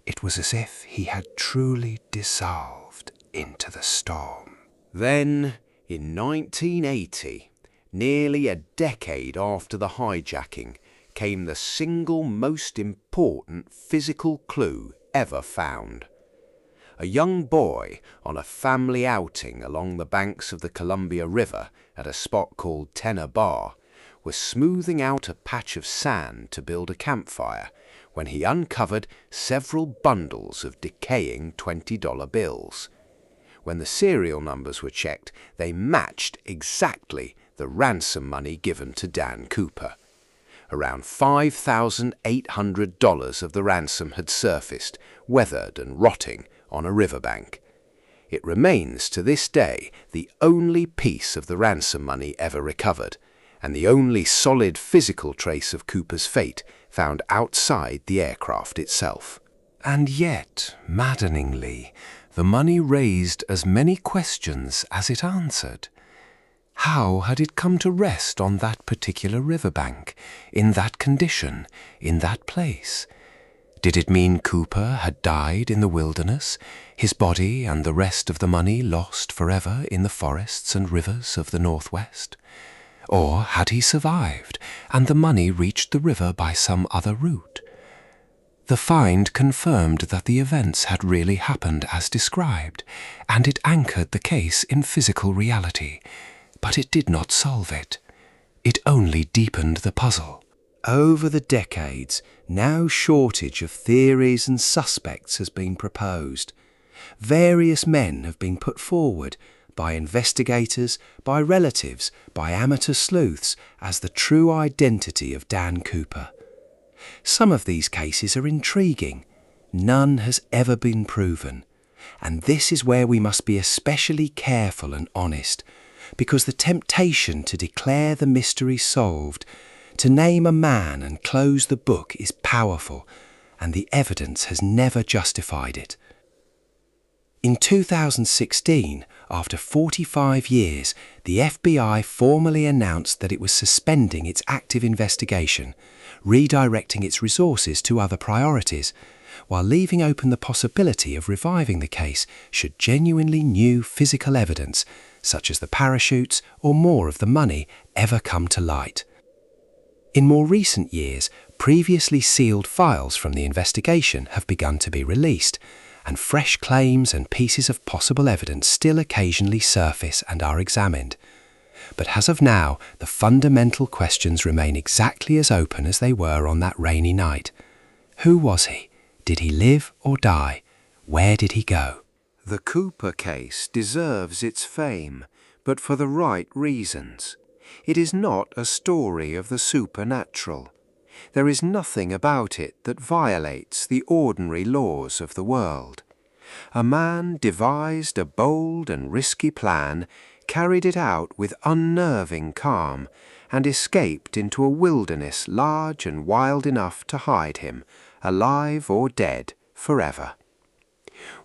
It was as if he had truly dissolved into the storm. Then, in 1980, nearly a decade after the hijacking, came the single most important physical clue ever found. A young boy on a family outing along the banks of the Columbia River at a spot called Tenor Bar was smoothing out a patch of sand to build a campfire when he uncovered several bundles of decaying $20 bills. When the serial numbers were checked, they matched exactly the ransom money given to Dan Cooper. Around $5,800 of the ransom had surfaced, weathered and rotting, on a riverbank. It remains to this day the only piece of the ransom money ever recovered, and the only solid physical trace of Cooper's fate found outside the aircraft itself. And yet, maddeningly, the money raised as many questions as it answered. How had it come to rest on that particular riverbank, in that condition, in that place? Did it mean Cooper had died in the wilderness, his body and the rest of the money lost forever in the forests and rivers of the Northwest? Or had he survived, and the money reached the river by some other route? The find confirmed that the events had really happened as described, and it anchored the case in physical reality. But it did not solve it. It only deepened the puzzle. Over the decades, no shortage of theories and suspects has been proposed. Various men have been put forward by investigators, by relatives, by amateur sleuths as the true identity of Dan Cooper. Some of these cases are intriguing. None has ever been proven. And this is where we must be especially careful and honest, because the temptation to declare the mystery solved, to name a man and close the book is powerful, and the evidence has never justified it. In 2016, after 45 years, the FBI formally announced that it was suspending its active investigation, redirecting its resources to other priorities, while leaving open the possibility of reviving the case should genuinely new physical evidence, such as the parachutes or more of the money, ever come to light. In more recent years, previously sealed files from the investigation have begun to be released, and fresh claims and pieces of possible evidence still occasionally surface and are examined. But as of now, the fundamental questions remain exactly as open as they were on that rainy night. Who was he? Did he live or die? Where did he go? The Cooper case deserves its fame, but for the right reasons. It is not a story of the supernatural. There is nothing about it that violates the ordinary laws of the world. A man devised a bold and risky plan, carried it out with unnerving calm, and escaped into a wilderness large and wild enough to hide him, alive or dead, forever.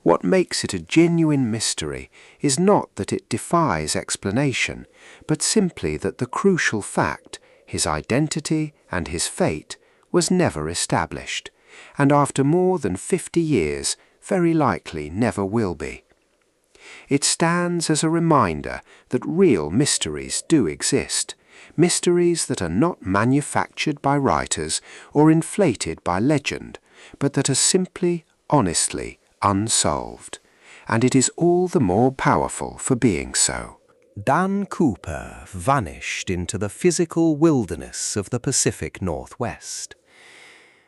What makes it a genuine mystery is not that it defies explanation, but simply that the crucial fact, his identity and his fate, was never established, and after more than 50 years very likely never will be. It stands as a reminder that real mysteries do exist, mysteries that are not manufactured by writers or inflated by legend, but that are simply, honestly, unsolved, and it is all the more powerful for being so. Dan Cooper vanished into the physical wilderness of the Pacific Northwest.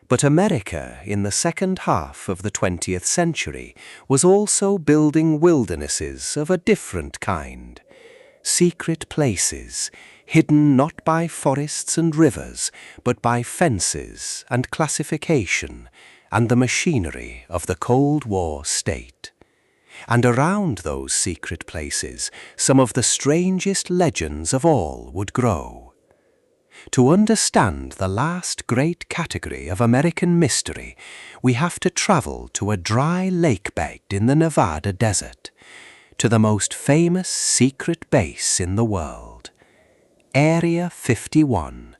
But America in the second half of the 20th century was also building wildernesses of a different kind. Secret places, hidden not by forests and rivers, but by fences and classification and the machinery of the Cold War state. And around those secret places, some of the strangest legends of all would grow. To understand the last great category of American mystery, we have to travel to a dry lake bed in the Nevada desert, to the most famous secret base in the world, Area 51,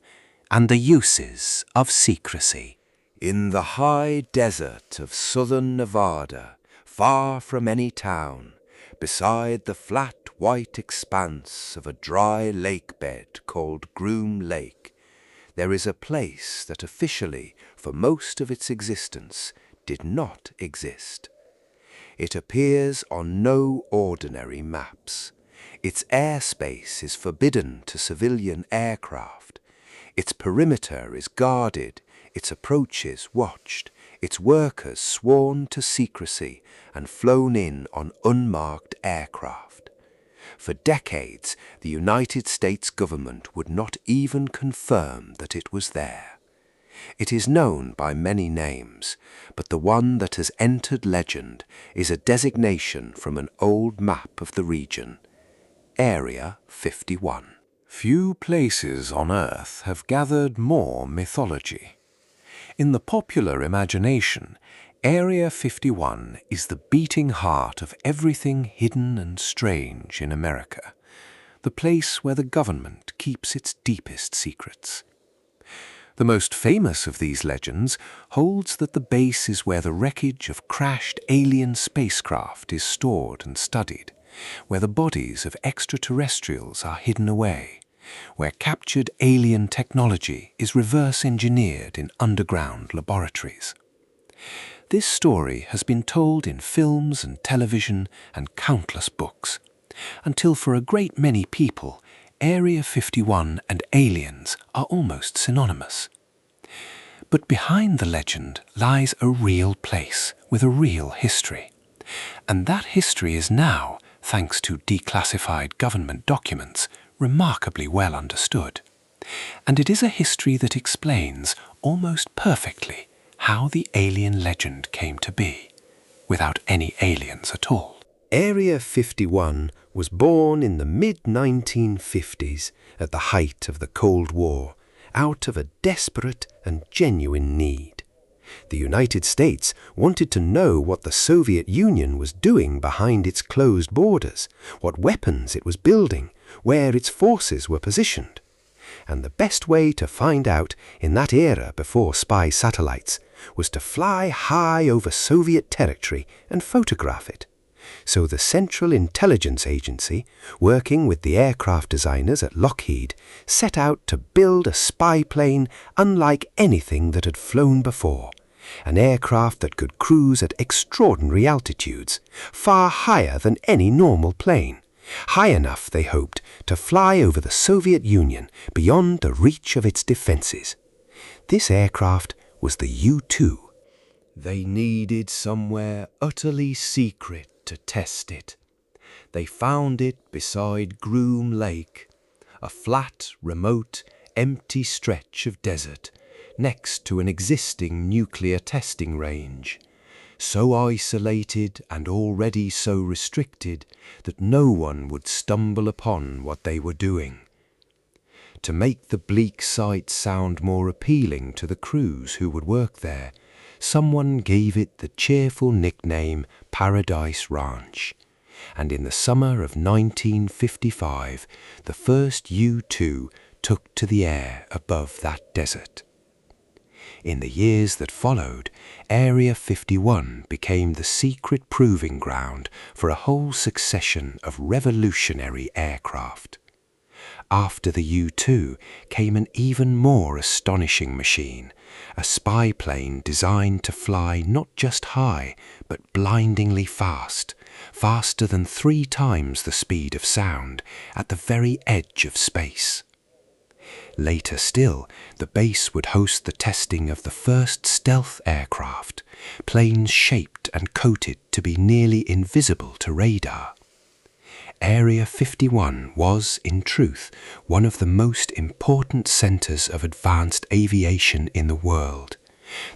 and the uses of secrecy. In the high desert of southern Nevada, far from any town, beside the flat white expanse of a dry lake bed called Groom Lake, there is a place that officially, for most of its existence, did not exist. It appears on no ordinary maps. Its airspace is forbidden to civilian aircraft. Its perimeter is guarded, its approaches watched, its workers sworn to secrecy and flown in on unmarked aircraft. For decades, the United States government would not even confirm that it was there. It is known by many names, but the one that has entered legend is a designation from an old map of the region, Area 51. Few places on Earth have gathered more mythology. In the popular imagination, Area 51 is the beating heart of everything hidden and strange in America, the place where the government keeps its deepest secrets. The most famous of these legends holds that the base is where the wreckage of crashed alien spacecraft is stored and studied, where the bodies of extraterrestrials are hidden away, where captured alien technology is reverse-engineered in underground laboratories. This story has been told in films and television and countless books, until for a great many people, Area 51 and aliens are almost synonymous. But behind the legend lies a real place with a real history, and that history is now, thanks to declassified government documents, remarkably well understood. And it is a history that explains, almost perfectly, how the alien legend came to be, without any aliens at all. Area 51 was born in the mid-1950s at the height of the Cold War, out of a desperate and genuine need. The United States wanted to know what the Soviet Union was doing behind its closed borders, what weapons it was building, where its forces were positioned. And the best way to find out in that era before spy satellites was to fly high over Soviet territory and photograph it. So the Central Intelligence Agency, working with the aircraft designers at Lockheed, set out to build a spy plane unlike anything that had flown before. An aircraft that could cruise at extraordinary altitudes, far higher than any normal plane. High enough, they hoped, to fly over the Soviet Union beyond the reach of its defenses. This aircraft was the U-2. They needed somewhere utterly secret to test it. They found it beside Groom Lake, a flat, remote, empty stretch of desert next to an existing nuclear testing range, so isolated and already so restricted that no one would stumble upon what they were doing. To make the bleak site sound more appealing to the crews who would work there, someone gave it the cheerful nickname Paradise Ranch. And in the summer of 1955, the first U-2 took to the air above that desert. In the years that followed, Area 51 became the secret proving ground for a whole succession of revolutionary aircraft. After the U-2 came an even more astonishing machine, a spy plane designed to fly not just high, but blindingly fast, faster than 3 times the speed of sound, at the very edge of space. Later still, the base would host the testing of the first stealth aircraft, planes shaped and coated to be nearly invisible to radar. Area 51 was, in truth, one of the most important centers of advanced aviation in the world,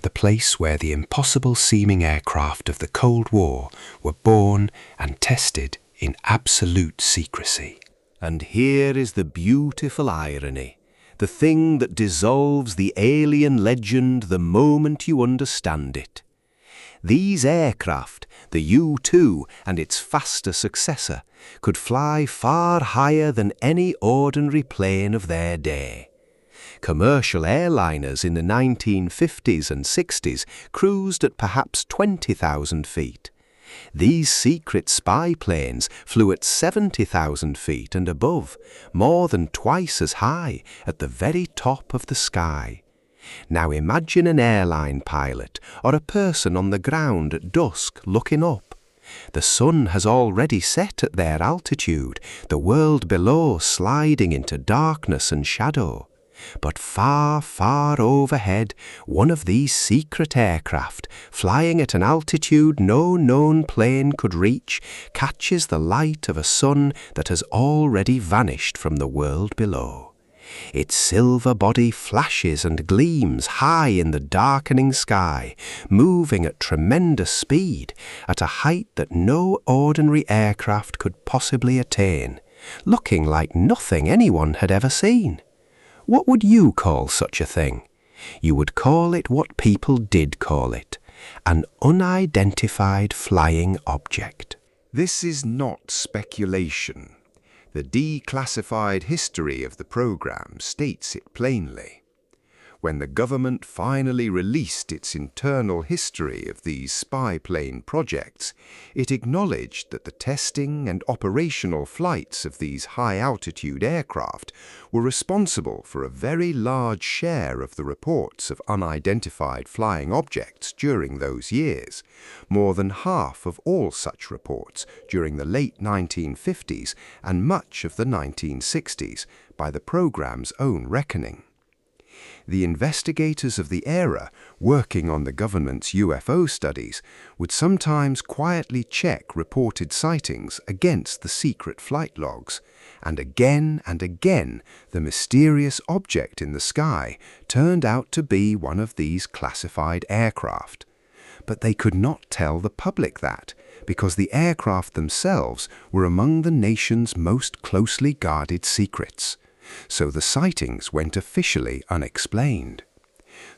the place where the impossible-seeming aircraft of the Cold War were born and tested in absolute secrecy. And here is the beautiful irony, the thing that dissolves the alien legend the moment you understand it. These aircraft, the U-2 and its faster successor, could fly far higher than any ordinary plane of their day. Commercial airliners in the 1950s and 60s cruised at perhaps 20,000 feet. These secret spy planes flew at 70,000 feet and above, more than twice as high, at the very top of the sky. Now imagine an airline pilot or a person on the ground at dusk looking up. The sun has already set at their altitude, the world below sliding into darkness and shadow. But far, far overhead, one of these secret aircraft, flying at an altitude no known plane could reach, catches the light of a sun that has already vanished from the world below. Its silver body flashes and gleams high in the darkening sky, moving at tremendous speed, at a height that no ordinary aircraft could possibly attain, looking like nothing anyone had ever seen. What would you call such a thing? You would call it what people did call it, an unidentified flying object. This is not speculation. The declassified history of the program states it plainly. When the government finally released its internal history of these spy plane projects, it acknowledged that the testing and operational flights of these high-altitude aircraft were responsible for a very large share of the reports of unidentified flying objects during those years, more than half of all such reports during the late 1950s and much of the 1960s, by the program's own reckoning. The investigators of the era, working on the government's UFO studies, would sometimes quietly check reported sightings against the secret flight logs, and again the mysterious object in the sky turned out to be one of these classified aircraft. But they could not tell the public that, because the aircraft themselves were among the nation's most closely guarded secrets. So the sightings went officially unexplained.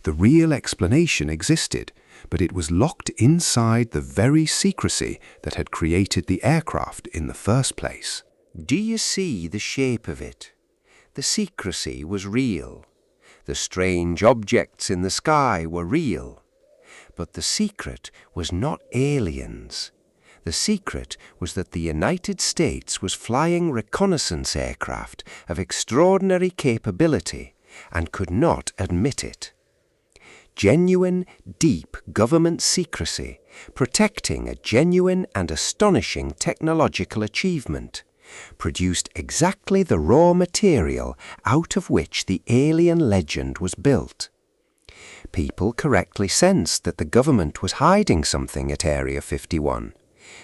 The real explanation existed, but it was locked inside the very secrecy that had created the aircraft in the first place. Do you see the shape of it? The secrecy was real. The strange objects in the sky were real. But the secret was not aliens. The secret was that the United States was flying reconnaissance aircraft of extraordinary capability and could not admit it. Genuine, deep government secrecy, protecting a genuine and astonishing technological achievement, produced exactly the raw material out of which the alien legend was built. People correctly sensed that the government was hiding something at Area 51.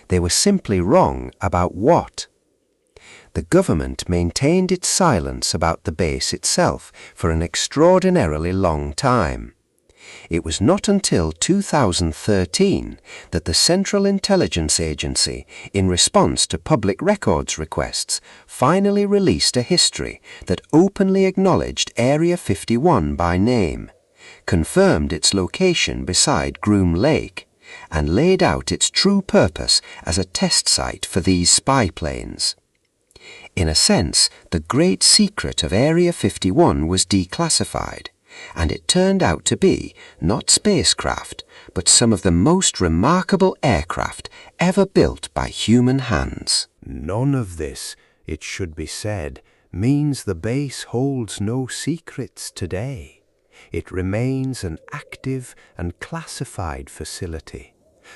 They were simply wrong about what. The government maintained its silence about the base itself for an extraordinarily long time. It was not until 2013 that the Central Intelligence Agency, in response to public records requests, finally released a history that openly acknowledged Area 51 by name, confirmed its location beside Groom Lake, and laid out its true purpose as a test site for these spy planes. In a sense, the great secret of Area 51 was declassified, and it turned out to be not spacecraft, but some of the most remarkable aircraft ever built by human hands. None of this, it should be said, means the base holds no secrets today. It remains an active and classified facility,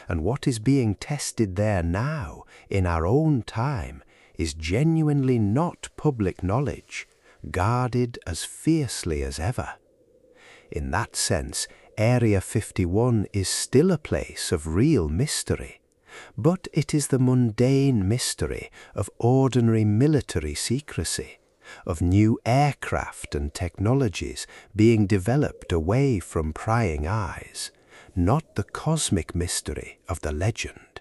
and what is being tested there now, in our own time, is genuinely not public knowledge, guarded as fiercely as ever. In that sense, Area 51 is still a place of real mystery, but it is the mundane mystery of ordinary military secrecy, of new aircraft and technologies being developed away from prying eyes, not the cosmic mystery of the legend.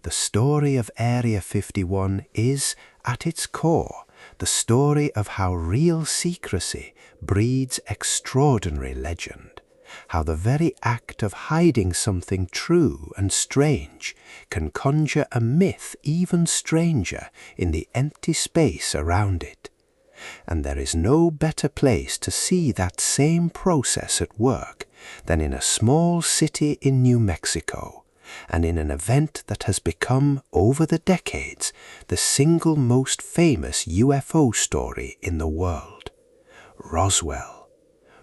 The story of Area 51 is, at its core, the story of how real secrecy breeds extraordinary legend, how the very act of hiding something true and strange can conjure a myth even stranger in the empty space around it. And there is no better place to see that same process at work than in a small city in New Mexico, and in an event that has become, over the decades, the single most famous UFO story in the world. Roswell.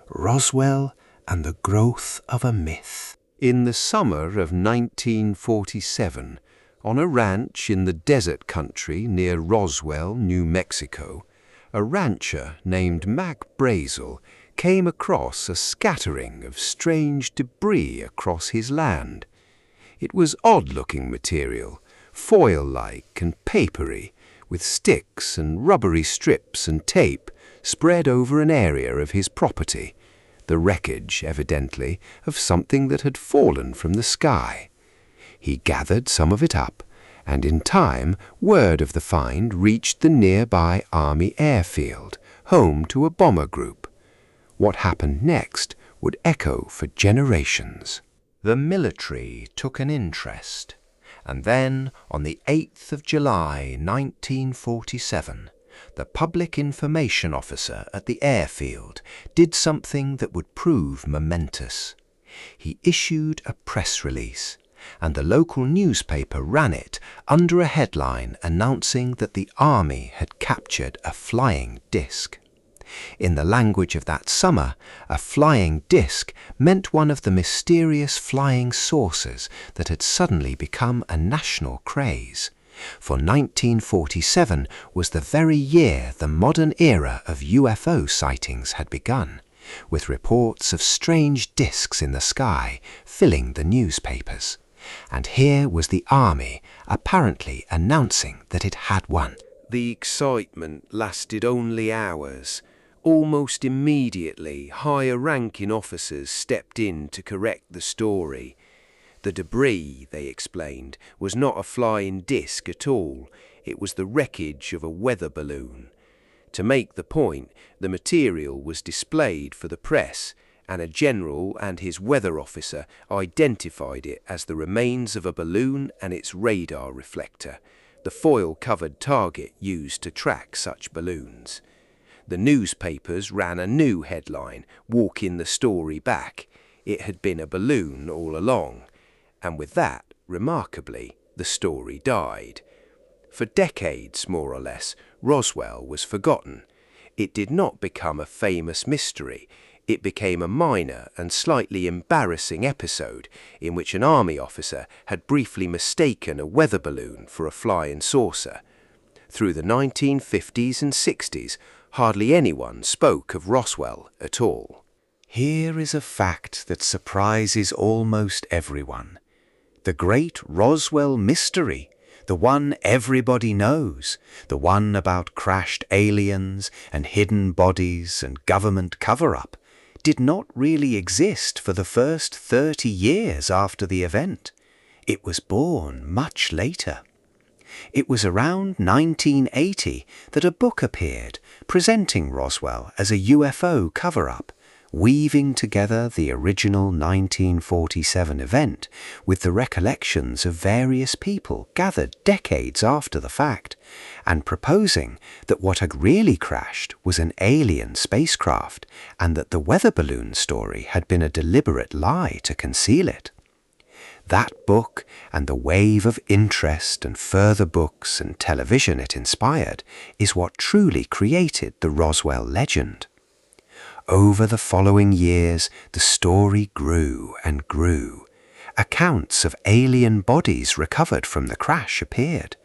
Roswell and the growth of a myth. In the summer of 1947, on a ranch in the desert country near Roswell, New Mexico, a rancher named Mac Brazel came across a scattering of strange debris across his land. It was odd-looking material, foil-like and papery, with sticks and rubbery strips and tape spread over an area of his property, the wreckage, evidently, of something that had fallen from the sky. He gathered some of it up, and in time word of the find reached the nearby Army airfield, home to a bomber group. What happened next would echo for generations. The military took an interest, and then, on the 8th of July 1947, the public information officer at the airfield did something that would prove momentous. He issued a press release, and the local newspaper ran it under a headline announcing that the Army had captured a flying disc. In the language of that summer, a flying disc meant one of the mysterious flying saucers that had suddenly become a national craze. For 1947 was the very year the modern era of UFO sightings had begun, with reports of strange discs in the sky filling the newspapers. And here was the Army apparently announcing that it had one. The excitement lasted only hours. Almost immediately, higher-ranking officers stepped in to correct the story. The debris, they explained, was not a flying disc at all. It was the wreckage of a weather balloon. To make the point, the material was displayed for the press, and a general and his weather officer identified it as the remains of a balloon and its radar reflector, the foil-covered target used to track such balloons. The newspapers ran a new headline, walking the story back. It had been a balloon all along. And with that, remarkably, the story died. For decades, more or less, Roswell was forgotten. It did not become a famous mystery. It became a minor and slightly embarrassing episode in which an Army officer had briefly mistaken a weather balloon for a flying saucer. Through the 1950s and 60s, hardly anyone spoke of Roswell at all. Here is a fact that surprises almost everyone. The great Roswell mystery, the one everybody knows, the one about crashed aliens and hidden bodies and government cover-up, did not really exist for the first 30 years after the event. It was born much later. It was around 1980 that a book appeared presenting Roswell as a UFO cover-up, weaving together the original 1947 event with the recollections of various people gathered decades after the fact, and proposing that what had really crashed was an alien spacecraft and that the weather balloon story had been a deliberate lie to conceal it. That book and the wave of interest and further books and television it inspired is what truly created the Roswell legend. Over the following years, the story grew and grew. Accounts of alien bodies recovered from the crash appeared.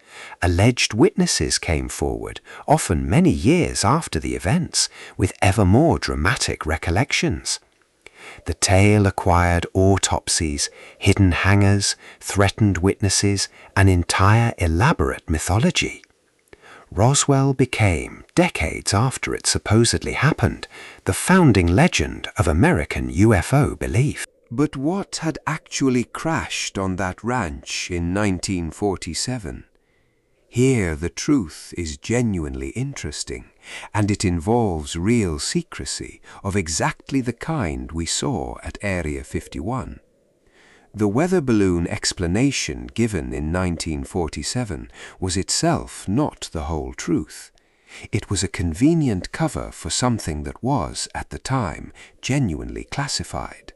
Alleged witnesses came forward, often many years after the events, with ever more dramatic recollections. The tale acquired autopsies, hidden hangars, threatened witnesses, an entire elaborate mythology. Roswell became, decades after it supposedly happened, the founding legend of American UFO belief. But what had actually crashed on that ranch in 1947? Here the truth is genuinely interesting, and it involves real secrecy of exactly the kind we saw at Area 51. The weather balloon explanation given in 1947 was itself not the whole truth. It was a convenient cover for something that was, at the time, genuinely classified.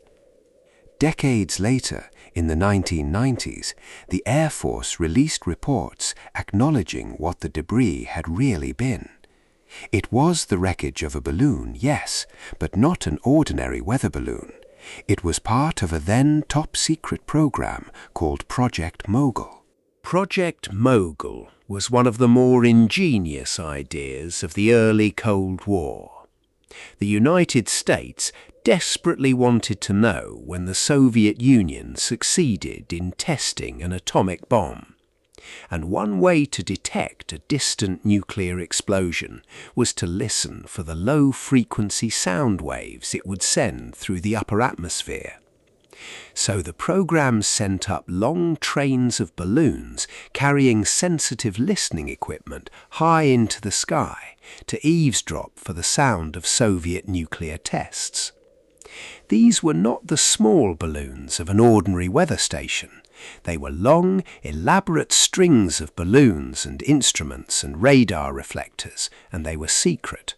Decades later, in the 1990s, the Air Force released reports acknowledging what the debris had really been. It was the wreckage of a balloon, yes, but not an ordinary weather balloon. It was part of a then top-secret program called Project Mogul. Project Mogul was one of the more ingenious ideas of the early Cold War. The United States desperately wanted to know when the Soviet Union succeeded in testing an atomic bomb. And one way to detect a distant nuclear explosion was to listen for the low-frequency sound waves it would send through the upper atmosphere. So the program sent up long trains of balloons carrying sensitive listening equipment high into the sky to eavesdrop for the sound of Soviet nuclear tests. These were not the small balloons of an ordinary weather station. They were long, elaborate strings of balloons and instruments and radar reflectors, and they were secret.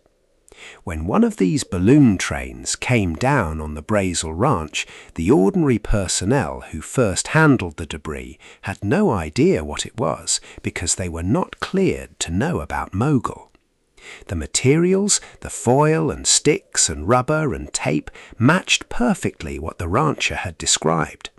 When one of these balloon trains came down on the Brazel Ranch, the ordinary personnel who first handled the debris had no idea what it was because they were not cleared to know about Mogul. The materials, the foil and sticks and rubber and tape, matched perfectly what the rancher had described.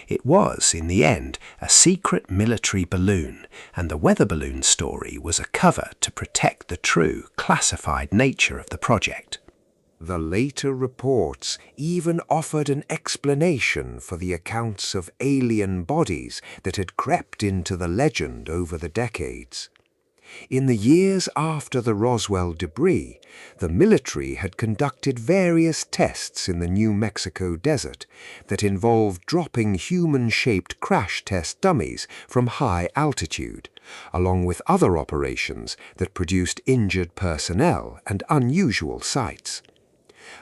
It was, in the end, a secret military balloon, and the weather balloon story was a cover to protect the true, classified nature of the project. The later reports even offered an explanation for the accounts of alien bodies that had crept into the legend over the decades. In the years after the Roswell debris, the military had conducted various tests in the New Mexico desert that involved dropping human-shaped crash test dummies from high altitude, along with other operations that produced injured personnel and unusual sights.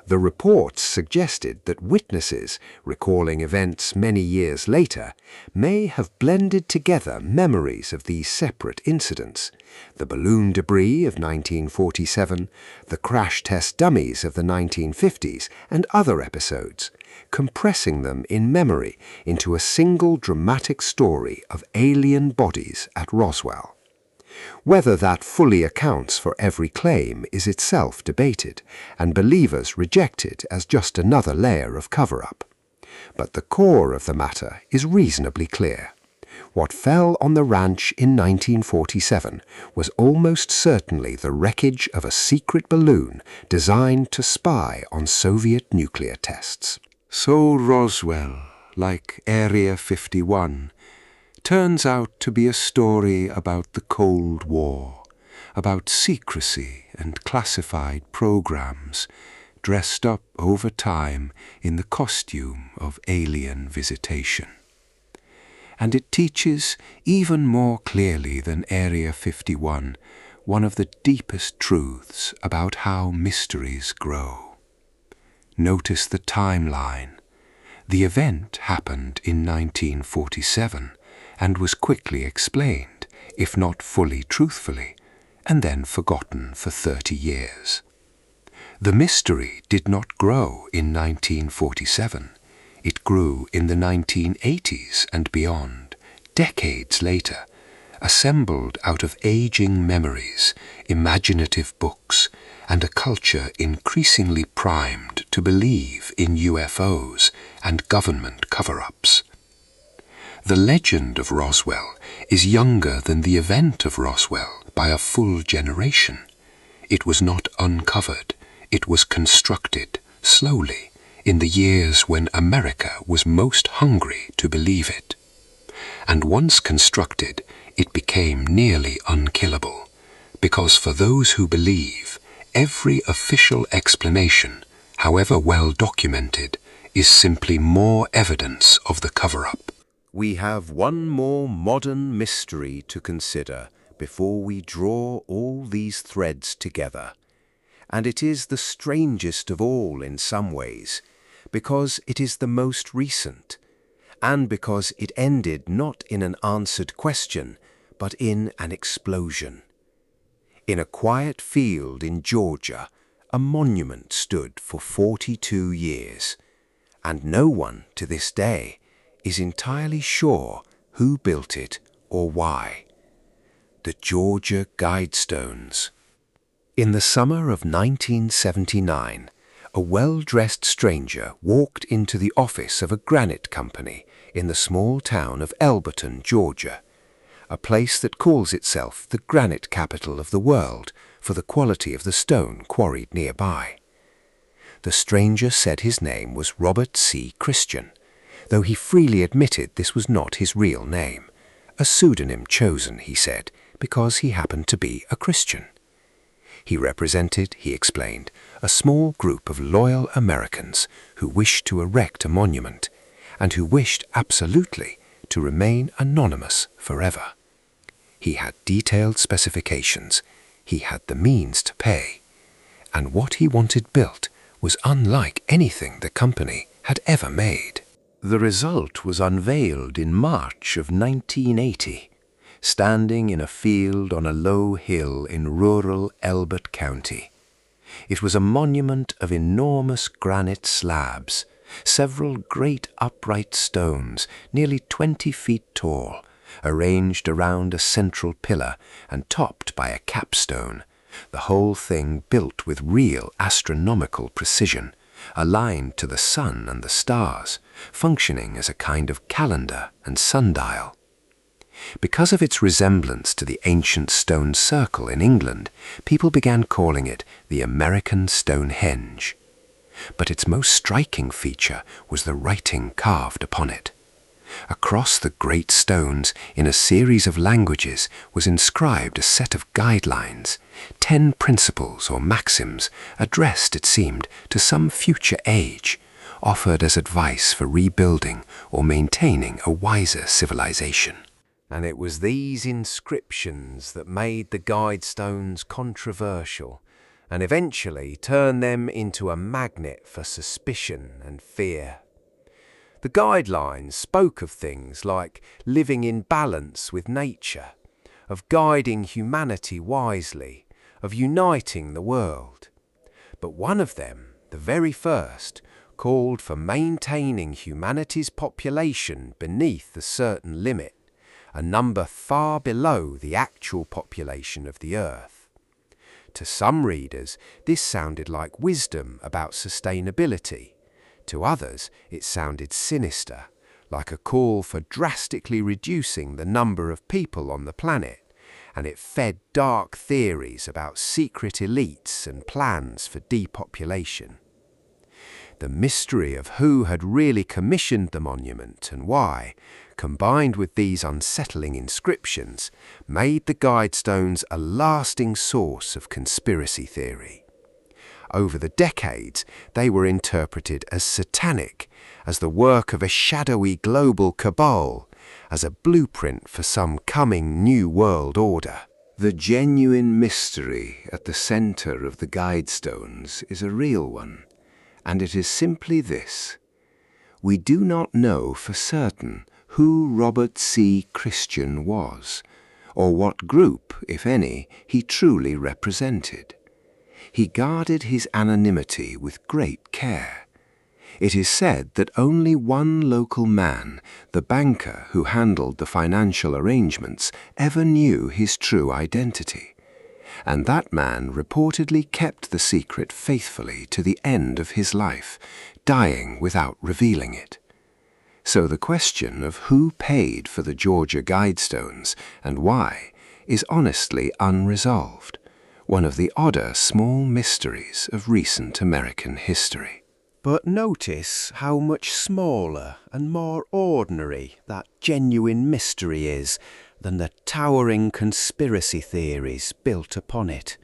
The reports suggested that witnesses, recalling events many years later, may have blended together memories of these separate incidents: the balloon debris of 1947, the crash test dummies of the 1950s, and other episodes, compressing them in memory into a single dramatic story of alien bodies at Roswell. Whether that fully accounts for every claim is itself debated, and believers reject it as just another layer of cover-up. But the core of the matter is reasonably clear. What fell on the ranch in 1947 was almost certainly the wreckage of a secret balloon designed to spy on Soviet nuclear tests. So Roswell, like Area 51, turns out to be a story about the Cold War, about secrecy and classified programs, dressed up over time in the costume of alien visitation. And it teaches, even more clearly than Area 51, one of the deepest truths about how mysteries grow. Notice the timeline. The event happened in 1947 and was quickly explained, if not fully truthfully, and then forgotten for 30 years. The mystery did not grow in 1947. It grew in the 1980s and beyond, decades later, assembled out of aging memories, imaginative books, and a culture increasingly primed to believe in UFOs and government cover-ups. The legend of Roswell is younger than the event of Roswell by a full generation. It was not uncovered, it was constructed, slowly, in the years when America was most hungry to believe it. And once constructed, it became nearly unkillable, because for those who believe, every official explanation, however well documented, is simply more evidence of the cover-up. We have one more modern mystery to consider before we draw all these threads together. And it is the strangest of all in some ways, because it is the most recent, and because it ended not in an answered question, but in an explosion. In a quiet field in Georgia, a monument stood for 42 years, and no one to this day is entirely sure who built it or why. The Georgia Guidestones. In the summer of 1979, a well-dressed stranger walked into the office of a granite company in the small town of Elberton, Georgia, a place that calls itself the granite capital of the world for the quality of the stone quarried nearby. The stranger said his name was Robert C. Christian, though he freely admitted this was not his real name, a pseudonym chosen, he said, because he happened to be a Christian. He represented, he explained, a small group of loyal Americans who wished to erect a monument, and who wished absolutely to remain anonymous forever. He had detailed specifications, he had the means to pay, and what he wanted built was unlike anything the company had ever made. The result was unveiled in March of 1980, standing in a field on a low hill in rural Elbert County. It was a monument of enormous granite slabs, several great upright stones, nearly 20 feet tall, arranged around a central pillar and topped by a capstone, the whole thing built with real astronomical precision, aligned to the sun and the stars, functioning as a kind of calendar and sundial. Because of its resemblance to the ancient stone circle in England, people began calling it the American Stonehenge. But its most striking feature was the writing carved upon it. Across the great stones, in a series of languages, was inscribed a set of guidelines, 10 principles or maxims, addressed, it seemed, to some future age, offered as advice for rebuilding or maintaining a wiser civilization. And it was these inscriptions that made the Guidestones controversial, and eventually turned them into a magnet for suspicion and fear. The guidelines spoke of things like living in balance with nature, of guiding humanity wisely, of uniting the world. But one of them, the very first, called for maintaining humanity's population beneath a certain limit, a number far below the actual population of the Earth. To some readers, this sounded like wisdom about sustainability. To others, it sounded sinister, like a call for drastically reducing the number of people on the planet, and it fed dark theories about secret elites and plans for depopulation. The mystery of who had really commissioned the monument and why, combined with these unsettling inscriptions, made the Guidestones a lasting source of conspiracy theory. Over the decades, they were interpreted as satanic, as the work of a shadowy global cabal, as a blueprint for some coming new world order. The genuine mystery at the center of the Guidestones is a real one, and it is simply this. We do not know for certain who Robert C. Christian was, or what group, if any, he truly represented. He guarded his anonymity with great care. It is said that only one local man, the banker who handled the financial arrangements, ever knew his true identity. And that man reportedly kept the secret faithfully to the end of his life, dying without revealing it. So the question of who paid for the Georgia Guidestones and why is honestly unresolved, one of the odder small mysteries of recent American history. But notice how much smaller and more ordinary that genuine mystery is than the towering conspiracy theories built upon it.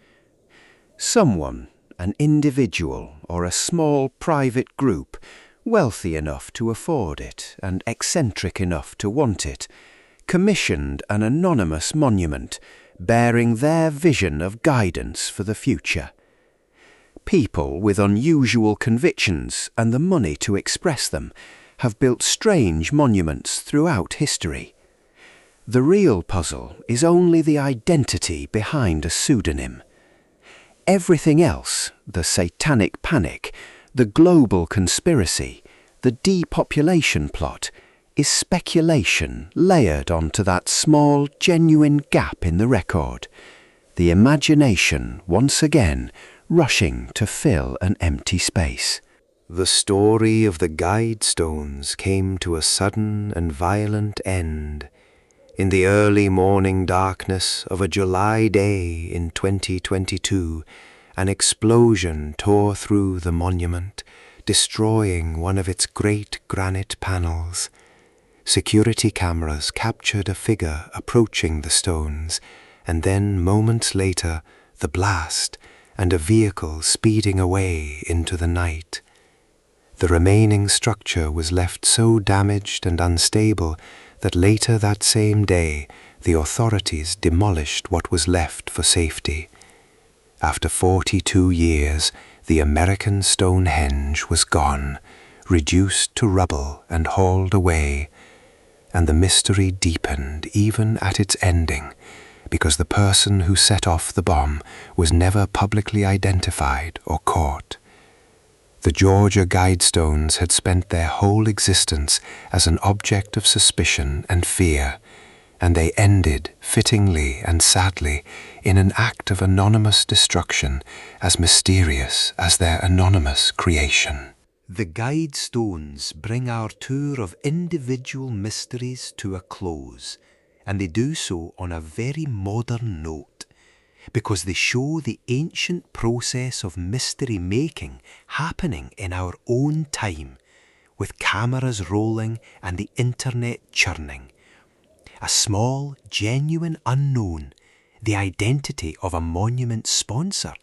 Someone, an individual or a small private group, wealthy enough to afford it and eccentric enough to want it, commissioned an anonymous monument bearing their vision of guidance for the future. People with unusual convictions and the money to express them have built strange monuments throughout history. The real puzzle is only the identity behind a pseudonym. Everything else, the satanic panic, the global conspiracy, the depopulation plot, is speculation layered onto that small, genuine gap in the record. The imagination, once again, rushing to fill an empty space. The story of the Guidestones came to a sudden and violent end. In the early morning darkness of a July day in 2022, an explosion tore through the monument, destroying one of its great granite panels. Security cameras captured a figure approaching the stones, and then moments later, the blast and a vehicle speeding away into the night. The remaining structure was left so damaged and unstable that later that same day the authorities demolished what was left for safety. After 42 years, the American Stonehenge was gone, reduced to rubble and hauled away, and the mystery deepened even at its ending, because the person who set off the bomb was never publicly identified or caught. The Georgia Guidestones had spent their whole existence as an object of suspicion and fear, and they ended, fittingly and sadly, in an act of anonymous destruction as mysterious as their anonymous creation. The Guidestones bring our tour of individual mysteries to a close, and they do so on a very modern note, because they show the ancient process of mystery making happening in our own time, with cameras rolling and the internet churning. A small, genuine unknown, the identity of a monument sponsor,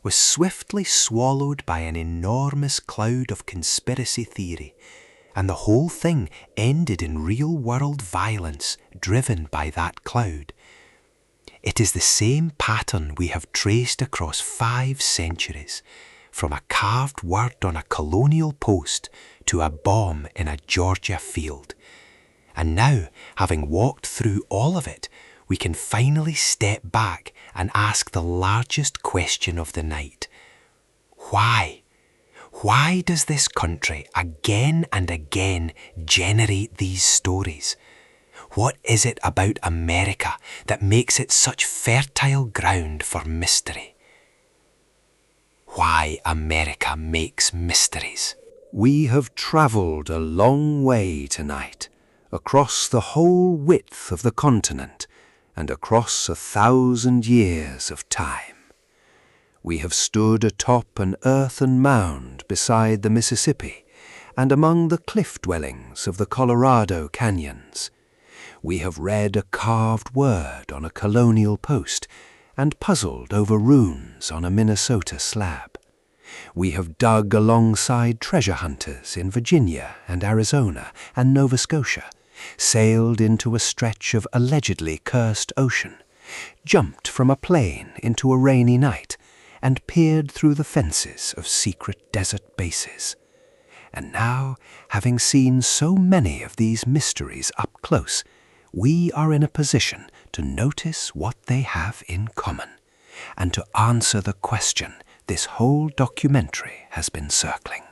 was swiftly swallowed by an enormous cloud of conspiracy theory, and the whole thing ended in real-world violence driven by that cloud. It is the same pattern we have traced across 5 centuries, from a carved word on a colonial post to a bomb in a Georgia field. And now, having walked through all of it, we can finally step back and ask the largest question of the night. Why? Why does this country again and again generate these stories? What is it about America that makes it such fertile ground for mystery? Why America makes mysteries. We have travelled a long way tonight, across the whole width of the continent and across 1,000 years of time. We have stood atop an earthen mound beside the Mississippi and among the cliff dwellings of the Colorado canyons. We have read a carved word on a colonial post and puzzled over runes on a Minnesota slab. We have dug alongside treasure hunters in Virginia and Arizona and Nova Scotia, sailed into a stretch of allegedly cursed ocean, jumped from a plane into a rainy night, and peered through the fences of secret desert bases. And now, having seen so many of these mysteries up close, we are in a position to notice what they have in common, and to answer the question this whole documentary has been circling.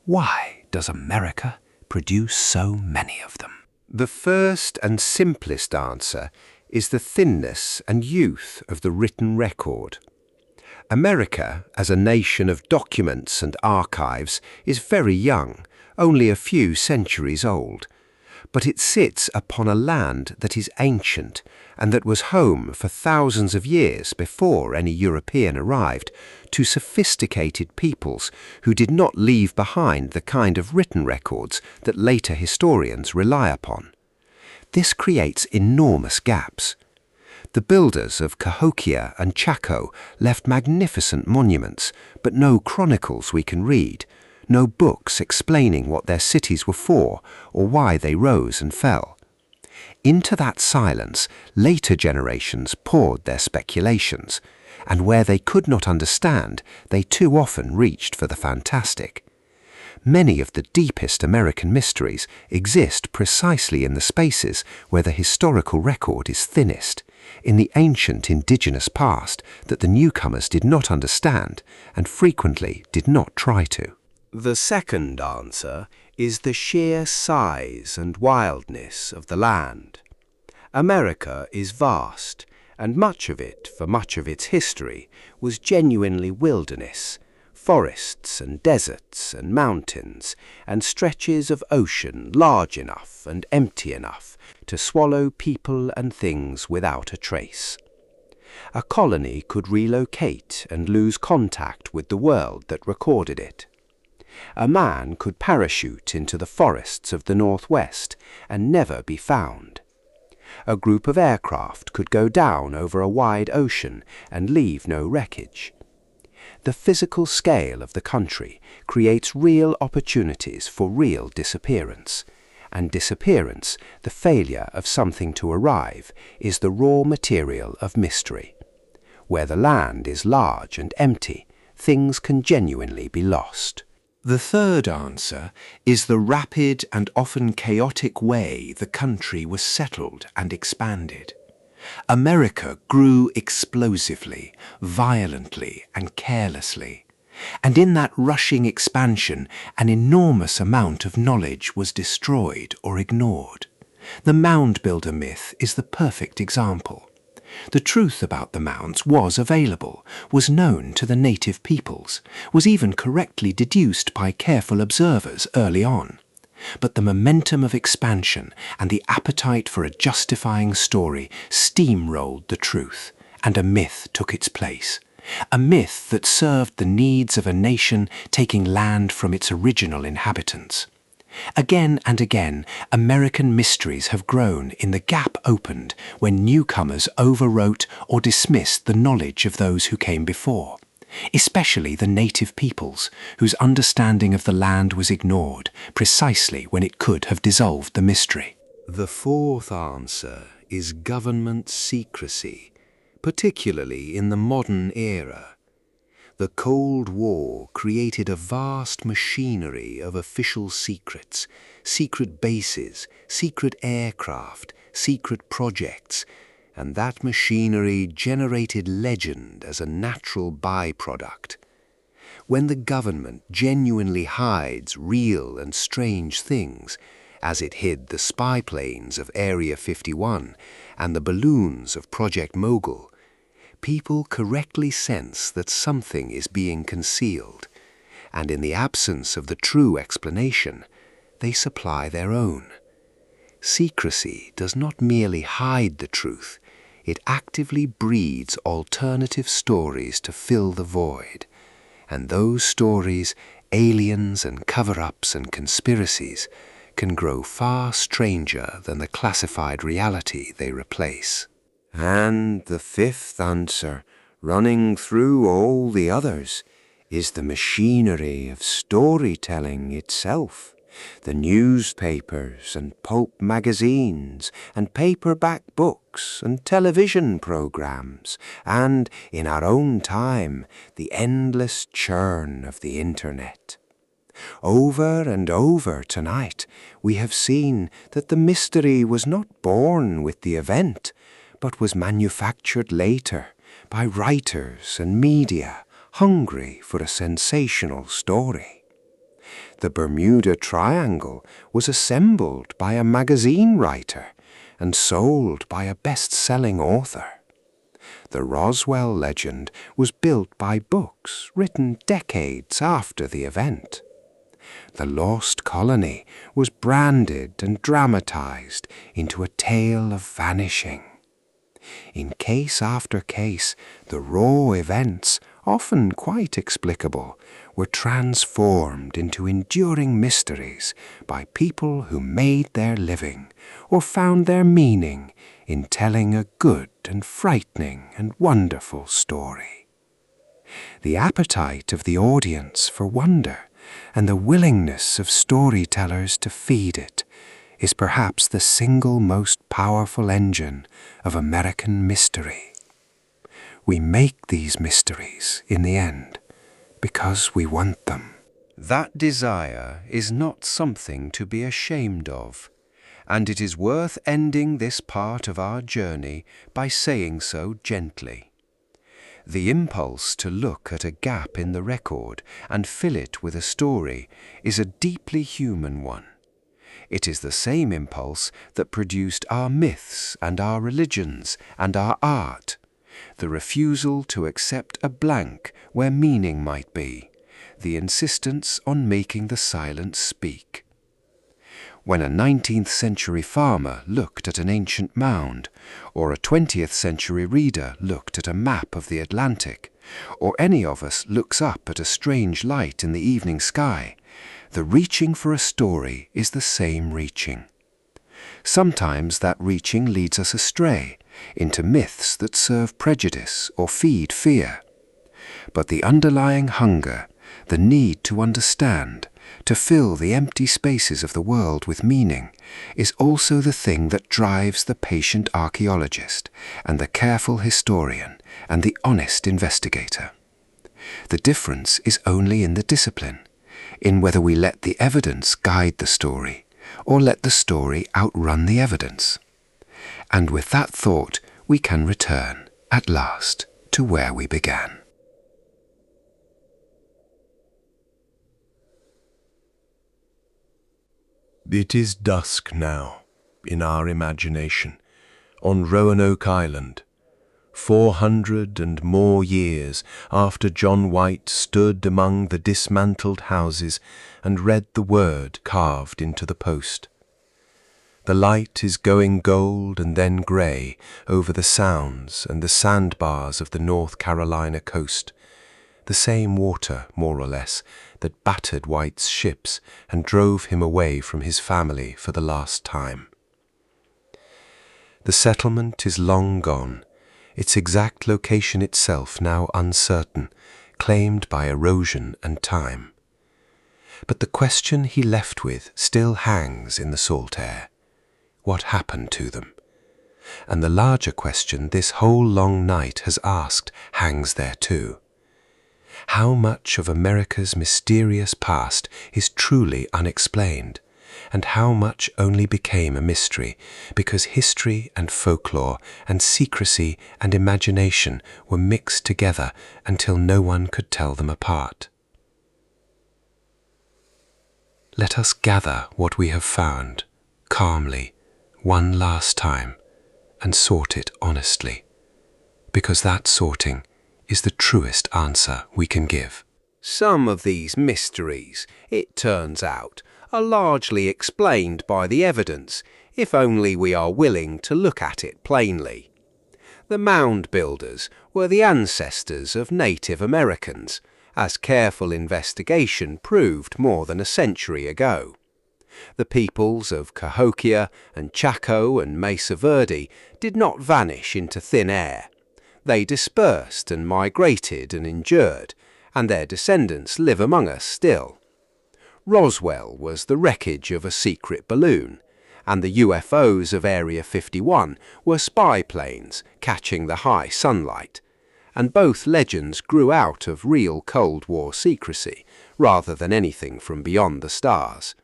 Why does America produce so many of them? The first and simplest answer is the thinness and youth of the written record. America, as a nation of documents and archives, is very young, only a few centuries old. But it sits upon a land that is ancient and that was home for thousands of years before any European arrived to sophisticated peoples who did not leave behind the kind of written records that later historians rely upon. This creates enormous gaps. The builders of Cahokia and Chaco left magnificent monuments, but no chronicles we can read, no books explaining what their cities were for or why they rose and fell. Into that silence, later generations poured their speculations, and where they could not understand, they too often reached for the fantastic. Many of the deepest American mysteries exist precisely in the spaces where the historical record is thinnest, in the ancient indigenous past that the newcomers did not understand and frequently did not try to. The second answer is the sheer size and wildness of the land. America is vast, and much of it, for much of its history, was genuinely wilderness, forests and deserts and mountains, and stretches of ocean large enough and empty enough to swallow people and things without a trace. A colony could relocate and lose contact with the world that recorded it. A man could parachute into the forests of the Northwest and never be found. A group of aircraft could go down over a wide ocean and leave no wreckage. The physical scale of the country creates real opportunities for real disappearance, and disappearance, the failure of something to arrive, is the raw material of mystery. Where the land is large and empty, things can genuinely be lost. The third answer is the rapid and often chaotic way the country was settled and expanded. America grew explosively, violently, and carelessly. And in that rushing expansion, an enormous amount of knowledge was destroyed or ignored. The mound builder myth is the perfect example. The truth about the mounds was available, was known to the native peoples, was even correctly deduced by careful observers early on. But the momentum of expansion and the appetite for a justifying story steamrolled the truth, and a myth took its place. A myth that served the needs of a nation taking land from its original inhabitants. Again and again, American mysteries have grown in the gap opened when newcomers overwrote or dismissed the knowledge of those who came before, especially the native peoples, whose understanding of the land was ignored precisely when it could have dissolved the mystery. The fourth answer is government secrecy, particularly in the modern era. The Cold War created a vast machinery of official secrets, secret bases, secret aircraft, secret projects, and that machinery generated legend as a natural byproduct. When the government genuinely hides real and strange things, as it hid the spy planes of Area 51 and the balloons of Project Mogul, people correctly sense that something is being concealed, and in the absence of the true explanation, they supply their own. Secrecy does not merely hide the truth, it actively breeds alternative stories to fill the void. And those stories, aliens and cover-ups and conspiracies, can grow far stranger than the classified reality they replace. And the fifth answer, running through all the others, is the machinery of storytelling itself. The newspapers and pulp magazines and paperback books and television programs and, in our own time, the endless churn of the internet. Over and over tonight, we have seen that the mystery was not born with the event, but was manufactured later by writers and media hungry for a sensational story. The Bermuda Triangle was assembled by a magazine writer and sold by a best-selling author. The Roswell legend was built by books written decades after the event. The Lost Colony was branded and dramatized into a tale of vanishing. In case after case, the raw events, often quite explicable, were transformed into enduring mysteries by people who made their living or found their meaning in telling a good and frightening and wonderful story. The appetite of the audience for wonder and the willingness of storytellers to feed it is perhaps the single most powerful engine of American mystery. We make these mysteries, in the end, because we want them. That desire is not something to be ashamed of, and it is worth ending this part of our journey by saying so gently. The impulse to look at a gap in the record and fill it with a story is a deeply human one. It is the same impulse that produced our myths and our religions and our art, the refusal to accept a blank where meaning might be, the insistence on making the silence speak. When a 19th century farmer looked at an ancient mound, or a 20th century reader looked at a map of the Atlantic, or any of us looks up at a strange light in the evening sky, the reaching for a story is the same reaching. Sometimes that reaching leads us astray, into myths that serve prejudice or feed fear. But the underlying hunger, the need to understand, to fill the empty spaces of the world with meaning, is also the thing that drives the patient archaeologist and the careful historian and the honest investigator. The difference is only in the discipline, in whether we let the evidence guide the story or let the story outrun the evidence. And with that thought, we can return, at last, to where we began. It is dusk now, in our imagination, on Roanoke Island, 400 and more years after John White stood among the dismantled houses and read the word carved into the post. The light is going gold and then grey over the sounds and the sandbars of the North Carolina coast, the same water, more or less, that battered White's ships and drove him away from his family for the last time. The settlement is long gone, its exact location itself now uncertain, claimed by erosion and time. But the question he left with still hangs in the salt air. What happened to them? And the larger question this whole long night has asked hangs there too. How much of America's mysterious past is truly unexplained, and how much only became a mystery because history and folklore and secrecy and imagination were mixed together until no one could tell them apart? Let us gather what we have found, calmly, one last time, and sort it honestly, because that sorting is the truest answer we can give. Some of these mysteries, it turns out, are largely explained by the evidence, if only we are willing to look at it plainly. The mound builders were the ancestors of Native Americans, as careful investigation proved more than a century ago. The peoples of Cahokia and Chaco and Mesa Verde did not vanish into thin air. They dispersed and migrated and endured, and their descendants live among us still. Roswell was the wreckage of a secret balloon, and the UFOs of Area 51 were spy planes catching the high sunlight, and both legends grew out of real Cold War secrecy rather than anything from beyond the stars.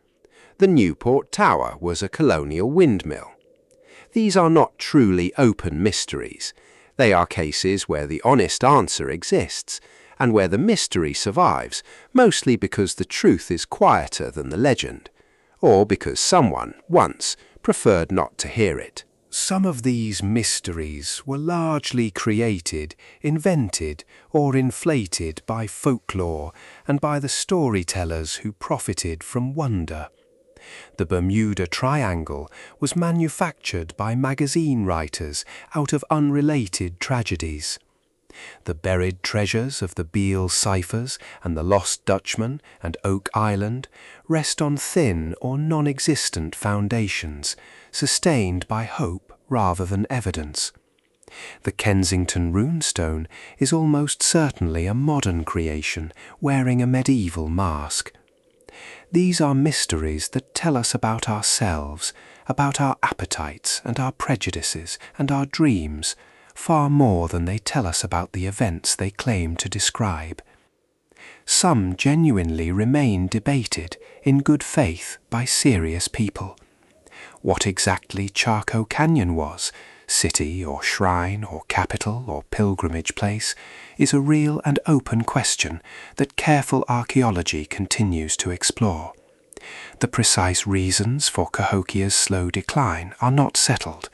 The Newport Tower was a colonial windmill. These are not truly open mysteries. They are cases where the honest answer exists, and where the mystery survives, mostly because the truth is quieter than the legend, or because someone, once, preferred not to hear it. Some of these mysteries were largely created, invented, or inflated by folklore and by the storytellers who profited from wonder. The Bermuda Triangle was manufactured by magazine writers out of unrelated tragedies. The buried treasures of the Beale ciphers and the Lost Dutchman and Oak Island rest on thin or non-existent foundations, sustained by hope rather than evidence. The Kensington runestone is almost certainly a modern creation wearing a medieval mask. These are mysteries that tell us about ourselves, about our appetites and our prejudices and our dreams, far more than they tell us about the events they claim to describe. Some genuinely remain debated in good faith by serious people. What exactly Charco Canyon was, city or shrine or capital or pilgrimage place, is a real and open question that careful archaeology continues to explore. The precise reasons for Cahokia's slow decline are not settled.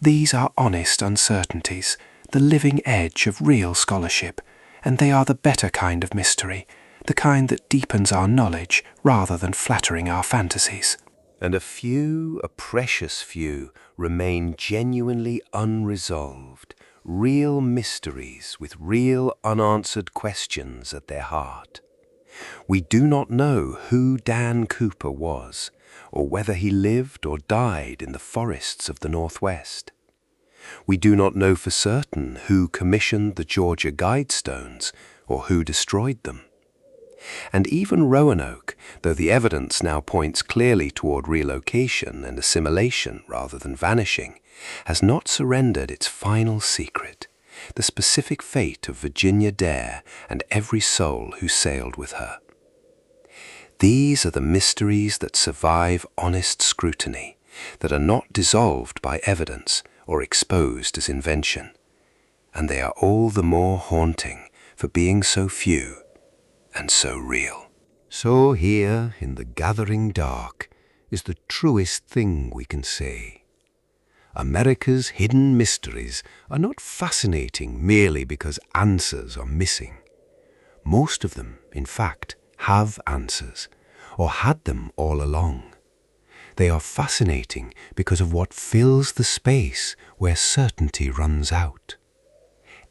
These are honest uncertainties, the living edge of real scholarship, and they are the better kind of mystery, the kind that deepens our knowledge rather than flattering our fantasies. And a precious few, remain genuinely unresolved, real mysteries with real unanswered questions at their heart. We do not know who Dan Cooper was, or whether he lived or died in the forests of the Northwest. We do not know for certain who commissioned the Georgia Guidestones, or who destroyed them. And even Roanoke, though the evidence now points clearly toward relocation and assimilation rather than vanishing, has not surrendered its final secret, the specific fate of Virginia Dare and every soul who sailed with her. These are the mysteries that survive honest scrutiny, that are not dissolved by evidence or exposed as invention, and they are all the more haunting for being so few and so real. So here, in the gathering dark, is the truest thing we can say. America's hidden mysteries are not fascinating merely because answers are missing. Most of them, in fact, have answers, or had them all along. They are fascinating because of what fills the space where certainty runs out.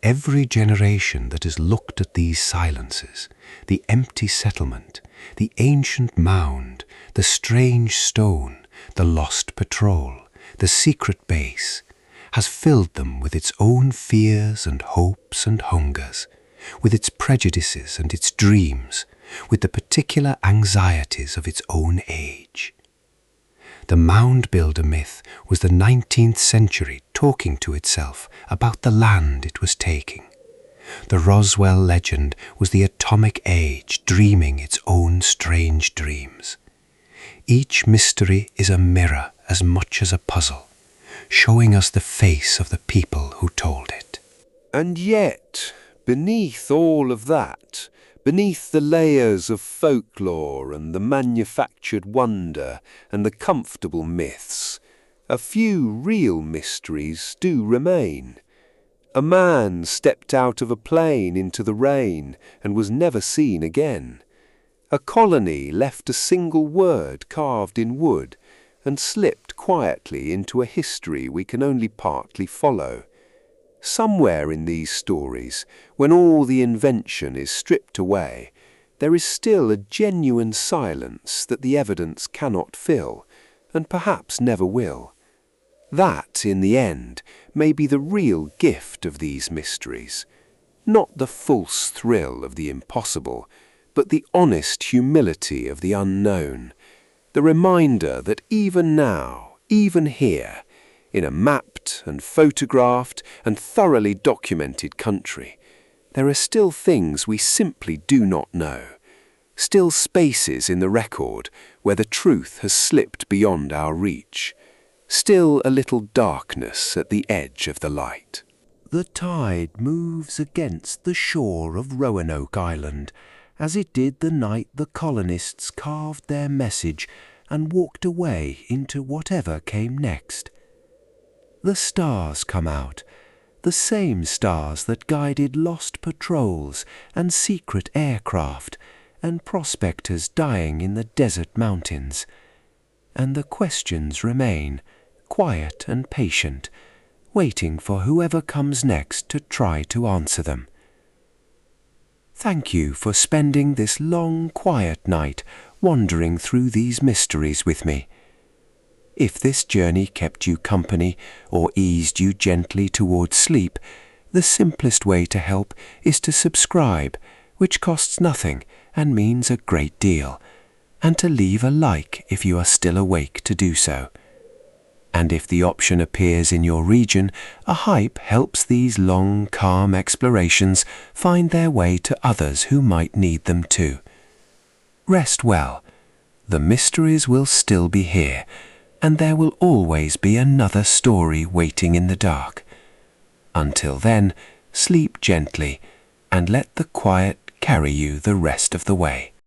Every generation that has looked at these silences, the empty settlement, the ancient mound, the strange stone, the lost patrol, the secret base, has filled them with its own fears and hopes and hungers, with its prejudices and its dreams, with the particular anxieties of its own age. The mound builder myth was the 19th century talking to itself about the land it was taking. The Roswell legend was the atomic age dreaming its own strange dreams. Each mystery is a mirror as much as a puzzle, showing us the face of the people who told it. And yet, beneath all of that, beneath the layers of folklore and the manufactured wonder and the comfortable myths, a few real mysteries do remain. A man stepped out of a plane into the rain and was never seen again. A colony left a single word carved in wood and slipped quietly into a history we can only partly follow. Somewhere in these stories, when all the invention is stripped away, there is still a genuine silence that the evidence cannot fill, and perhaps never will. That, in the end, may be the real gift of these mysteries. Not the false thrill of the impossible, but the honest humility of the unknown, the reminder that even now, even here, in a mapped and photographed and thoroughly documented country, there are still things we simply do not know, still spaces in the record where the truth has slipped beyond our reach, still a little darkness at the edge of the light. The tide moves against the shore of Roanoke Island, as it did the night the colonists carved their message and walked away into whatever came next. The stars come out, the same stars that guided lost patrols and secret aircraft and prospectors dying in the desert mountains. And the questions remain, quiet and patient, waiting for whoever comes next to try to answer them. Thank you for spending this long, quiet night wandering through these mysteries with me. If this journey kept you company or eased you gently towards sleep, the simplest way to help is to subscribe, which costs nothing and means a great deal, and to leave a like if you are still awake to do so. And if the option appears in your region, a hype helps these long, calm explorations find their way to others who might need them too. Rest well. The mysteries will still be here, and there will always be another story waiting in the dark. Until then, sleep gently and let the quiet carry you the rest of the way.